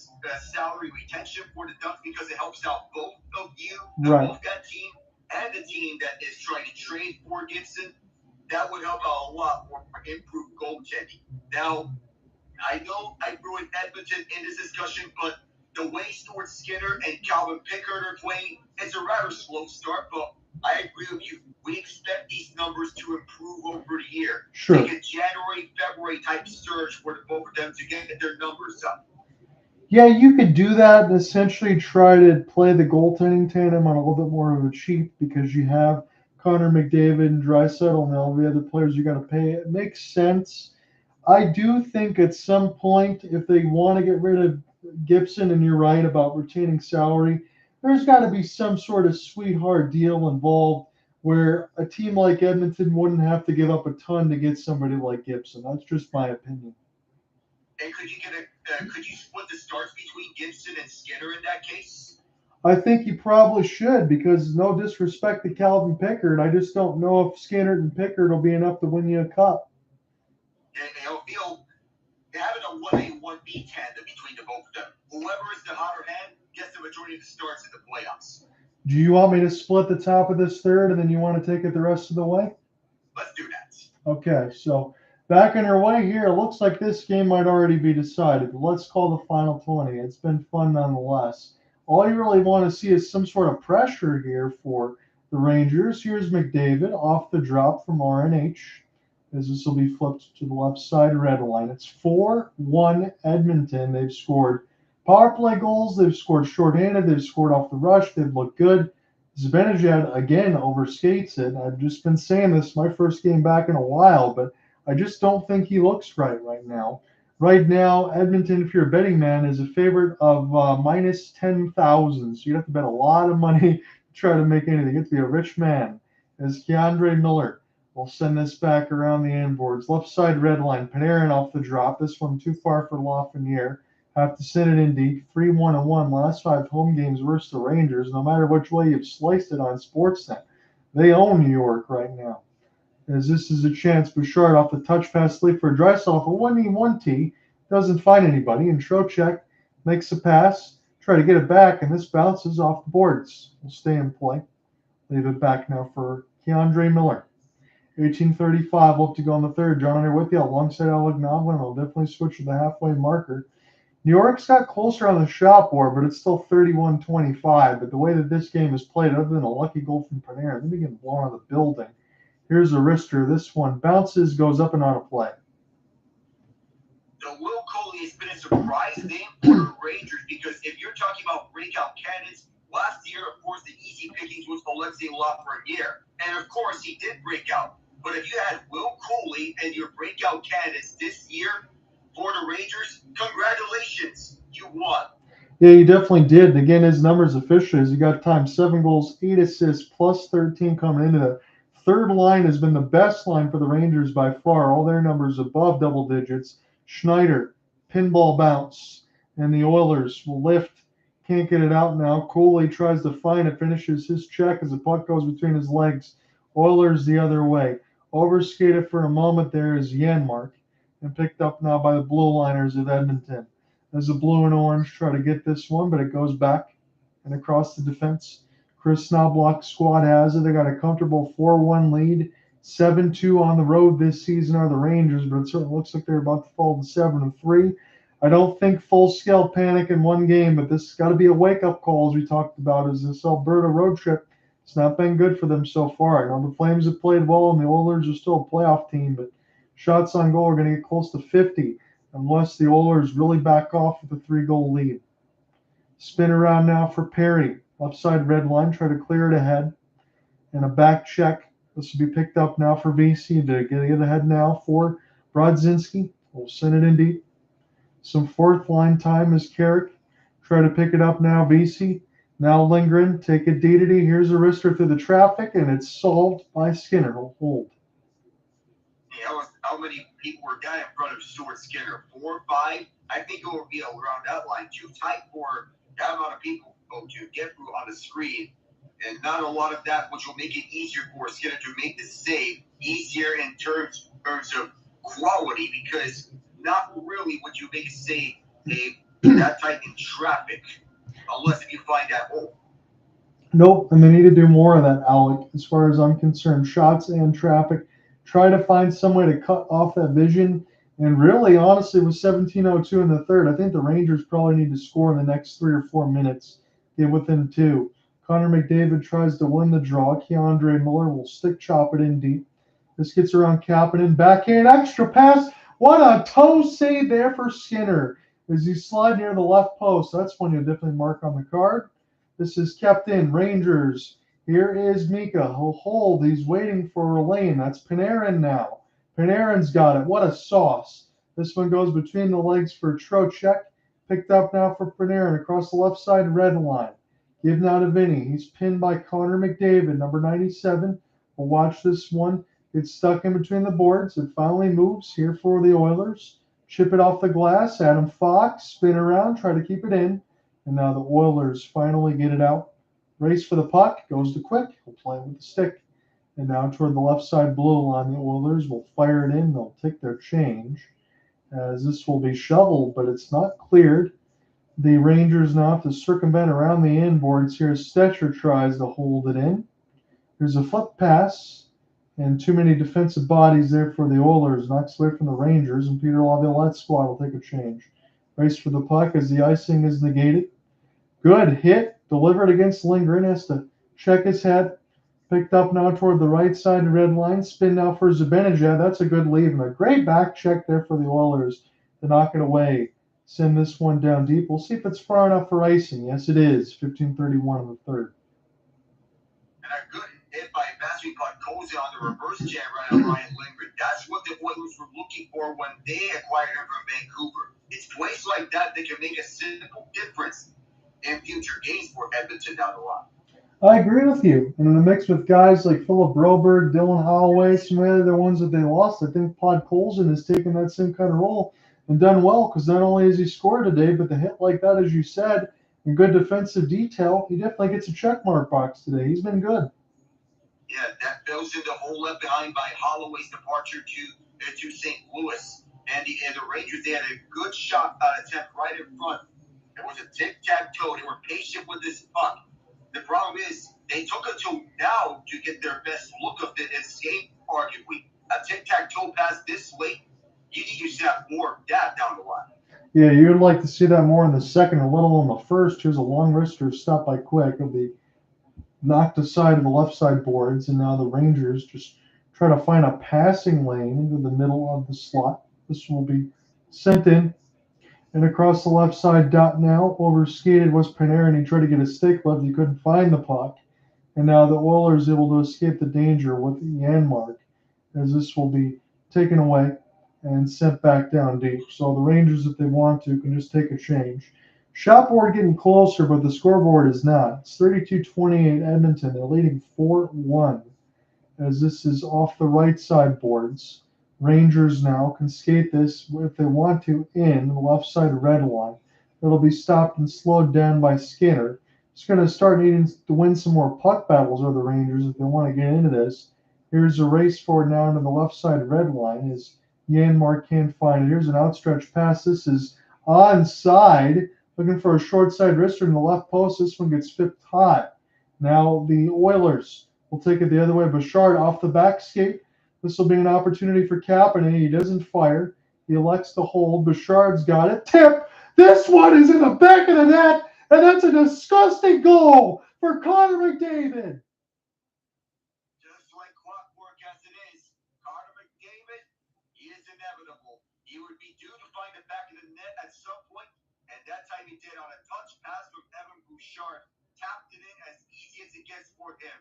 salary retention for the Ducks, because it helps out both of you, both that team and the team that is trying to trade for Gibson, that would help out a lot for improved goaltending. Now, I know I threw in Edmonton in this discussion, but the way Stuart Skinner and Calvin Pickard are playing, it's a rather slow start, but I agree with you. We expect these numbers to improve over the year. Sure. Like a January, February type surge for both of them to get their numbers up. Yeah, you could do that and essentially try to play the goaltending tandem on a little bit more of a cheap, because you have Connor McDavid and Draisaitl and all the other players you got to pay. It makes sense. I do think at some point, if they want to get rid of Gibson, and you're right about retaining salary, there's got to be some sort of sweetheart deal involved where a team like Edmonton wouldn't have to give up a ton to get somebody like Gibson. That's just my opinion. And could you split the starts between Gibson and Skinner in that case? I think you probably should, because no disrespect to Calvin Pickard, I just don't know if Skinner and Pickard will be enough to win you a cup. And I feel having a 1A be tandem between the both of them. Whoever is the hotter hand gets the majority of the starts in the playoffs. Do you want me to split the top of this third, and then you want to take it the rest of the way? Let's do that. Okay, so back on our way here, it looks like this game might already be decided. But let's call the final 20. It's been fun nonetheless. All you really want to see is some sort of pressure here for the Rangers. Here's McDavid off the drop from RNH, as this will be flipped to the left side red line. It's 4-1 Edmonton. They've scored power play goals. They've scored shorthanded. They've scored off the rush. They've looked good. Zibanejad again overskates it. I've just been saying this my first game back in a while, but I just don't think he looks right now. Right now, Edmonton, if you're a betting man, is a favorite of minus 10,000. So you have to bet a lot of money to try to make anything. You have to be a rich man. As K'Andre Miller will send this back around the end boards. Left side red line. Panarin off the drop. This one too far for Lafreniere. Have to send it in deep. 3-1-1. Last 5 home games versus the Rangers. No matter which way you've sliced it on Sportsnet, they own New York right now. As this is a chance, Bouchard off the touch pass lead for Draisaitl. A 1-1-T. Doesn't find anybody. And Trocheck makes a pass. Try to get it back, and this bounces off the boards. Will stay in play. Leave it back now for K'Andre Miller. 18:35 left to go in the third. John Hunter with you alongside Alec Nava, and I'll definitely switch to the halfway marker. New York's got closer on the shot board, but it's still 31-25. But the way that this game is played, other than a lucky goal from Panarin, they're getting blown out of the building. Here's a wrister. This one bounces, goes up and on a play. The Will Cuylle has been a surprise name for the Rangers because if you're talking about breakout candidates, last year, of course, the easy pickings was Alexis Lafreniere. And, of course, he did break out. But if you had Will Cuylle and your breakout candidates this year for the Rangers, congratulations, you won. Yeah, he definitely did. Again, his numbers officially is he got times 7 goals, 8 assists, plus 13 coming into the third line has been the best line for the Rangers by far. All their numbers above double digits. Schneider, pinball bounce, and the Oilers will lift. Can't get it out now. Cuylle tries to find it, finishes his check as the puck goes between his legs. Oilers the other way. Overskated for a moment there is Janmark, and picked up now by the blue liners of Edmonton. As the blue and orange try to get this one, but it goes back and across the defense. Kris Knoblauch squad has it. They got a comfortable 4-1 lead. 7-2 on the road this season are the Rangers, but it certainly looks like they're about to fall to 7-3. I don't think full-scale panic in one game, but this has got to be a wake-up call, as we talked about, as this Alberta road trip. It's not been good for them so far. I know the Flames have played well, and the Oilers are still a playoff team, but shots on goal are going to get close to 50 unless the Oilers really back off with a 3-goal lead. Spin around now for Perry. Upside red line, try to clear it ahead. And a back check. This will be picked up now for VC to get it ahead now for Brodzinski. We'll send it in deep. Some fourth line time as Carrick. Try to pick it up now, VC. Now Lindgren, take a D to D. Here's a wrister through the traffic, and it's solved by Skinner. He'll hold. How many people were down in front of Stuart Skinner? 4 or 5? I think it will be around that line. Too tight for that amount of people to get through on the screen. And not a lot of that, which will make it easier for Skinner to make the save. Easier in terms of quality, because not really would you make a save that tight in traffic, unless if you find that hole. Nope, and they need to do more of that, Alec, as far as I'm concerned. Shots and traffic. Try to find some way to cut off that vision. And really, honestly, with 17:02 in the third, I think the Rangers probably need to score in the next 3 or 4 minutes. Get within 2. Connor McDavid tries to win the draw. K'Andre Miller will stick chop it in deep. This gets around Kapanen. Backhand extra pass. What a toe save there for Skinner as he slide near the left post. That's one you'll definitely mark on the card. This is kept in. Rangers. Here is Mika. He'll hold. He's waiting for a lane. That's Panarin now. Panarin's got it. What a sauce. This one goes between the legs for Trocheck. Picked up now for Panarin across the left side red line. Give now to Vinny. He's pinned by Connor McDavid, number 97. We'll watch this one. It's stuck in between the boards. It finally moves here for the Oilers. Chip it off the glass. Adam Fox, spin around, try to keep it in. And now the Oilers finally get it out. Race for the puck. Goes to Quick. He'll play with the stick. And now toward the left side blue line, the Oilers will fire it in. They'll take their change. as this will be shoveled, but it's not cleared. The Rangers now have to circumvent around the inboards here. Stetcher tries to hold it in. There's a foot pass, and too many defensive bodies there for the Oilers. Knocks away from the Rangers, and Peter Laviolette's squad will take a change. Race for the puck as the icing is negated. Good hit, delivered against Lindgren. Has to check his head. Picked up now toward the right side red line. Spin now for Zibanejad. That's a good lead, and a great back check there for the Oilers to knock it away. Send this one down deep. We'll see if it's far enough for icing. Yes, it is. 15:31 in the third. And a good hit by Matthew Podkoza on the reverse jam right on Ryan Lindgren. That's what the Oilers were looking for when they acquired him from Vancouver. It's plays like that that can make a simple difference in future games for Edmonton down the line. I agree with you. And in the mix with guys like Philip Broberg, Dylan Holloway, some of the other ones that they lost, I think Podkolzin has taken that same kind of role and done well, because not only has he scored today, but the hit like that, as you said, and good defensive detail, he definitely gets a checkmark box today. He's been good. Yeah, that fills in the hole left behind by Holloway's departure to St. Louis. And the Rangers, they had a good shot attempt right in front. It was a tic-tac-toe. They were patient with this puck. The problem is they took until now to get their best look of this game, arguably. A tic-tac-toe pass this late, you need to have more of that down the line. Yeah, you would like to see that more in the second, a little in the first. Here's a long wrister stop by Quick. It'll be knocked aside of the left side boards, and now the Rangers just try to find a passing lane into the middle of the slot. This will be sent in. And across the left side dot now, over skated was Panarin. He tried to get a stick lift. He couldn't find the puck. And now the Oilers able to escape the danger with the Janmark, as this will be taken away and sent back down deep. So the Rangers, if they want to, can just take a change. Shot board getting closer, but the scoreboard is not. It's 32-28 Edmonton. They're leading 4-1, as this is off the right side boards. Rangers now can skate this, if they want to, in the left side red line. It'll be stopped and slowed down by Skinner. It's going to start needing to win some more puck battles, are the Rangers, if they want to get into this. Here's a race forward now into the left side red line as Janmark can't find it. Here's an outstretched pass. This is onside. Looking for a short side wrister in the left post. This one gets fipped high. Now the Oilers will take it the other way. Bouchard off the back skate. This will be an opportunity for Kapanen. He doesn't fire. He elects to hold. Bouchard's got it. Tip! This one is in the back of the net, and that's a disgusting goal for Connor McDavid. Just like clockwork as it is, Connor McDavid, he is inevitable. He would be due to find the back of the net at some point, and that time he did on a touch pass from Evan Bouchard. Tapped it in as easy as it gets for him.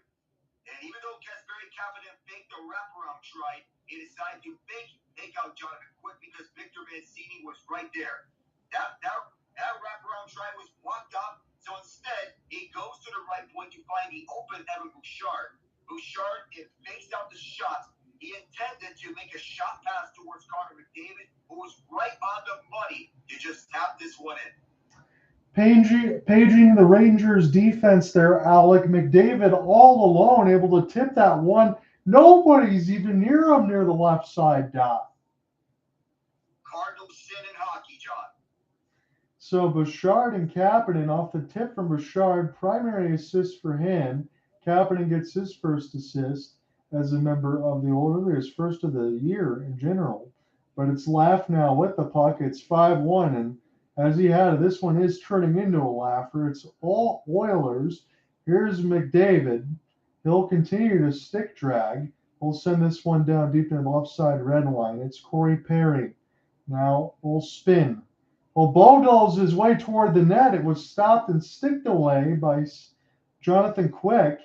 And even though Kasperi Kapanen faked the wraparound try, he decided to take out Jonathan Quick because Victor Mancini was right there. That wraparound try was blocked up, so instead, he goes to the right point to find the open Evan Bouchard. Bouchard, it faked out the shot. He intended to make a shot pass towards Connor McDavid, who was right on the money to just tap this one in. Paging the Rangers defense there, Alec McDavid all alone, able to tip that one. Nobody's even near him near the left side dot. Cardinal sin in hockey, John. So Bouchard and Kapanen off the tip from Bouchard, primary assist for him. Kapanen gets his first assist as a member of the Oilers, first of the year in general. But it's Laugh now with the puck. It's 5-1, and as he had it, this one is turning into a laugher. It's all Oilers. Here's McDavid. He'll continue to stick drag. We'll send this one down deep in the left side red line. It's Corey Perry. Now we'll spin. Well, Bodol's his way toward the net. It was stopped and sticked away by Jonathan Quick,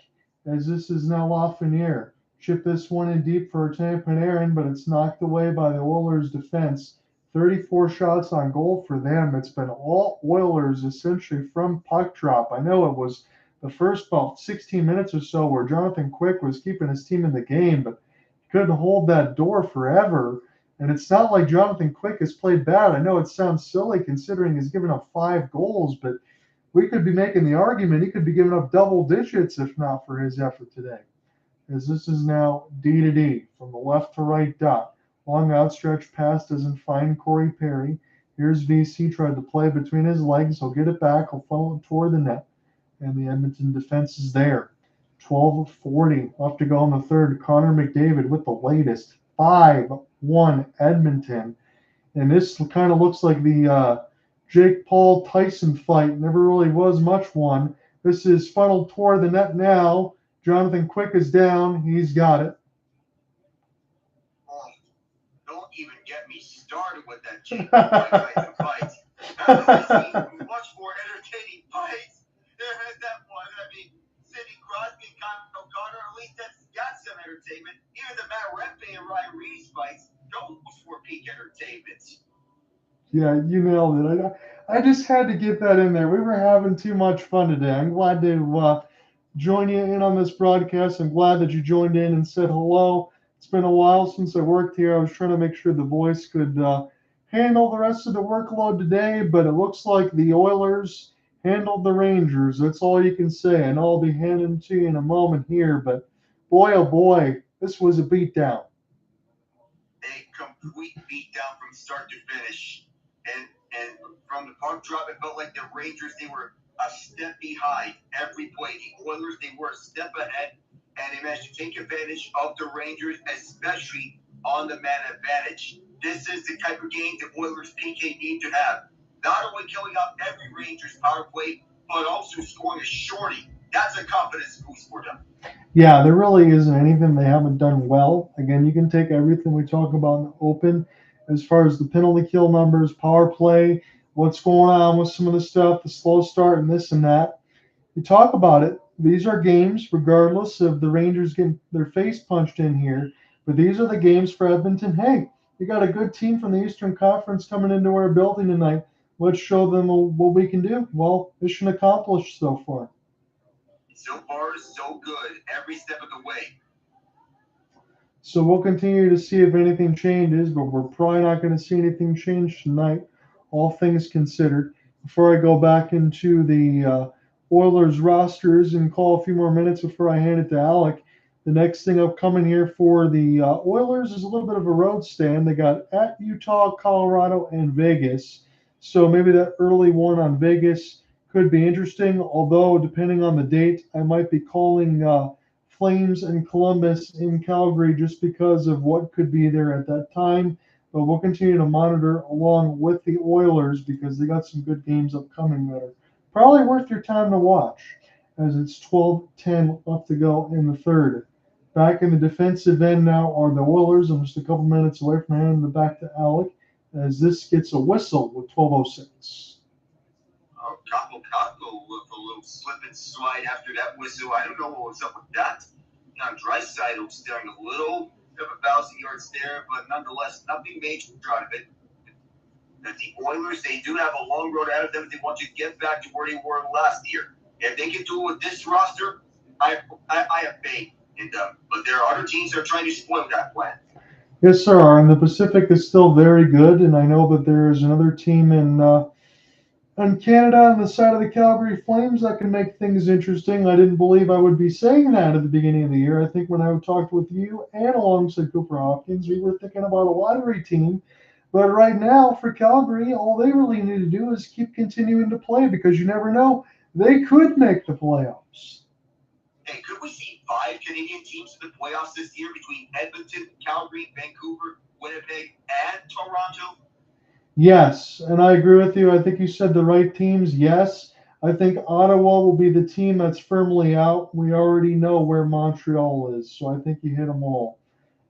as this is now Lafreniere. Chip this one in deep for Artemi Panarin, but it's knocked away by the Oilers' defense. 34 shots on goal for them. It's been all Oilers essentially from puck drop. I know it was the first about 16 minutes or so where Jonathan Quick was keeping his team in the game, but he couldn't hold that door forever. And it's not like Jonathan Quick has played bad. I know it sounds silly considering he's given up 5 goals, but we could be making the argument he could be giving up double digits if not for his effort today. As this is now D to D from the left to right dot. Long outstretched pass doesn't find Corey Perry. Here's VC, tried to play between his legs. He'll get it back. He'll funnel it toward the net. And the Edmonton defense is there. 12:40 left to go in the third. Connor McDavid with the latest. 5-1 Edmonton. And this kind of looks like the Jake Paul Tyson fight. Never really was much one. This is funneled toward the net now. Jonathan Quick is down. He's got it. Oh, don't even get me started with that Jake Paul Tyson fight. I've seen much more entertaining fights. That one, I mean, Sidney Crosby and Kakko, at least that's got some entertainment. Even the Matt Rempe and Ryan Reeves fights, those were peak entertainment. Yeah, you nailed it. I just had to get that in there. We were having too much fun today. I'm glad to join you in on this broadcast. I'm glad that you joined in and said hello. It's been a while since I worked here. I was trying to make sure the voice could handle the rest of the workload today, but it looks like the Oilers handled the Rangers. That's all you can say. And I'll be handing to you in a moment here, but boy, oh boy, this was a beatdown. A complete beatdown from start to finish. And from the puck drop, it felt like the Rangers, they were a step behind every play. The Oilers, they were a step ahead, and they managed to take advantage of the Rangers, especially on the man advantage. This is the type of game the Oilers PK need to have. Not only killing out every Rangers power play, but also scoring a shorty. That's a confidence boost for them. Yeah, there really isn't anything they haven't done well. Again, you can take everything we talk about in the open as far as the penalty kill numbers, power play, what's going on with some of the stuff, the slow start and this and that. You talk about it. These are games, regardless of the Rangers getting their face punched in here, but these are the games for Edmonton. Hey, you got a good team from the Eastern Conference coming into our building tonight. Let's show them what we can do. Well, mission accomplished so far. So far, so good. Every step of the way. So we'll continue to see if anything changes, but we're probably not going to see anything change tonight, all things considered. Before I go back into the Oilers rosters and call a few more minutes before I hand it to Alec, the next thing upcoming here for the Oilers is a little bit of a road stand. They got at Utah, Colorado, and Vegas. So maybe that early one on Vegas could be interesting, although depending on the date, I might be calling Flames and Columbus in Calgary just because of what could be there at that time. But we'll continue to monitor along with the Oilers because they got some good games upcoming that are probably worth your time to watch, as it's 12:10 left to go in the third. Back in the defensive end now are the Oilers. I'm just a couple minutes away from handing it back to Alec as this gets a whistle with 12:06. Kakko with a little slip and slide after that whistle. I don't know what was up with that. Now, Draisaitl staring a little bit of a 1,000-yard stare, but nonetheless, nothing major out of it. That the Oilers, they do have a long road ahead of them if they want to get back to where they were last year. If they can do it with this roster, I have faith in them. But there are other teams that are trying to spoil that plan. Yes, there are, and the Pacific is still very good, and I know that there is another team in Canada on the side of the Calgary Flames that can make things interesting. I didn't believe I would be saying that at the beginning of the year. I think when I talked with you and alongside Cooper Hopkins, we were thinking about a lottery team. But right now, for Calgary, all they really need to do is keep continuing to play because you never know. They could make the playoffs. Hey, could we see 5 Canadian teams in the playoffs this year between Edmonton, Calgary, Vancouver, Winnipeg, and Toronto? Yes, and I agree with you. I think you said the right teams. Yes, I think Ottawa will be the team that's firmly out. We already know where Montreal is, so I think you hit them all.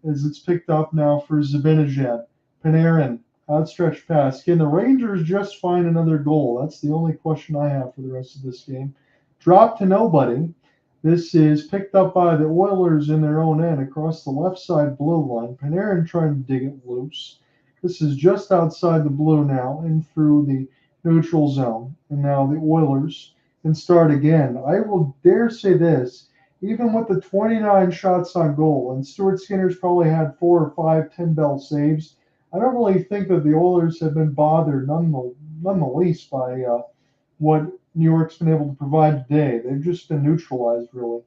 As it's picked up now for Zibanejad. Panarin, outstretched pass. Can the Rangers just find another goal? That's the only question I have for the rest of this game. Drop to nobody. This is picked up by the Oilers in their own end across the left side blue line. Panarin trying to dig it loose. This is just outside the blue now and through the neutral zone. And now the Oilers can start again. I will dare say this, even with the 29 shots on goal, and Stuart Skinner's probably had 4 or 5 10-bell saves, I don't really think that the Oilers have been bothered none the least by what New York's been able to provide today. They've just been neutralized, really.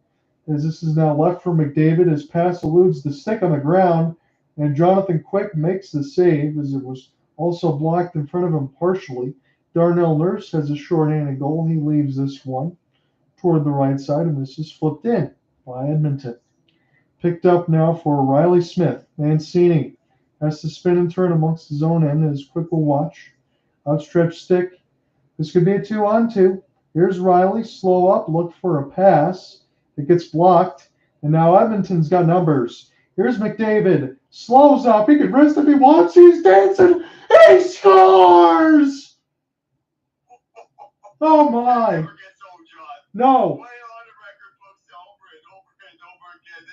As this is now left for McDavid, his pass eludes the stick on the ground, and Jonathan Quick makes the save as it was also blocked in front of him partially. Darnell Nurse has a short-handed goal. He leaves this one toward the right side, and this is flipped in by Edmonton. Picked up now for Riley Smith. Mancini has to spin and turn amongst his own end as Quick will watch. Outstretched stick. This could be a 2-on-2. Here's Reilly. Slow up. Look for a pass. It gets blocked. And now Edmonton's got numbers. Here's McDavid. Slows up. He can rest if he wants. He's dancing. He scores! Oh, my. No. Way on the record books over and over and over again.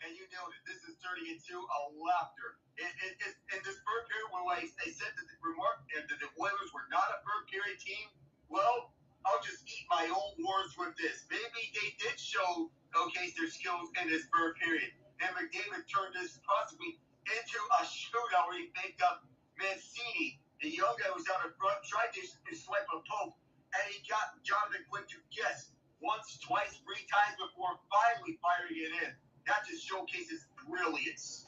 And you know that this is turning into a laughter. In this third period, when they said that the remark that the Oilers were not a third period team, well, I'll just eat my own words with this. Maybe they did showcase their skills in this third period. And McDavid turned this possibly into a shootout where he picked up Mancini, the young guy who was out in front, tried to swipe a poke, and he got Jonathan Quick to guess once, twice, 3 times before finally firing it in. That just showcases brilliance.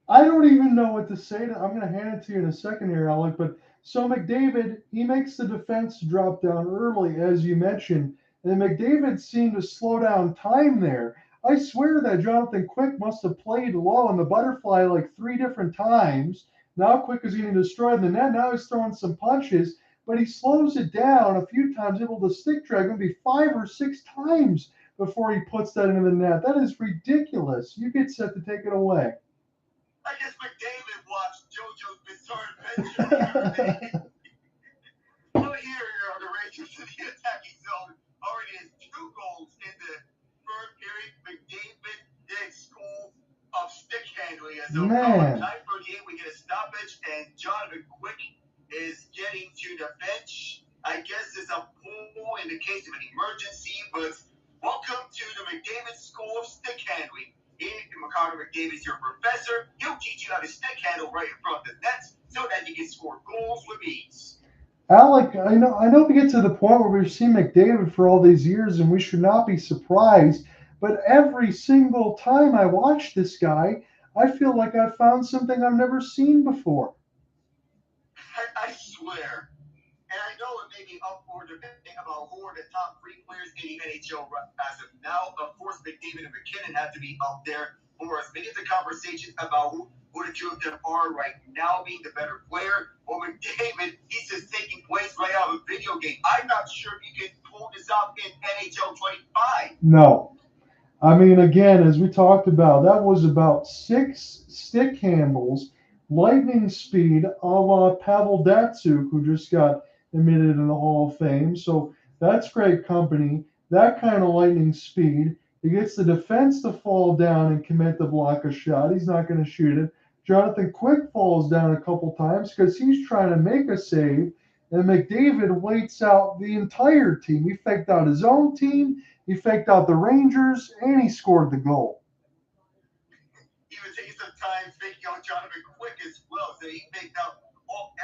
I don't even know what to say. I'm going to hand it to you in a second here, Alec. But so McDavid, he makes the defense drop down early, as you mentioned. And McDavid seemed to slow down time there. I swear that Jonathan Quick must have played low on the butterfly like 3 different times. Now Quick is getting destroyed in the net. Now he's throwing some punches. But he slows it down a few times, able to stick drag maybe 5 or 6 times before he puts that into the net. That is ridiculous. You get set to take it away. I guess McDavid watched JoJo's Bizarre Adventure. Well, here are the Rangers in the attacking zone. Already has 2 goals in the third period. McDavid did school of stick handling as a 9:38. We get a stoppage, and Jonathan Quick is getting to the bench. I guess it's a pull in the case of an emergency, but welcome to the McDavid School of Stick Handling. McDavid's your professor. He'll teach you how to stick handle right in front of the nets so that you can score goals with ease. Alec, I know we get to the point where we've seen McDavid for all these years, and we should not be surprised. But every single time I watch this guy, I feel like I've found something I've never seen before. I swear. And I know it may be up for debate about who are the top 3 players in the NHL as of now. Of course, McDavid and McKinnon have to be up there for us. Many of the conversations about who the 2 of them are right now being the better player. Or McDavid, he's just taking place right out of a video game. I'm not sure if you can pull this off in NHL 25. No. I mean, again, as we talked about, that was about 6 stick handles, lightning speed, a la Pavel Datsyuk, who just got admitted in the Hall of Fame. So that's great company. That kind of lightning speed. He gets the defense to fall down and commit to block a shot. He's not going to shoot it. Jonathan Quick falls down a couple times because he's trying to make a save. And McDavid waits out the entire team. He faked out his own team. He faked out the Rangers, and he scored the goal. He was taking some time faking out Jonathan Quick as well. So he faked out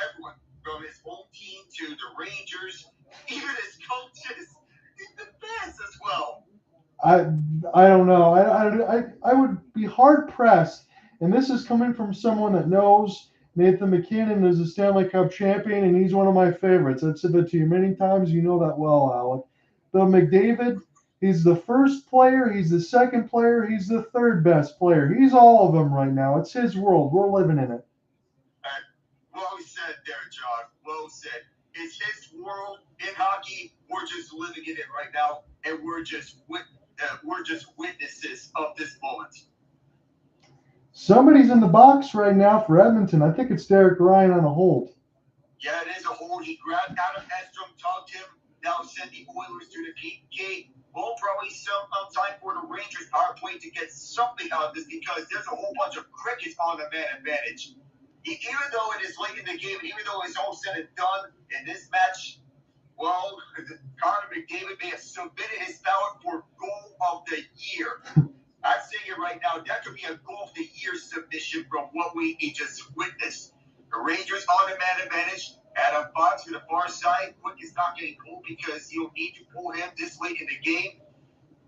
everyone from his own team to the Rangers, even his coaches, the fans as well. I don't know. I would be hard pressed, and this is coming from someone that knows Nathan McKinnon is a Stanley Cup champion, and he's one of my favorites. I've said that to you many times. You know that well, Alec. But McDavid, he's the first player, he's the second player, he's the third best player. He's all of them right now. It's his world. We're living in it. Well said there, John. Well said. It's his world in hockey. We're just living in it right now, and we're just witnesses of this moment. Somebody's in the box right now for Edmonton. I think it's Derek Ryan on a hold. Yeah, it is a hold. He grabbed Adam Edstrom, tugged him, now sent the Oilers to the PK. Well, probably some time for the Rangers power play to get something out of this because there's a whole bunch of crickets on the man advantage. Even though it is late in the game, even though it's all said and done in this match, well, Connor McDavid may have submitted his ballot for goal of the year. I'm saying it right now, that could be a goal of the year submission from what we just witnessed. The Rangers on the man advantage. Adam Fox to the far side. Quick is not getting pulled because you'll need to pull him this late in the game.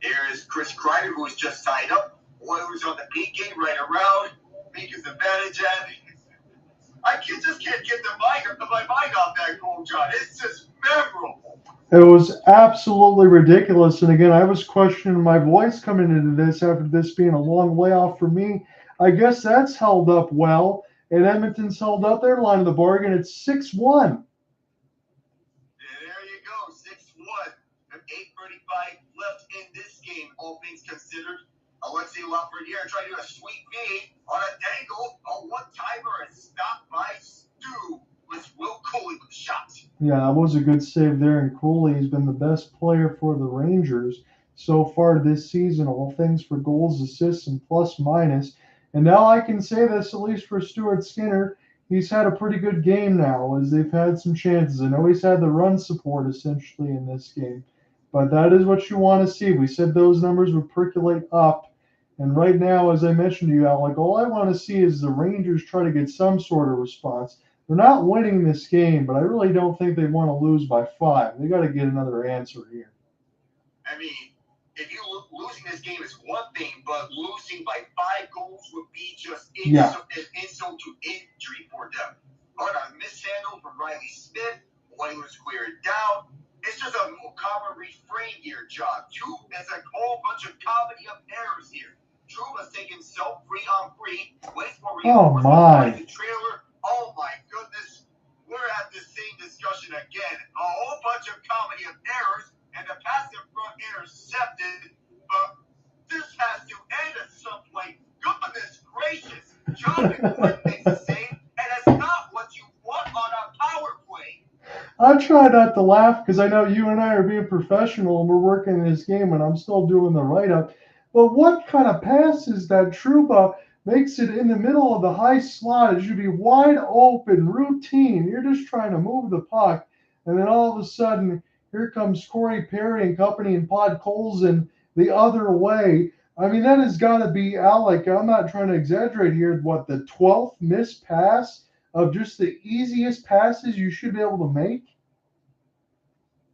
There is Chris Kreider, who is just tied up. Oilers on the PK right around. Mika Zibanejad. I just can't get my mind off that goal, John. It's just memorable. It was absolutely ridiculous. And again, I was questioning my voice coming into this after this being a long layoff for me. I guess that's held up well. And Edmonton's held up their line of the bargain. It's 6-1. There you go, 6-1. 8:35 left in this game, all things considered. Alexis Lafreniere tried to do a sweet V on a dangle, a one-timer, and stopped by Stu with Will Cuylle with the shot. Yeah, that was a good save there. And Cuylle has been the best player for the Rangers so far this season, all things for goals, assists, and plus minus. And now I can say this, at least for Stuart Skinner, he's had a pretty good game now as they've had some chances. I know he's had the run support essentially in this game, but that is what you want to see. We said those numbers would percolate up. And right now, as I mentioned to you, Alec, all I want to see is the Rangers try to get some sort of response. They're not winning this game, but I really don't think they want to lose by 5. They got to get another answer here. I mean, if you losing this game is one thing, but losing by 5 goals would be just insult to injury for them. On a mishandle from Reilly Smith, Oilers clear it down. It's just a common refrain here, John. There's a whole bunch of comedy of errors here. Truma's taking free on free, waits for reinforcement the trailer. Oh my goodness, we're at the same discussion again. A whole bunch of comedy of errors, and the pass in front intercepted. But this has to end at some point. Goodness gracious, John McQuinn makes a save, and it's not what you want on a power play. I try not to laugh because I know you and I are being professional and we're working this game and I'm still doing the write-up. But what kind of pass is that? Trouba makes it in the middle of the high slot. It should be wide open, routine. You're just trying to move the puck. And then all of a sudden, here comes Corey Perry and company and Pod Colson the other way. I mean, that has got to be, Alec, I'm not trying to exaggerate here, what, the 12th missed pass of just the easiest passes you should be able to make?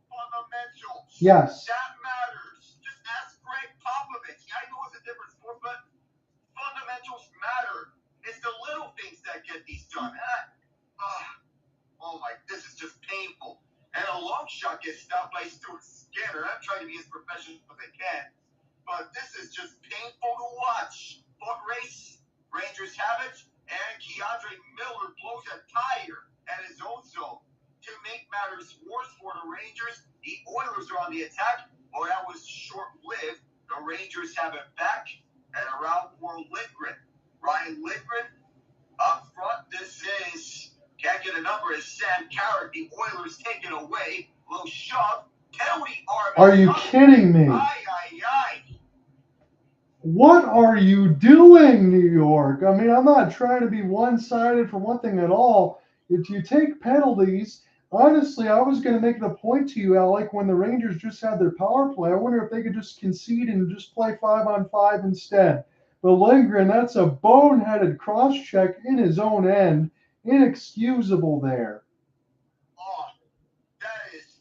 Fundamentals. Yes. That matters. Just ask Greg Popovich. I know it's a different sport, but fundamentals matter. It's the little things that get these done. Oh my, this is just painful. And a long shot gets stopped by Stuart Skinner. I'm trying to be as professional as I can, but this is just painful to watch. Foot race, Rangers have it, and Keandre Miller blows a tire at his own zone. To make matters worse for the Rangers, the Oilers are on the attack. Well, that was short-lived. The Rangers have it back and around for Lindgren. Ryan Lindgren up front. This is, can't get a number, is Sam Carrick. The Oilers take it away. Little shove. Penalty arm. Are you kidding me? Aye. What are you doing, New York? I mean, I'm not trying to be one-sided for one thing at all. If you take penalties, honestly, I was going to make it a point to you, Alec, when the Rangers just had their power play. I wonder if they could just concede and just play 5-on-5 instead. But Lindgren, that's a boneheaded cross-check in his own end. Inexcusable there. Oh, that is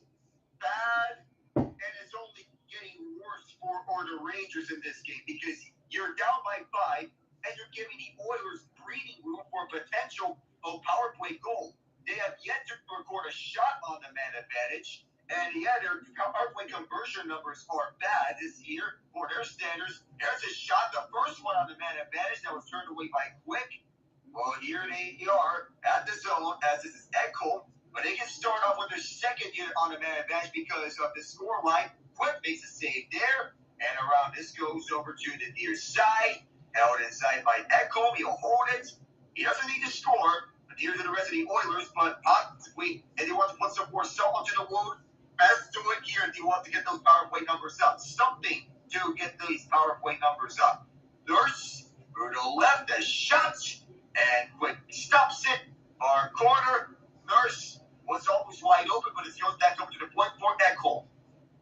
bad, and it's only getting worse for the Rangers in this game because you're down by 5, and you're giving the Oilers breathing room for a potential power play goal. They have yet to record a shot on the man advantage, and their power play conversion numbers are bad this year for their standards. There's a shot, the first one on the man advantage that was turned away by Quick. Well, here they are at the zone, as this is Ekholm, but they can start off with their second unit on the man advantage because of the score line. Quick makes a save there, and around this goes over to the near side, held inside by Ekholm. He'll hold it. He doesn't need to score. Here's the rest of the Oilers, but possibly, if you want to put some more salt onto the wound, best do it here if you want to get those power play numbers up. Something to get these power play numbers up. Nurse, through the left, a shot, and Quick stops it. Our corner, Nurse was almost wide open, but it goes back over to the point for Ekholm.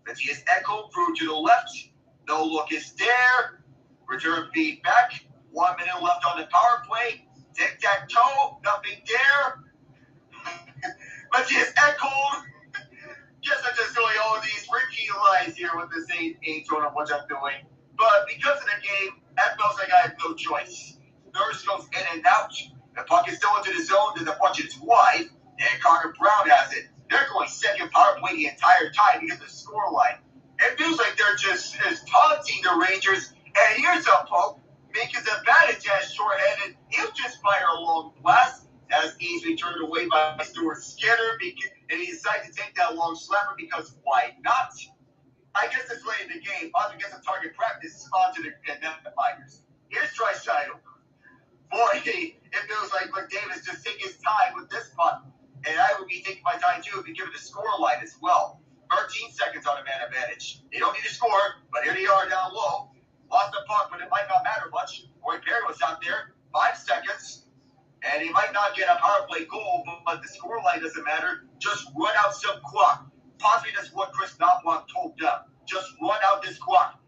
Mattias Ekholm through to the left. No look is there. Return feed back. 1 minute left on the power play. Tic-tac-toe, nothing there. Mattias Ekholm. Guess I'm just doing all of these repeat lines here with this ain't of what I'm doing. But because of the game, that feels like I have no choice. Nurse goes in and out. The puck is still into the zone. Then the punch is wide. And Connor Brown has it. They're going second power play the entire time because of the scoreline. It feels like they're just taunting the Rangers. And here's a poke. Mika's Zibanejad short-handed. He'll just fire a long blast. That's easily turned away by Stuart Skinner. And he decides to take that long slapper because why not? I guess it's late in the game. Other gets a target practice onto the net fighters. Here's Draisaitl. Boy, it feels like McDavid is just taking his time with this puck. And I would be taking my time too if we give it a score line as well. 13 seconds on a man advantage. They don't need to score, but here they are down low. Lost the puck, but it might not matter much. Corey Perry was out there. 5 seconds. And he might not get a power play goal, but the score line doesn't matter. Just run out some clock. Possibly that's what Kris Knoblauch told them. Just run out this clock.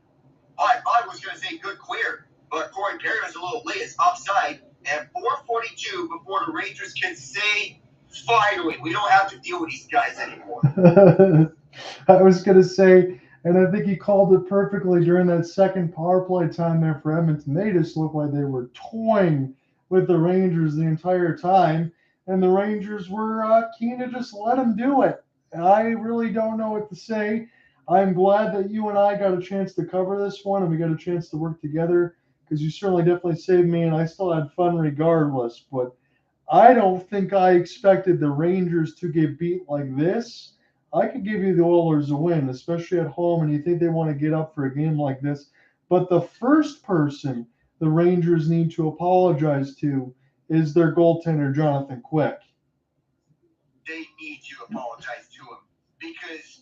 I thought I was going to say good clear, but Corey Perry was a little late. It's offside. And 4:42 before the Rangers can say, finally, we don't have to deal with these guys anymore. I was going to say, and I think he called it perfectly during that second power play time there for Edmonton. They just looked like they were toying with the Rangers the entire time, and the Rangers were keen to just let them do it. I really don't know what to say. I'm glad that you and I got a chance to cover this one, and we got a chance to work together, because you certainly definitely saved me, and I still had fun regardless. But I don't think I expected the Rangers to get beat like this. I could give you the Oilers a win, especially at home, and you think they want to get up for a game like this. But the first person the Rangers need to apologize to is their goaltender, Jonathan Quick. They need to apologize to him because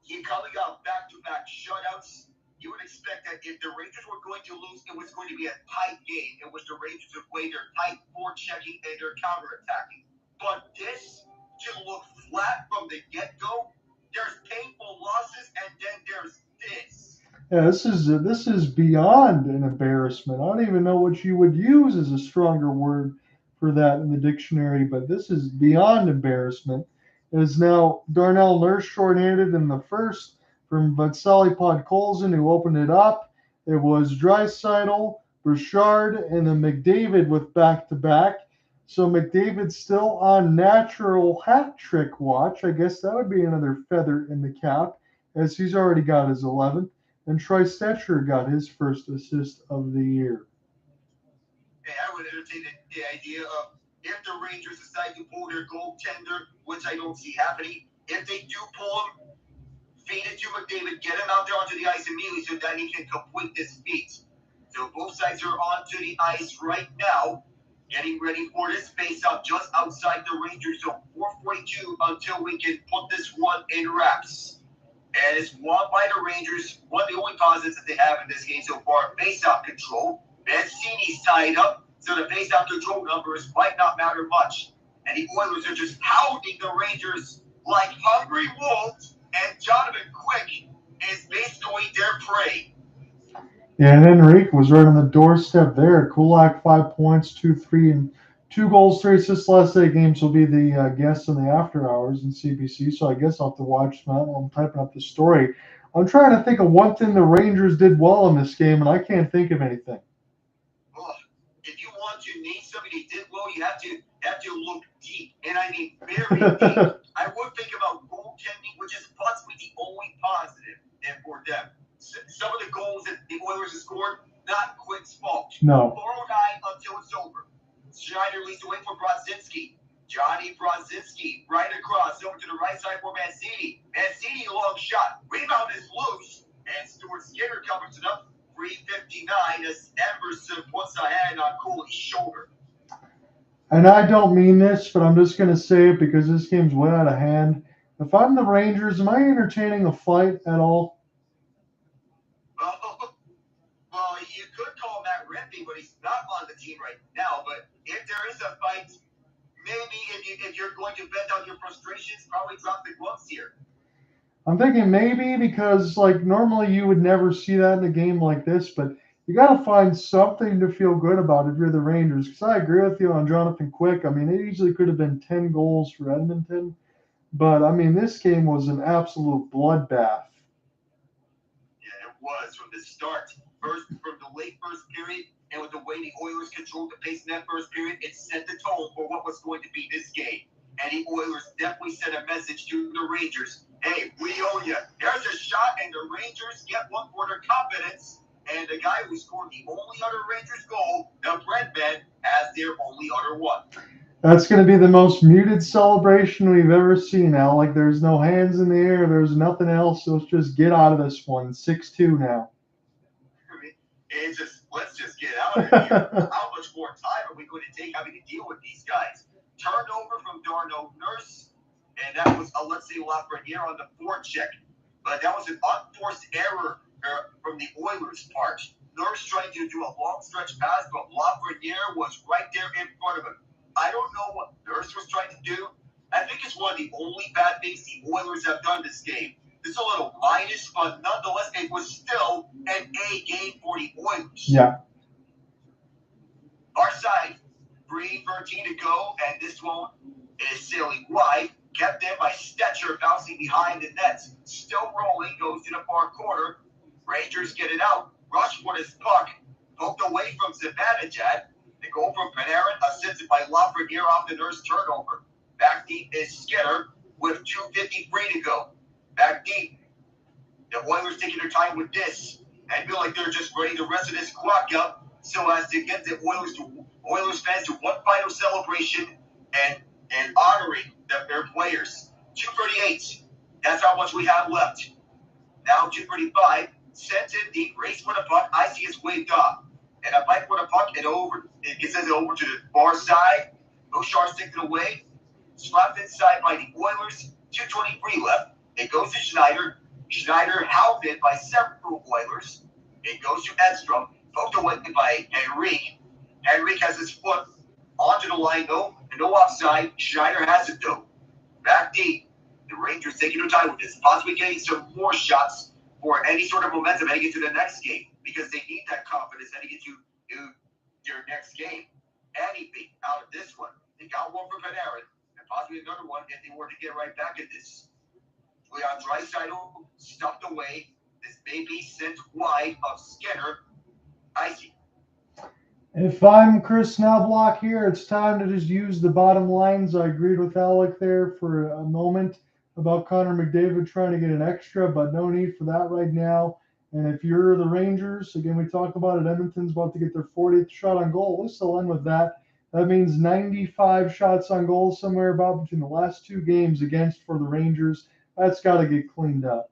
he probably got back-to-back shutouts. You would expect that if the Rangers were going to lose, it was going to be a tight game in which the Rangers would play their tight forechecking and their counterattacking. But this to look flat from the get-go, there's painful losses, and then there's this. Yeah, this is beyond an embarrassment. I don't even know what you would use as a stronger word for that in the dictionary, but this is beyond embarrassment. As now Darnell Nurse shorthanded in the first from Vasily Podkolzin, who opened it up. It was Draisaitl, Bouchard, and then McDavid with back-to-back. So McDavid's still on natural hat trick watch. I guess that would be another feather in the cap, as he's already got his 11th. And Troy Stetcher got his first assist of the year. Hey, I would entertain the idea of if the Rangers decide to pull their goaltender, which I don't see happening, if they do pull him, feed it to McDavid, get him out there onto the ice immediately so that he can complete this feat. So both sides are onto the ice right now, getting ready for this face-off just outside the Rangers zone. 4:42 until we can put this one in wraps. And it's won by the Rangers. One of the only positives that they have in this game so far, face-off control. Mancini's tied up, so the face-off control numbers might not matter much. And the Oilers are just hounding the Rangers like hungry wolves, and Jonathan Quick is basically their prey. Yeah, and Enrique was right on the doorstep there. Kulak, 5 points, 2-3, and 2 goals, 3 assists last 8 games. Will be the guest in the after hours in CBC, so I guess I'll have to watch that while I'm typing up the story. I'm trying to think of one thing the Rangers did well in this game, and I can't think of anything. If you want to name somebody that did well, you have to look deep, and I mean very deep. I would think about goaltending, which is possibly the only positive for them. Some of the goals that the Oilers have scored, not Quick's fault. No. 4:09 until it's over. Schneider leads away for Brodzinski. Johnny Brodzinski right across over to the right side for Mancini. Mancini, long shot. Rebound is loose. And Stuart Skinner covers it up. 3:59 as Emerson puts a hand on Cuyle's shoulder. And I don't mean this, but I'm just going to say it because this game's way out of hand. If I'm the Rangers, am I entertaining a fight at all? Well, you could call Matt Rempe, but he's not on the team right now. But if there is a fight, maybe if you're going to vent out your frustrations, probably drop the gloves here. I'm thinking maybe because, like, normally you would never see that in a game like this, but you got to find something to feel good about if you're the Rangers. Because I agree with you on Jonathan Quick. I mean, it easily could have been 10 goals for Edmonton. But, I mean, this game was an absolute bloodbath. Yeah, it was from the start. From the late first period And with the way the Oilers controlled the pace in that first period, it set the tone for what was going to be this game. And the Oilers definitely sent a message to the Rangers. Hey, we owe you. There's a shot, and the Rangers get one for their confidence. And the guy who scored the only other Rangers goal, the Breadman, has their only other one. That's going to be the most muted celebration we've ever seen, Al. Like, there's no hands in the air. There's nothing else. Let's just get out of this one. 6-2 now. Let's just get out of here. How much more time are we going to take having to deal with these guys? Turnover from Darno Nurse, and that was Alexis Lafreniere on the forecheck. But that was an unforced error from the Oilers' part. Nurse trying to do a long stretch pass, but Lafreniere was right there in front of him. I don't know what Nurse was trying to do. I think it's one of the only bad things the Oilers have done this game. It's a little minus, but nonetheless, it was still an A game for the Oilers. Yeah. Our side, 3:13 to go, and this one is sailing wide. Kept in by Stetcher, bouncing behind the nets. Still rolling, goes to the far corner. Rangers get it out. Rush for his puck. Poked away from Zibanejad. The goal from Panarin, assisted by Lafreniere off the Nurse turnover. Back deep is Skinner with 2:53 to go. Back deep. The Oilers taking their time with this. I feel like they're just ready to rest of this clock up so as to get the Oilers fans to one final celebration and honoring their players. 2:38. That's how much we have left. Now 2:35. Sent in deep, race for the puck. Icy is waved off. And a fight for the puck, it gets it over to the far side. Bouchard sticks it away. Slapped inside by the Oilers. 2:23 left. It goes to Schneider. Schneider hounded by several Oilers. It goes to Edstrom. Poked away by Henrique. Henrique has his foot onto the line, though. And no offside. Schneider has it, though. Back deep. The Rangers taking their time with this. Possibly getting some more shots for any sort of momentum heading into the next game. Because they need that confidence heading into their next game. Anything out of this one. They got one for Panarin. And possibly another one if they were to get right back in this. We have Draisaitl stuffed away. This may be sent wide of Skinner. Icy. If I'm Kris Knoblauch here, it's time to just use the bottom lines. I agreed with Alec there for a moment about Connor McDavid trying to get an extra, but no need for that right now. And if you're the Rangers, again, we talked about it, Edmonton's about to get their 40th shot on goal. Let's still end with that. That means 95 shots on goal somewhere about between the last two games against for the Rangers. That's got to get cleaned up.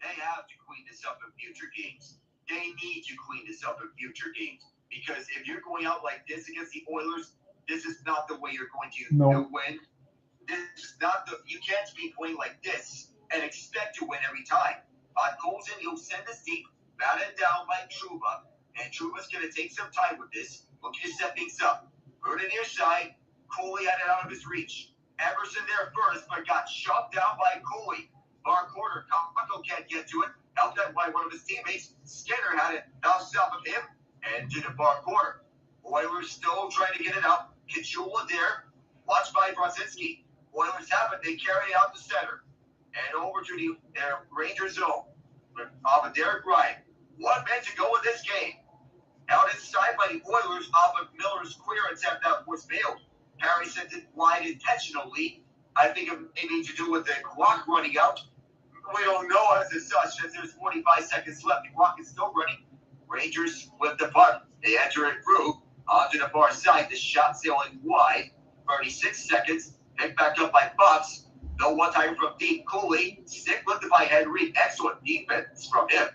They have to clean this up in future games. They need to clean this up in future games. Because if you're going out like this against the Oilers, this is not the way you're going to win. This is not you can't be playing like this and expect to win every time. Goes in, he'll send us deep, batted down by Trouba, and Trouba's going to take some time with this, looking to set things up. Put it near side, Cuylle had it out of his reach. Emerson there first, but got shoved down by Cuylle. Far corner, Kakko can't get to it. Helped out by one of his teammates. Skinner had it bounced off of him and to the far corner. Oilers still trying to get it out. Cuylle there, watched by Brzezinski. Oilers have it. They carry it out the center and over to the Ranger zone. Off of Derek Ryan. 1 minute to go in this game. Out inside by the Oilers off of Miller's clearance that was failed. Harry sent it wide intentionally. I think it may be to do with the clock running out. We don't know as such, as there's 45 seconds left. The clock is still running. Rangers with the puck. They enter it through onto the far side. The shot sailing wide. 36 seconds. Picked back up by Fox. No one time from deep. Cuylle. Stick lifted by Henry. Excellent defense from him.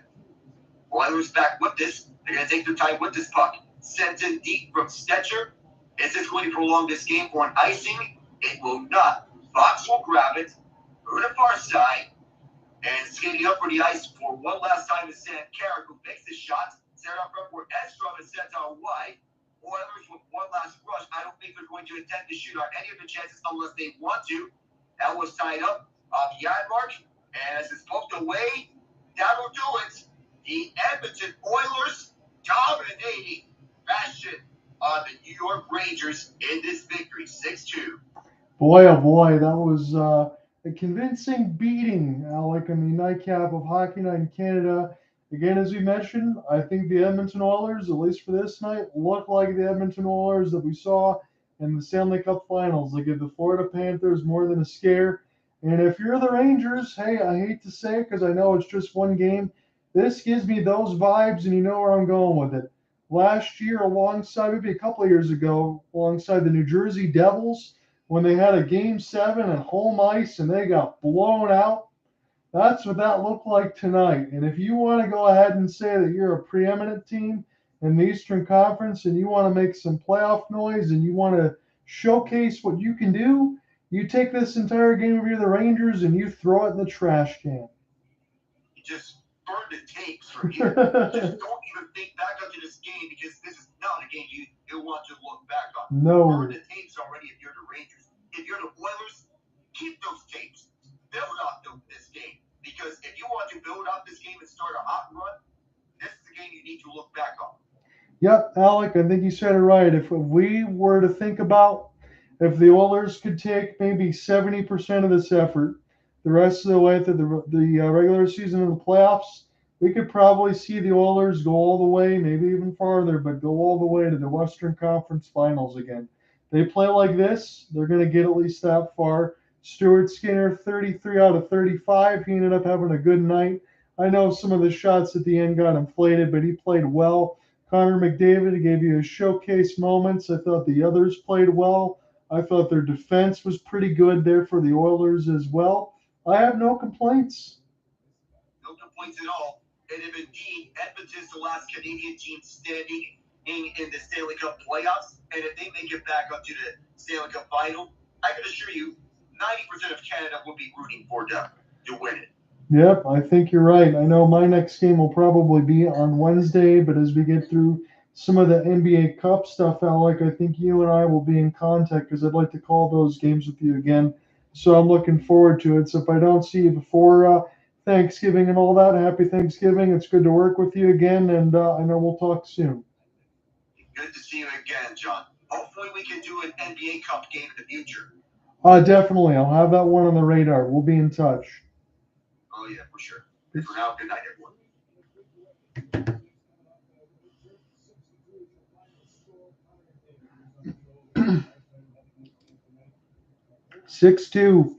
Oilers back with this. They're going to take their time with this puck. Sent in deep from Stetcher. Is this going to prolong this game for an icing? It will not. Fox will grab it. Through the far side. And skating up for the ice for one last time is Sam Carrick, who makes the shot. Set up front where Edstrom is sent out wide. Oilers with one last rush. I don't think they're going to attempt to shoot on any of the chances unless they want to. That was tied up off the yard mark. And as it's poked away, that'll do it. The Edmonton Oilers dominating fashion on the New York Rangers in this victory, 6-2. Boy, oh boy, that was a convincing beating, Alec, in the nightcap of Hockey Night in Canada. Again, as we mentioned, I think the Edmonton Oilers, at least for this night, look like the Edmonton Oilers that we saw in the Stanley Cup Finals. They give the Florida Panthers more than a scare. And if you're the Rangers, hey, I hate to say it because I know it's just one game. This gives me those vibes, and you know where I'm going with it. Last year, alongside, maybe a couple of years ago, alongside the New Jersey Devils, when they had a Game 7 at home ice and they got blown out, that's what that looked like tonight. And if you want to go ahead and say that you're a preeminent team in the Eastern Conference and you want to make some playoff noise and you want to showcase what you can do, you take this entire game of the Rangers and you throw it in the trash can. You just burn the tapes from here. Just don't even think back up to this game because this is not a game you want to look back on. No. Burn the tapes already if you're the Rangers. If you're the Oilers, keep those tapes. Build up this game. Because if you want to build up this game and start a hot run, this is the game you need to look back on. Yep, Alec, I think you said it right. If we were to think about if the Oilers could take maybe 70% of this effort the rest of the way through the regular season and the playoffs, we could probably see the Oilers go all the way, maybe even farther, but go all the way to the Western Conference Finals again. They play like this, they're going to get at least that far. Stuart Skinner, 33 out of 35. He ended up having a good night. I know some of the shots at the end got inflated, but he played well. Connor McDavid gave you his showcase moments. I thought the others played well. I thought their defense was pretty good there for the Oilers as well. I have no complaints. No complaints at all. And if indeed Edmonton's the last Canadian team standing in the Stanley Cup playoffs, and if they make it back up to the Stanley Cup final, I can assure you 90% of Canada will be rooting for them to win it. Yep, I think you're right. I know my next game will probably be on Wednesday, but as we get through some of the NBA Cup stuff, Alec, I think you and I will be in contact because I'd like to call those games with you again. So I'm looking forward to it. So if I don't see you before Thanksgiving and all that, happy Thanksgiving. It's good to work with you again, and I know we'll talk soon. Good to see you again, John. Hopefully we can do an NBA Cup game in the future. Definitely. I'll have that one on the radar. We'll be in touch. Oh, yeah, for sure. And for now, good night, everyone. 6-2.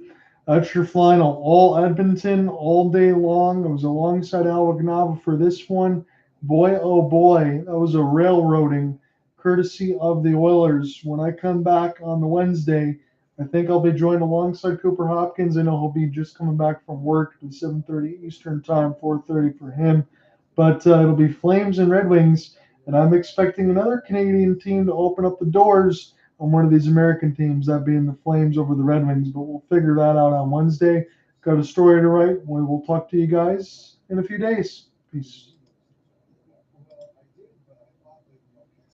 That's your final. All Edmonton, all day long. I was alongside Alec Nava for this one. Boy, oh boy, that was a railroading courtesy of the Oilers. When I come back on the Wednesday, I think I'll be joined alongside Cooper Hopkins. I know he'll be just coming back from work at 7:30 Eastern Time, 4:30 for him. But it'll be Flames and Red Wings, and I'm expecting another Canadian team to open up the doors on one of these American teams, that being the Flames over the Red Wings. But we'll figure that out on Wednesday. Got a story to write. We will talk to you guys in a few days. Peace.